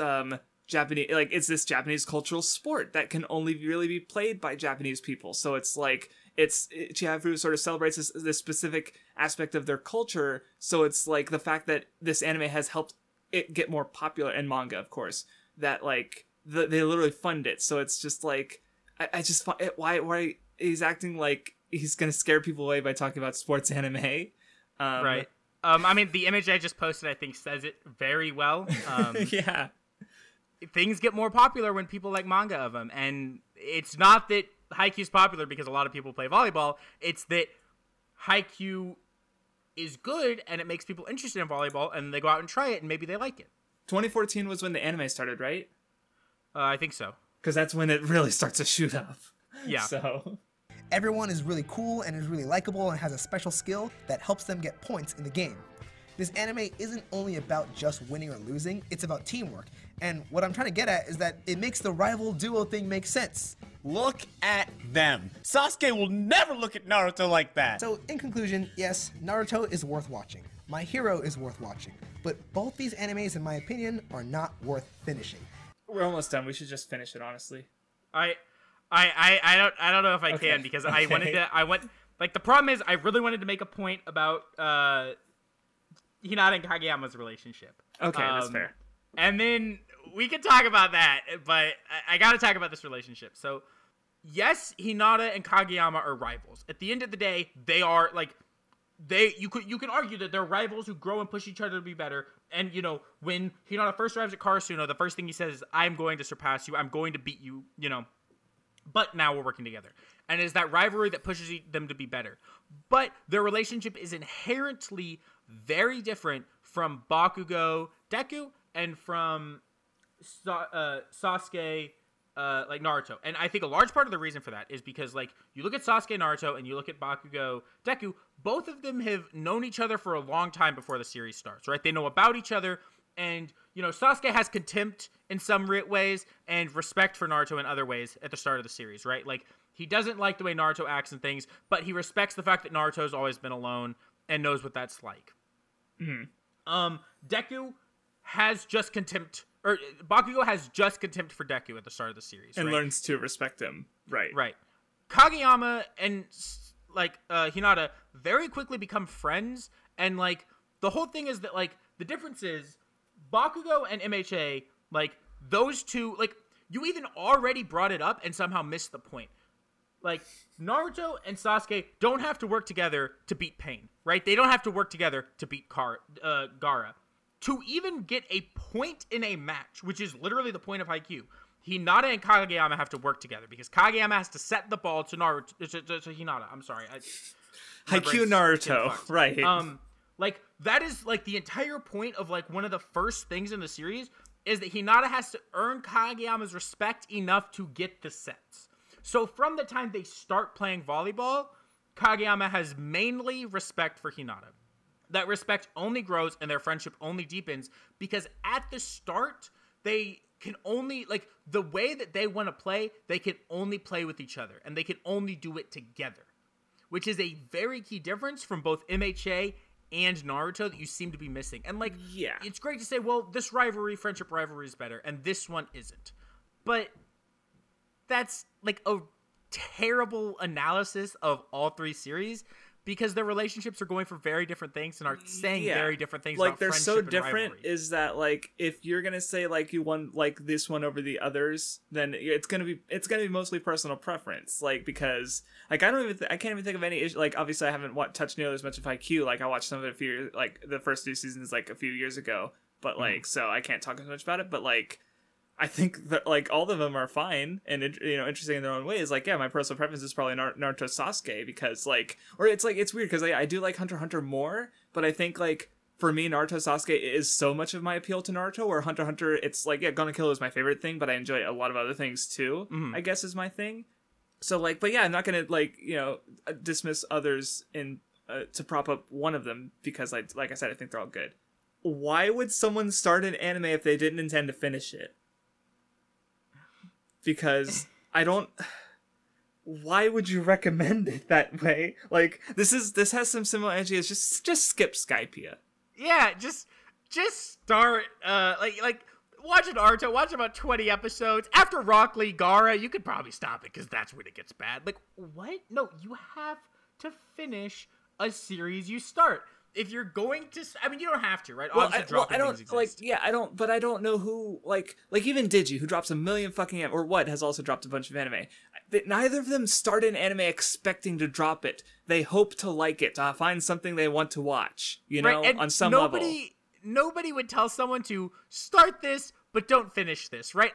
Japanese, like, it's this Japanese cultural sport that can only really be played by Japanese people. So it's, like, Chihayafuru sort of celebrates this specific aspect of their culture. So it's, like, the fact that this anime has helped it get more popular, and manga, of course, that, like, they literally fund it. So it's just like, I just find it, why he's acting like he's gonna scare people away by talking about sports anime. Right. I mean, the image I just posted, I think, says it very well. Yeah. Things get more popular when people like manga of them, and it's not that Haikyuu's popular because a lot of people play volleyball. It's that Haikyuu is good and it makes people interested in volleyball, and they go out and try it, and maybe they like it. 2014 was when the anime started, right? I think so. Because that's when it really starts to shoot up. Yeah. So everyone is really cool and is really likable and has a special skill that helps them get points in the game. This anime isn't only about just winning or losing, it's about teamwork. And what I'm trying to get at is that it makes the rival duo thing make sense. Look at them. Sasuke will never look at Naruto like that. So in conclusion, yes, Naruto is worth watching. My Hero is worth watching. But both these animes, in my opinion, are not worth finishing. We're almost done. We should just finish it, honestly. I don't know if I can, because I went like, the problem is I really wanted to make a point about Hinata and Kageyama's relationship. Okay, that's fair. And then we could talk about that, but I got to talk about this relationship. So, yes, Hinata and Kageyama are rivals. At the end of the day, they are, like, you can argue that they're rivals who grow and push each other to be better. And, you know, when Hinata first arrives at Karasuno, the first thing he says is, I'm going to surpass you, I'm going to beat you, you know. But now we're working together. And it's that rivalry that pushes them to be better. But their relationship is inherently very different from Bakugo Deku and from Sasuke, like Naruto. And I think a large part of the reason for that is because, like, you look at Sasuke Naruto and you look at Bakugo Deku, both of them have known each other for a long time before the series starts, right? They know about each other, and, you know, Sasuke has contempt in some ways and respect for Naruto in other ways at the start of the series, right? Like, he doesn't like the way Naruto acts and things, but he respects the fact that Naruto's always been alone and knows what that's like. Mm-hmm. Deku has just contempt, or Bakugo has just contempt for Deku at the start of the series, and right? learns to respect him, right? Right. Kageyama and Hinata very quickly become friends, and like the whole thing is that like the difference is Bakugo and MHA, like those two, like you even already brought it up and somehow missed the point. Like Naruto and Sasuke don't have to work together to beat Pain, right? They don't have to work together to beat Gaara. To even get a point in a match, which is literally the point of Haikyuu, Hinata and Kageyama have to work together because Kageyama has to set the ball to Naruto to Hinata. I'm sorry. Haikyuu Naruto, right? Like that is like the entire point of like one of the first things in the series is that Hinata has to earn Kageyama's respect enough to get the sets. So from the time they start playing volleyball, Kageyama has mainly respect for Hinata. That respect only grows and their friendship only deepens because at the start, they can only, like, the way that they want to play, they can only play with each other and they can only do it together, which is a very key difference from both MHA and Naruto that you seem to be missing. And, like, yeah, it's great to say, well, this friendship rivalry is better and this one isn't. But that's, like, a terrible analysis of all three series because their relationships are going for very different things and are saying very different things. Like about they're so different. Rivalry. Is that like if you're gonna say like you won like this one over the others, then it's gonna be mostly personal preference. Like because like I can't even think of any issue. Like obviously I haven't touched nearly as much of Haikyuu. Like I watched some of it like the first 2 seasons like a few years ago. But like so I can't talk as much about it. But like I think that like all of them are fine and interesting in their own ways. Like yeah, my personal preference is probably Naruto Sasuke because like, or it's like it's weird because I do like Hunter x Hunter more, but I think like for me Naruto Sasuke is so much of my appeal to Naruto. Where Hunter x Hunter, it's like yeah, Gonna Kill is my favorite thing, but I enjoy a lot of other things too. I guess is my thing. So like, but yeah, I'm not gonna like dismiss others in to prop up one of them because like I said, I think they're all good. Why would someone start an anime if they didn't intend to finish it? Because why would you recommend it that way? Like this has some similar energy as just skip Skypiea. Yeah, just start like watch Naruto, watch about 20 episodes. After Rock Lee Gaara, you could probably stop it because that's when it gets bad. Like what? No, you have to finish a series you start. If you're going to, I mean, you don't have to, right? Well, I don't like. Yeah, I don't. But I don't know who like even Digi, who drops a million fucking or what has also dropped a bunch of anime. Neither of them start an anime expecting to drop it. They hope to like it, to find something they want to watch. You know, right, on some level. Nobody would tell someone to start this, but don't finish this, right?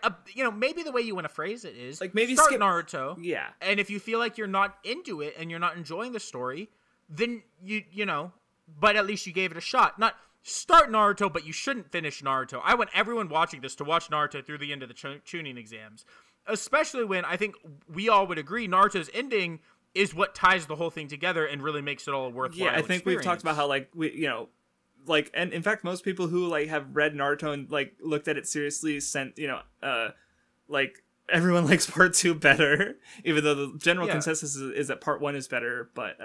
Maybe the way you want to phrase it is like maybe start skip Naruto. Yeah, and if you feel like you're not into it and you're not enjoying the story, then you know. But at least you gave it a shot. Not start Naruto, but you shouldn't finish Naruto. I want everyone watching this to watch Naruto through the end of the tuning exams. Especially when I think we all would agree Naruto's ending is what ties the whole thing together and really makes it all a worthwhile Yeah, I think we've talked about how, like, like, and in fact, most people who, like, have read Naruto and, like, looked at it seriously like, everyone likes part 2 better, even though the general consensus is that part 1 is better, but,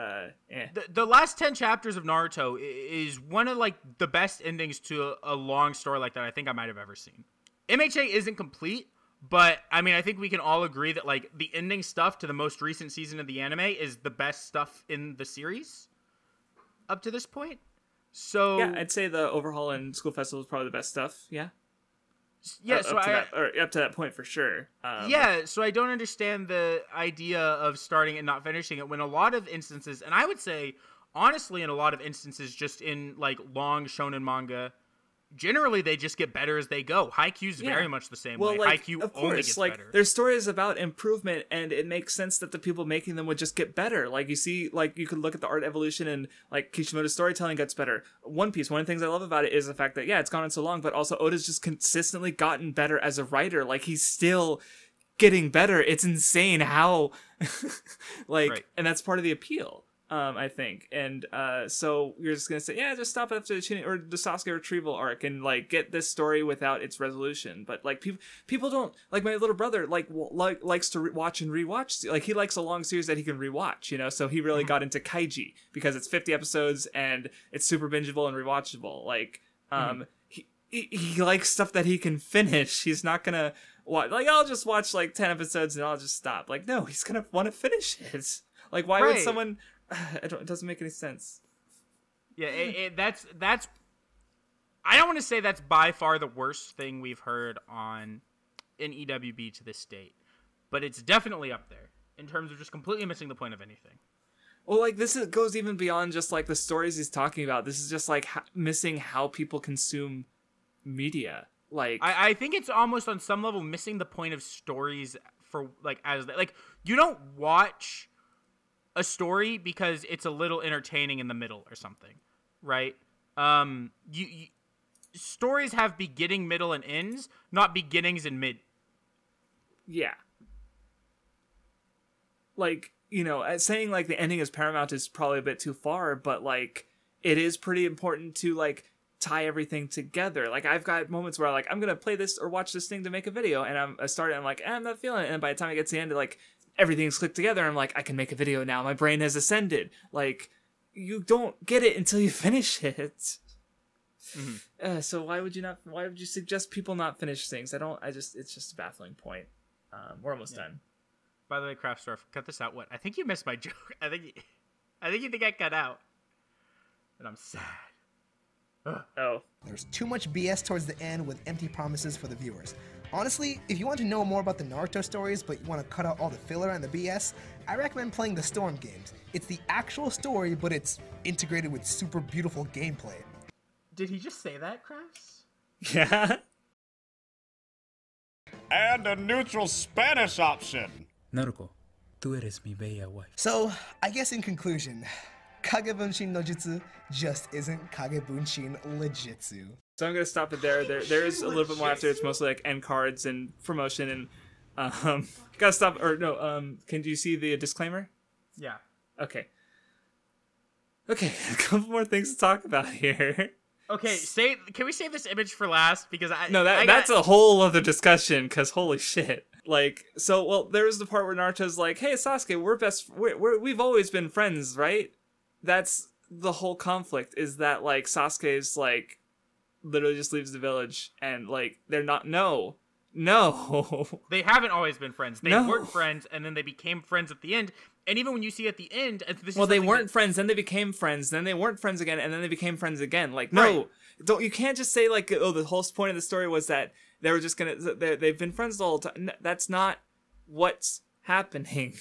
The last 10 chapters of Naruto is one of, like, the best endings to a long story like that I think I might have ever seen. MHA isn't complete, but, I mean, I think we can all agree that, like, the ending stuff to the most recent season of the anime is the best stuff in the series up to this point. So yeah, I'd say the overhaul and School Festival is probably the best stuff, yeah. Yeah, up to that point for sure. So I don't understand the idea of starting and not finishing it when a lot of instances, and I would say honestly in a lot of instances just in like long shonen manga, generally they just get better as they go. Haikyuu's very much the same way. Like, Haikyuu of only course, gets like, better. Their story is about improvement, and it makes sense that the people making them would just get better. Like, you see, like, you could look at the art evolution and, like, Kishimoto's storytelling gets better. One Piece, one of the things I love about it is the fact that, yeah, it's gone on so long, but also Oda's just consistently gotten better as a writer. Like, he's still getting better. It's insane how, and that's part of the appeal. I think, and so you're just gonna say, yeah, just stop after the tuning or the Sasuke retrieval arc and like get this story without its resolution. But like people don't like. My little brother likes to watch and rewatch. Like he likes a long series that he can rewatch. You know, so he really got into Kaiji because it's 50 episodes and it's super bingeable and rewatchable. Like he likes stuff that he can finish. He's not gonna watch like I'll just watch like 10 episodes and I'll just stop. Like no, he's gonna want to finish it. Like why would someone it doesn't make any sense. Yeah, that's. I don't want to say that's by far the worst thing we've heard in EWB to this date, but it's definitely up there in terms of just completely missing the point of anything. Well, like, goes even beyond just, like, the stories he's talking about. This is just, like, missing how people consume media. Like, I think it's almost on some level missing the point of stories for, like, you don't watch a story because it's a little entertaining in the middle or something, right? Stories have beginning, middle, and ends, not beginnings and mid. Yeah. Like, you know, saying, like, the ending is paramount is probably a bit too far, but, like, it is pretty important to, like, tie everything together. Like, I've got moments where, like, I'm gonna play this or watch this thing to make a video, and I start it, I'm like, I'm not feeling it, and by the time I get to the end, like, everything's clicked together, I'm like, I can make a video now, my brain has ascended. Like, you don't get it until you finish it. Mm-hmm. So why would you suggest people not finish things? It's just a baffling point. We're almost done. By the way, Craftsdwarf, cut this out. What? I think you missed my joke. I think you think I cut out. And I'm sad. Oh. There's too much BS towards the end with empty promises for the viewers. Honestly, if you want to know more about the Naruto stories, but you want to cut out all the filler and the BS, I recommend playing the Storm games. It's the actual story, but it's integrated with super beautiful gameplay. Did he just say that, Crafts? Yeah. And a neutral Spanish option. Naruto, tú eres mi bella wife. So, I guess in conclusion, Kagebunshin no Jutsu just isn't Kagebunshin Legitsu. So I'm gonna stop it there. There's a little bit more after. It's mostly like end cards and promotion and gotta stop. Or no, can you see the disclaimer? Yeah. Okay. A couple more things to talk about here. Okay, can we save this image for last? Because that's a whole other discussion. Cause holy shit. Like, so, well, there's the part where Naruto's like, hey, Sasuke, we've always been friends, right? That's the whole conflict, is that, like, Sasuke's, like, literally just leaves the village, and, like, they're not, no. They haven't always been friends. They weren't friends, and then they became friends at the end, and even when you see at the end, they weren't friends, then they became friends, then they weren't friends again, and then they became friends again. Like, no. Right. You can't just say, like, oh, the whole point of the story was that they were just they've been friends the whole time. That's not what's happening.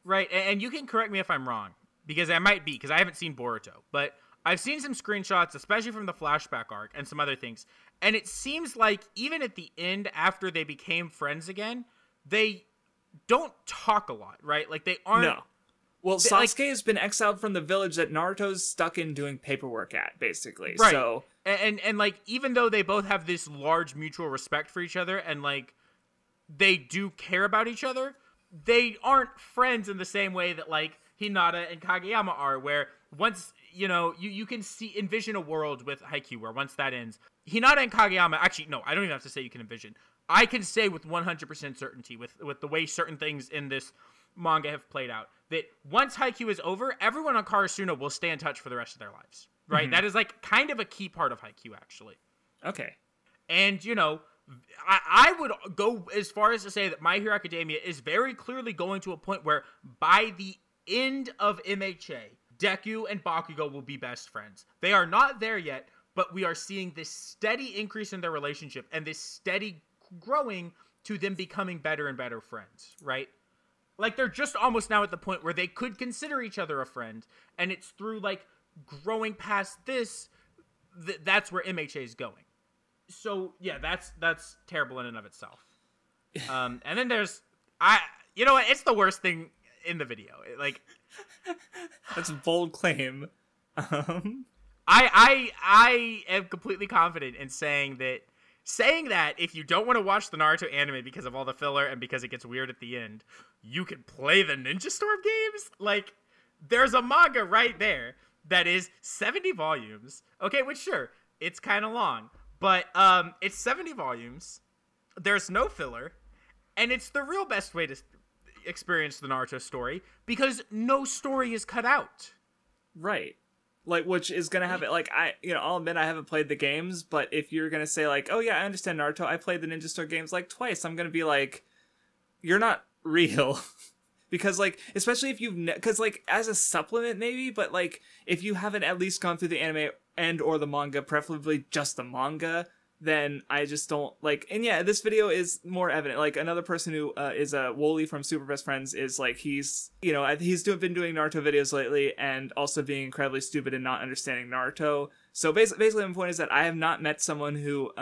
Right, and you can correct me if I'm wrong, because I might be, because I haven't seen Boruto, but I've seen some screenshots, especially from the flashback arc and some other things, and it seems like even at the end, after they became friends again, they don't talk a lot, right? Like, they aren't... No. Well, Sasuke has been exiled from the village that Naruto's stuck in doing paperwork at, basically. Right. So... And like, even though they both have this large mutual respect for each other, and, like, they do care about each other, they aren't friends in the same way that, like, Hinata and Kageyama are, where once, you know, you can envision a world with Haikyuu where once that ends, Hinata and Kageyama, actually, no, I don't even have to say you can envision. I can say with 100% certainty, with the way certain things in this manga have played out, that once Haikyuu is over, everyone on Karasuno will stay in touch for the rest of their lives. Right? Mm-hmm. That is, like, kind of a key part of Haikyuu, actually. Okay. And, you know, I would go as far as to say that My Hero Academia is very clearly going to a point where by the end of MHA, Deku and Bakugo will be best friends. They are not there yet, but we are seeing this steady increase in their relationship and this steady growing to them becoming better and better friends, right? Like, they're just almost now at the point where they could consider each other a friend, and it's through, like, growing past this, that's where MHA is going. So yeah, that's terrible in and of itself. And then there's you know what? It's the worst thing in the video. Like, that's a bold claim. I am completely confident in saying that if you don't want to watch the Naruto anime because of all the filler and because it gets weird at the end, you can play the Ninja Storm games. Like, there's a manga right there that is 70 volumes. Okay, which, sure, it's kind of long. But it's 70 volumes. There's no filler. And it's the real best way to experience the Naruto story, because no story is cut out. Right. Like, which is going to have it, like, I'll admit I haven't played the games, but if you're going to say, like, oh yeah, I understand Naruto, I played the Ninja Storm games, like, twice, I'm going to be like, you're not real. because like, especially if you've because like as a supplement maybe, but like if you haven't at least gone through the anime and or the manga, preferably just the manga, then I just don't like. And yeah, this video is more evident. Like another person who is Wooly from Super Best Friends is like, he's, you know, been doing Naruto videos lately and also being incredibly stupid and not understanding Naruto. So basically my point is that I have not met someone who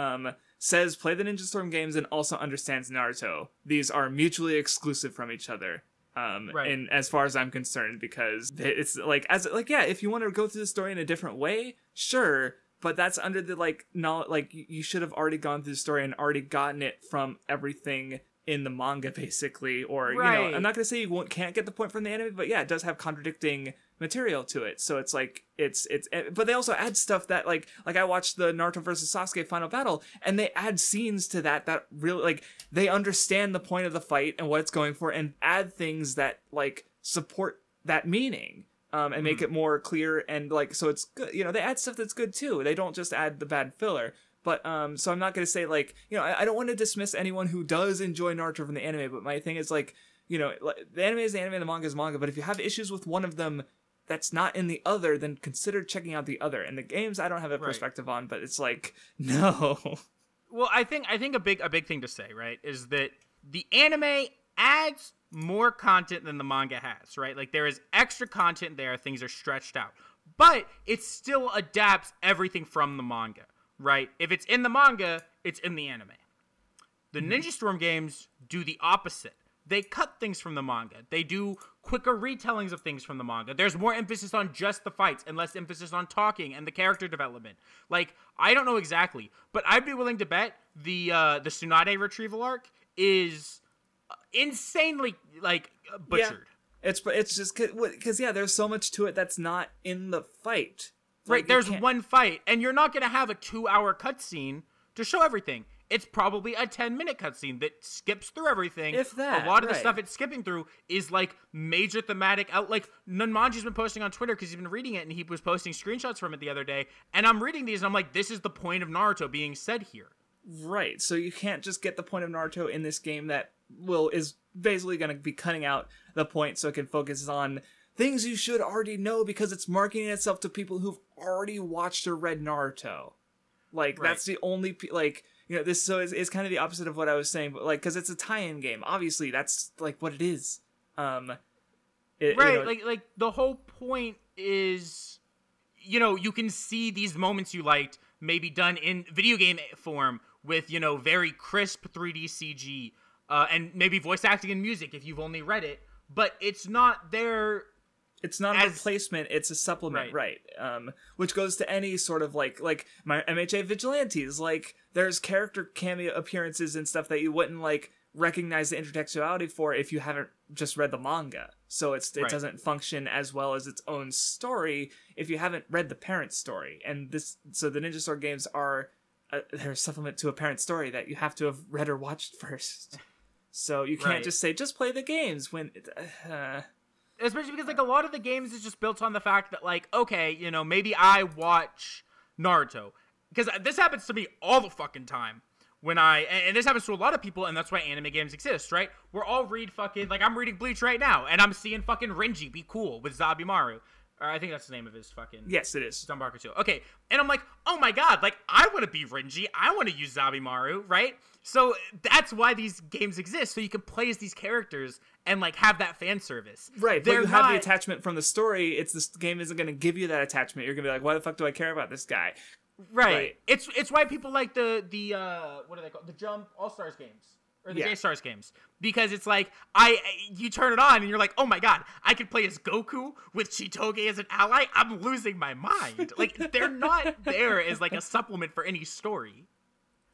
says play the Ninja Storm games and also understands Naruto. These are mutually exclusive from each other. And as far as I'm concerned, because it's like, yeah, if you want to go through the story in a different way, sure, but that's under the like knowledge. Like you should have already gone through the story and already gotten it from everything in the manga, basically. Or you know, I'm not gonna say you can't get the point from the anime, but yeah, it does have contradicting material to it. So it's like but they also add stuff that like I watched the Naruto versus Sasuke final battle, and they add scenes to that really like they understand the point of the fight and what it's going for, and add things that like support that meaning. And make it more clear, and like, so it's good, you know, they add stuff that's good too. They don't just add the bad filler. But so I'm not gonna say like, you know, I don't want to dismiss anyone who does enjoy Naruto from the anime, but my thing is like, you know, the anime is the anime, the manga is manga, but if you have issues with one of them that's not in the other, then consider checking out the other. And the games I don't have a perspective on, but it's like, no. Well, I think a big thing to say, right, is that the anime adds more content than the manga has, right? Like there is extra content there, things are stretched out, but it still adapts everything from the manga, right? If it's in the manga, it's in the anime. The Ninja Storm games do the opposite. They cut things from the manga. They do quicker retellings of things from the manga. There's more emphasis on just the fights and less emphasis on talking and the character development. Like, I don't know exactly, but I'd be willing to bet the Tsunade retrieval arc is insanely like butchered. Yeah. It's just because yeah, there's so much to it that's not in the fight. Right, there's one fight, and you're not gonna have a 2-hour cutscene to show everything. It's probably a 10-minute cutscene that skips through everything. If that, a lot of the stuff it's skipping through is like major thematic out. Like Nunmanji's been posting on Twitter because he's been reading it, and he was posting screenshots from it the other day. And I'm reading these, and I'm like, this is the point of Naruto being said here. Right, so you can't just get the point of Naruto in this game that is basically going to be cutting out the point so it can focus on things you should already know because it's marketing itself to people who've already watched or read Naruto. Like, that's the only, like, you know, this is kind of the opposite of what I was saying, but like, because it's a tie-in game. Obviously, that's like what it is. Right, you know, like the whole point is, you know, you can see these moments you liked maybe done in video game form with, you know, very crisp 3D CG, and maybe voice acting and music if you've only read it, but it's not there. It's not a replacement, it's a supplement, right? Which goes to any sort of like my MHA Vigilantes, like there's character cameo appearances and stuff that you wouldn't like recognize the intertextuality for if you haven't just read the manga. So it doesn't function as well as its own story if you haven't read the parent story. And so the Ninja Storm games are they're a supplement to a parent story that you have to have read or watched first. So you can't just say, just play the games when... Especially because, like, a lot of the games is just built on the fact that, like, okay, you know, maybe I watch Naruto. Because this happens to me all the fucking time. And this happens to a lot of people, and that's why anime games exist, right? We're all I'm reading Bleach right now, and I'm seeing fucking Renji be cool with Zabimaru. Or I think that's the name of his fucking... Yes, it is. Zanbaku too. Okay, and I'm like, oh my god, like, I want to be Renji. I want to use Zabimaru, right? So that's why these games exist, so you can play as these characters and, like, have that fan service. Right, but you have the attachment from the story. This game isn't going to give you that attachment. You're going to be like, why the fuck do I care about this guy? Right. It's why people like the what are they called? The Jump All-Stars games. Or the J-Stars games. Because it's like, you turn it on and you're like, oh my god, I could play as Goku with Chitoge as an ally? I'm losing my mind. Like, they're not there as, like, a supplement for any story.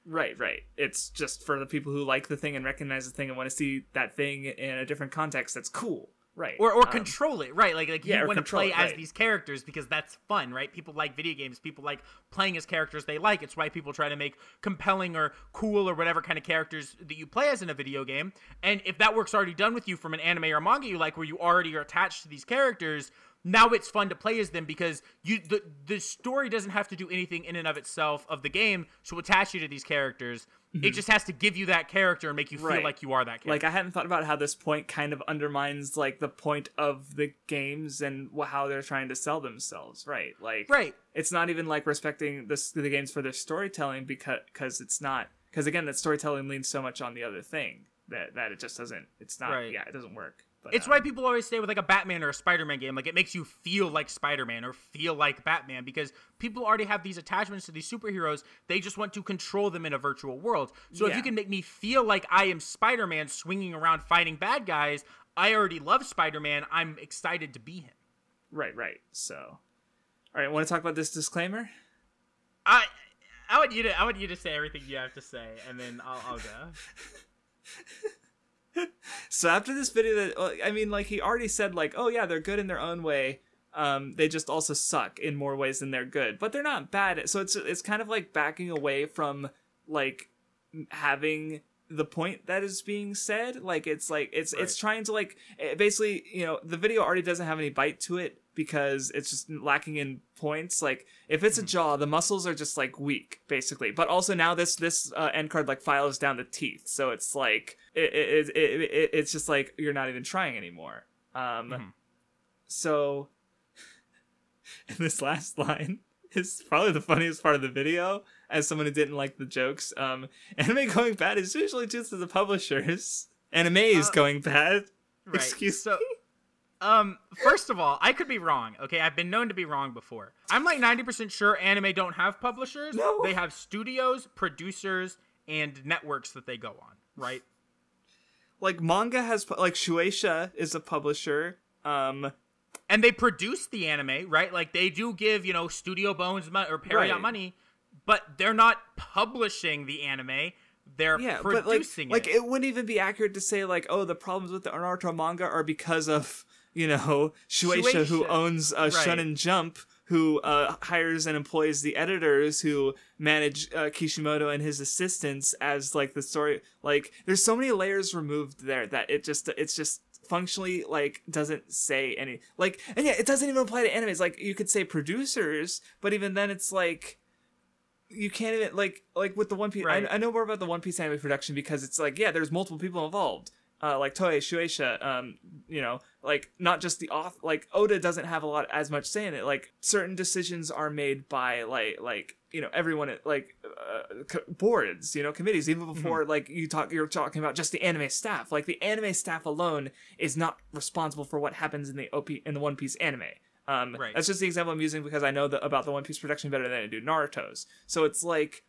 Right. It's just for the people who like the thing and recognize the thing and want to see that thing in a different context that's cool. Right. Or control it, right? Like you want to play as these characters because that's fun, right? People like video games. People like playing as characters they like. It's why people try to make compelling or cool or whatever kind of characters that you play as in a video game. And if that work's already done with you from an anime or manga you like, where you already are attached to these characters, now it's fun to play as them because the story doesn't have to do anything in and of itself of the game to attach you to these characters. It just has to give you that character and make you feel like you are that character. Like, I hadn't thought about how this point kind of undermines, like, the point of the games and how they're trying to sell themselves, right? Like, it's not even, like, respecting the games for their storytelling because it's not... Because, again, that storytelling leans so much on the other thing that it just doesn't... It's not... Yeah, it doesn't work. But, it's why people always say with like a Batman or a Spider-Man game, like it makes you feel like Spider-Man or feel like Batman because people already have these attachments to these superheroes. They just want to control them in a virtual world. So if you can make me feel like I am Spider-Man swinging around fighting bad guys, I already love Spider-Man. I'm excited to be him. Right. So, all right, want to talk about this disclaimer? I want you to say everything you have to say, and then I'll go. So after this video, I mean, like, he already said, like, oh yeah, they're good in their own way. They just also suck in more ways than they're good, but they're not bad. So it's kind of like backing away from like having the point that is being said. Like it's trying to like basically, you know, the video already doesn't have any bite to it because it's just lacking in points. Like if it's a jaw, the muscles are just like weak basically. But also now this end card like files down the teeth, so it's like it's just like you're not even trying anymore. So in this last line is probably the funniest part of the video. As someone who didn't like the jokes, anime going bad is usually due to the publishers. Anime is going bad. Right. Excuse me. First of all, I could be wrong. Okay, I've been known to be wrong before. I'm like 90% sure anime don't have publishers. No. They have studios, producers, and networks that they go on. Right. Like manga has like Shueisha is a publisher. And they produce the anime, right? Like they do give, you know, Studio Bones or Period money, but they're not publishing the anime. They're producing it. Like it wouldn't even be accurate to say like, oh, the problems with the Naruto manga are because of, you know, Shueisha. Who owns Shonen Jump, who hires and employs the editors who manage Kishimoto and his assistants as like the story. Like there's so many layers removed there that it's just functionally like doesn't say any like, and yeah, it doesn't even apply to animes. Like you could say producers, but even then it's like you can't even like with the One Piece. I know more about the One Piece anime production because it's like, yeah, there's multiple people involved. Like Toei, Shueisha, you know, like not just the like Oda doesn't have a lot as much say in it. Like certain decisions are made by like you know, everyone at like boards, you know, committees. Even before like you're talking about just the anime staff. Like the anime staff alone is not responsible for what happens in the One Piece anime. That's just the example I'm using because I know about the One Piece production better than I do Naruto's. So it's like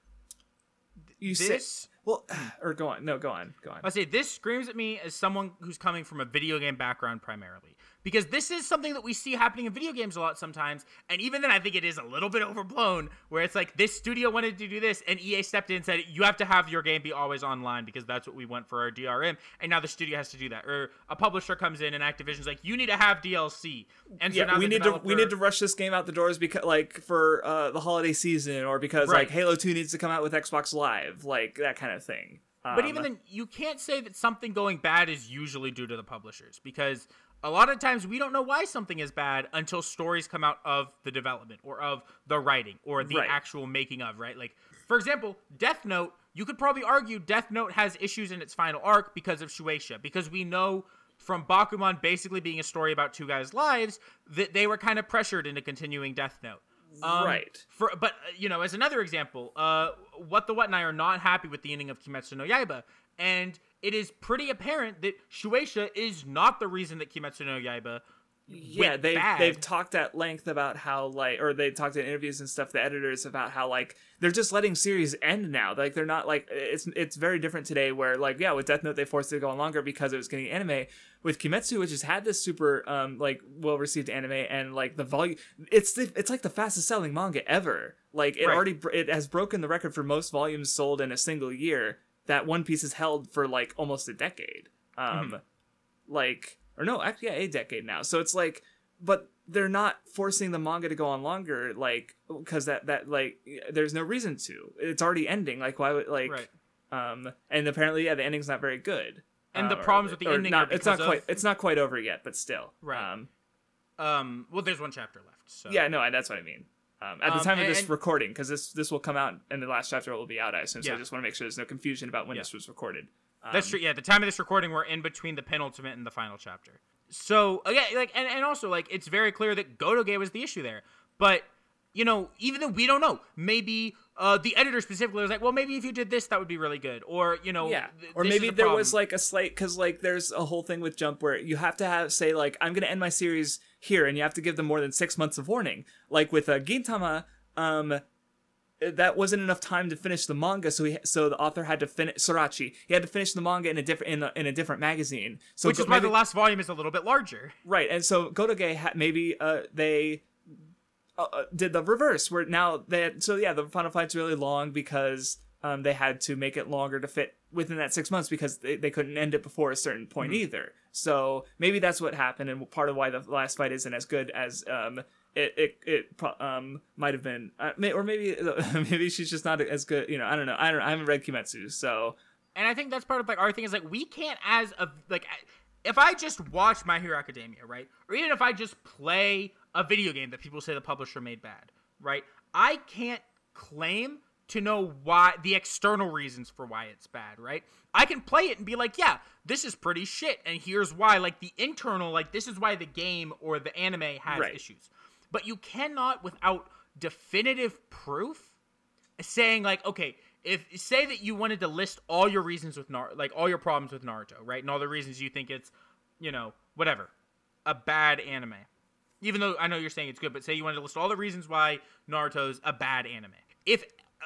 go on. I say this screams at me as someone who's coming from a video game background primarily, because this is something that we see happening in video games a lot sometimes, and even then I think it is a little bit overblown, where it's like this studio wanted to do this, and EA stepped in and said, you have to have your game be always online because that's what we want for our DRM, and now the studio has to do that. Or a publisher comes in and Activision's like, you need to have DLC. And so now we need to rush this game out the doors because like for the holiday season, or because like Halo 2 needs to come out with Xbox Live, like that kind of thing. But even then, you can't say that something going bad is usually due to the publishers, because a lot of times we don't know why something is bad until stories come out of the development or of the writing or the actual making of, right? Like, for example, Death Note, you could probably argue Death Note has issues in its final arc because of Shueisha, because we know from Bakuman basically being a story about two guys' lives that they were kind of pressured into continuing Death Note. But you know, as another example, WattheWut and I are not happy with the ending of Kimetsu no Yaiba, and it is pretty apparent that Shueisha is not the reason that Kimetsu no Yaiba went bad. They've talked at length about how like, or they talked in interviews and stuff, the editors, about how like they're just letting series end now. Like they're not like, it's very different today where like, yeah, with Death Note they forced it to go on longer because it was getting anime. With Kimetsu, which has had this super like well received anime, and like the volume, it's like the fastest selling manga ever. Like it has broken the record for most volumes sold in a single year that One Piece has held for like almost a decade. Like, or no, actually, yeah, a decade now. So it's like, but they're not forcing the manga to go on longer, like, because that like there's no reason to. It's already ending. Like, why would like, and apparently, yeah, the ending's not very good. And the problems with the ending are it's not quite over yet, but still. Well, there's one chapter left. So. Yeah, no, that's what I mean. At the time of this recording, because this will come out and the last chapter will be out, I assume. So I just want to make sure there's no confusion about when this was recorded. That's true. Yeah, at the time of this recording, we're in between the penultimate and the final chapter. So again, like, and also like it's very clear that Gotoge was the issue there. But you know, even though we don't know, maybe the editor specifically was like, well, maybe if you did this, that would be really good, or you know, or maybe there was like a slight, because like there's a whole thing with Jump where you have to say like, I'm gonna end my series here, and you have to give them more than 6 months of warning. Like with Gintama, that wasn't enough time to finish the manga, so the author had to finish Sorachi. He had to finish the manga in a different magazine. So which is why the last volume is a little bit larger, right? And so Gotoge maybe they did the reverse, where now the final fight's really long because they had to make it longer to fit within that 6 months because they couldn't end it before a certain point either. So maybe that's what happened, and part of why the last fight isn't as good as it might have been, or maybe she's just not as good. You know, I don't know. I haven't read Kimetsu, so. And I think that's part of like our thing is like we can't if I just watch My Hero Academia, right, or even if I just play a video game that people say the publisher made bad, right, I can't claim to know why the external reasons for why it's bad, right? I can play it and be like, yeah, this is pretty shit, and here's why. Like the internal, like this is why the game or the anime has issues. But you cannot, without definitive proof, saying like, okay, say that you wanted to list all your reasons with all your problems with Naruto, right, and all the reasons you think it's, you know, whatever, a bad anime. Even though I know you're saying it's good, but say you wanted to list all the reasons why Naruto's a bad anime. If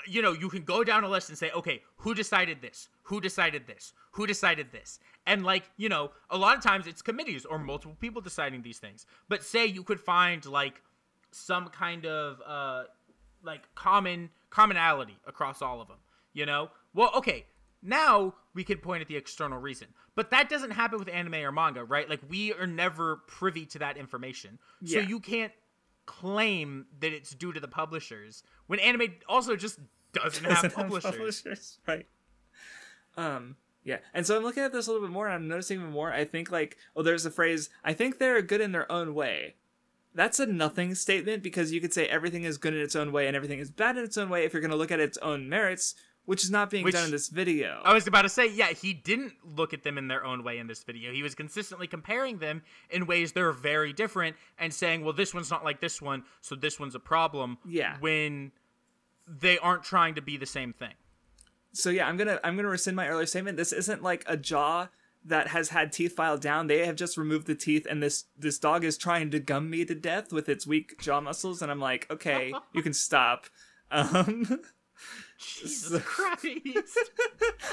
you know, you can go down a list and say, okay, who decided this? Who decided this? Who decided this? And like, you know, a lot of times it's committees or multiple people deciding these things. But say you could find like some kind of like commonality across all of them, you know? Well, okay, now we could point at the external reason. But that doesn't happen with anime or manga, right? Like we are never privy to that information. So you can't claim that it's due to the publishers when anime also just doesn't have publishers. Right. Yeah, and so I'm looking at this a little bit more, and I'm noticing even more. I think like, there's a phrase, I think they're good in their own way. That's a nothing statement, because you could say everything is good in its own way and everything is bad in its own way if you're going to look at its own merits, which is not being done in this video. I was about to say, yeah, he didn't look at them in their own way in this video. He was consistently comparing them in ways that are very different and saying, well, this one's not like this one, so this one's a problem. Yeah. When they aren't trying to be the same thing. So yeah, I'm gonna rescind my earlier statement. This isn't like a jaw that has had teeth filed down. They have just removed the teeth, and this dog is trying to gum me to death with its weak jaw muscles, and I'm like, okay, you can stop. Jesus Christ.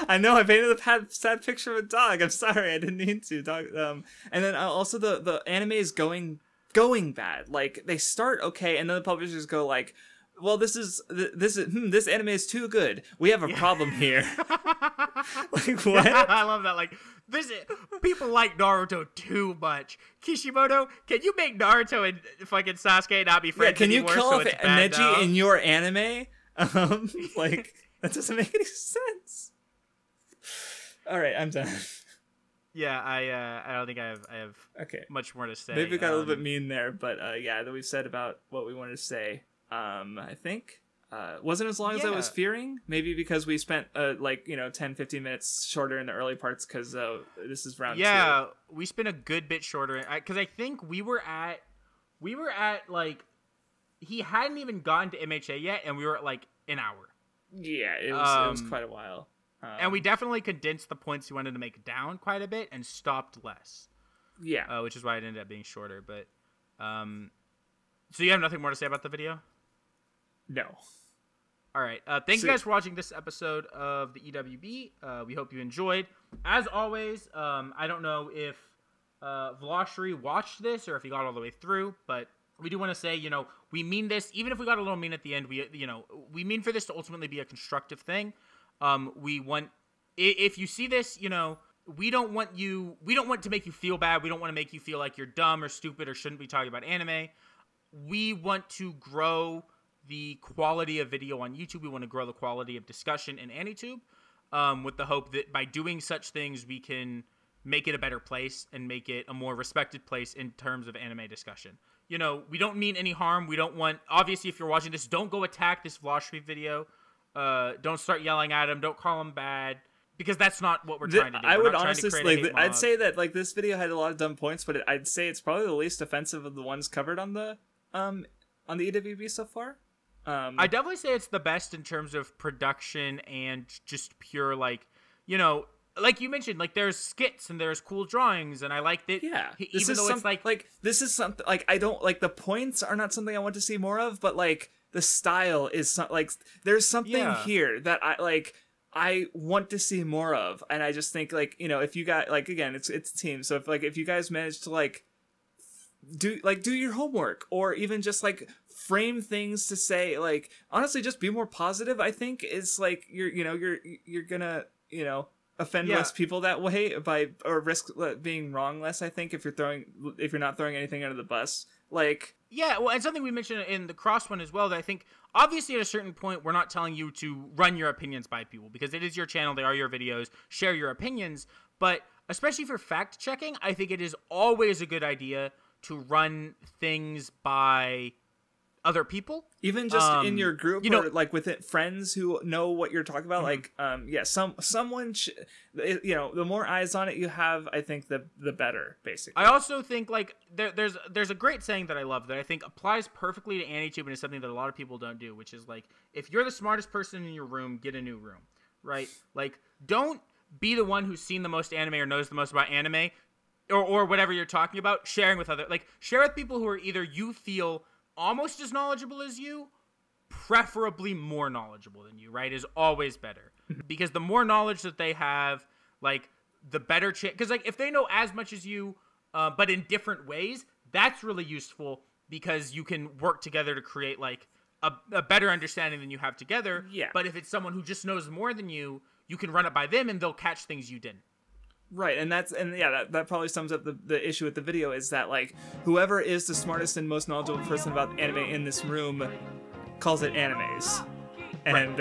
I know, I painted a sad picture of a dog. I'm sorry, I didn't mean to. Dog. And then also the anime is going bad. Like, they start okay, and then the publishers go like, well, this anime is too good. We have a problem here. Like, what? I love that. Like, people like Naruto too much. Kishimoto, can you make Naruto and fucking Sasuke not be friends anymore? Can you kill off Neji in your anime? Like, that doesn't make any sense. All right, I'm done. Yeah, I don't think I have much more to say. Maybe we got a little bit mean there, but yeah, that we've said about what we wanted to say. I think wasn't as long as I was fearing. Maybe because we spent 10-15 minutes shorter in the early parts because this is round 2. Yeah, we spent a good bit shorter because I think we were at like, he hadn't even gotten to MHA yet, and we were at like an hour. Yeah, it was quite a while. And we definitely condensed the points we wanted to make down quite a bit and stopped less. Yeah, which is why it ended up being shorter. But so you have nothing more to say about the video? No. All right. Thank you guys for watching this episode of the EWB. We hope you enjoyed. As always, I don't know if Vloshry watched this or if he got all the way through, but we do want to say, we mean this. Even if we got a little mean at the end, we mean for this to ultimately be a constructive thing. We want, if you see this, we don't want to make you feel bad. We don't want to make you feel like you're dumb or stupid or shouldn't be talking about anime. We want to grow the quality of video on YouTube. We want to grow the quality of discussion in AniTube, with the hope that by doing such things, we can make it a better place and make it a more respected place in terms of anime discussion. You know, we don't mean any harm. We don't want, obviously, if you're watching this, don't go attack this Vloshry video. Don't start yelling at him. Don't call him bad. Because that's not what we're trying to do. I would honestly, like, I'd say that, like, this video had a lot of dumb points, but I'd say it's probably the least offensive of the ones covered on the EWB so far. I definitely say it's the best in terms of production and just pure, like, you know, like you mentioned, like, there's skits and there's cool drawings, and I like that. Yeah, even though it's like this is something, like, I don't, like, the points are not something I want to see more of, but, like, the style is like, there's something here that I want to see more of, and I just think, like, you know, if you got, like, again, it's a team, so if you guys manage to, like, do your homework, or even just, like, frame things to say, like, honestly, just be more positive, I think is, like, you're gonna, you know, offend less people that way or risk being wrong less, I think, if you're not throwing anything under the bus, like. Yeah, well, and something we mentioned in the Cross one as well, that I think, obviously, at a certain point, we're not telling you to run your opinions by people, because it is your channel, they are your videos, share your opinions, but especially for fact-checking, I think it is always a good idea to run things by other people. Even just in your group, or, like, with friends who know what you're talking about, like, someone, you know, the more eyes on it you have, I think the better, basically. I also think, like, there's a great saying that I love that I think applies perfectly to AniTube, and is something that a lot of people don't do, which is, like, if you're the smartest person in your room, get a new room, right? Like, don't be the one who's seen the most anime or knows the most about anime, or whatever you're talking about, sharing with share with people who are either you feel almost as knowledgeable as you, preferably more knowledgeable than you, right, is always better. Because the more knowledge that they have, like, the better chance, because, like, if they know as much as you, but in different ways, that's really useful, because you can work together to create, like, a better understanding than you have together. Yeah. But if it's someone who just knows more than you can run it by them, and they'll catch things you didn't. Right, and that probably sums up the issue with the video, is that, like, whoever is the smartest and most knowledgeable person about anime in this room calls it animes, and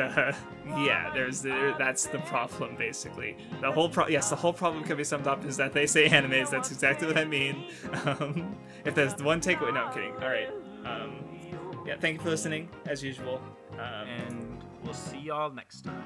that's the problem, basically. The whole problem can be summed up is that they say animes. That's exactly what I mean. If there's one takeaway, no, I'm kidding. All right, thank you for listening as usual, and we'll see y'all next time.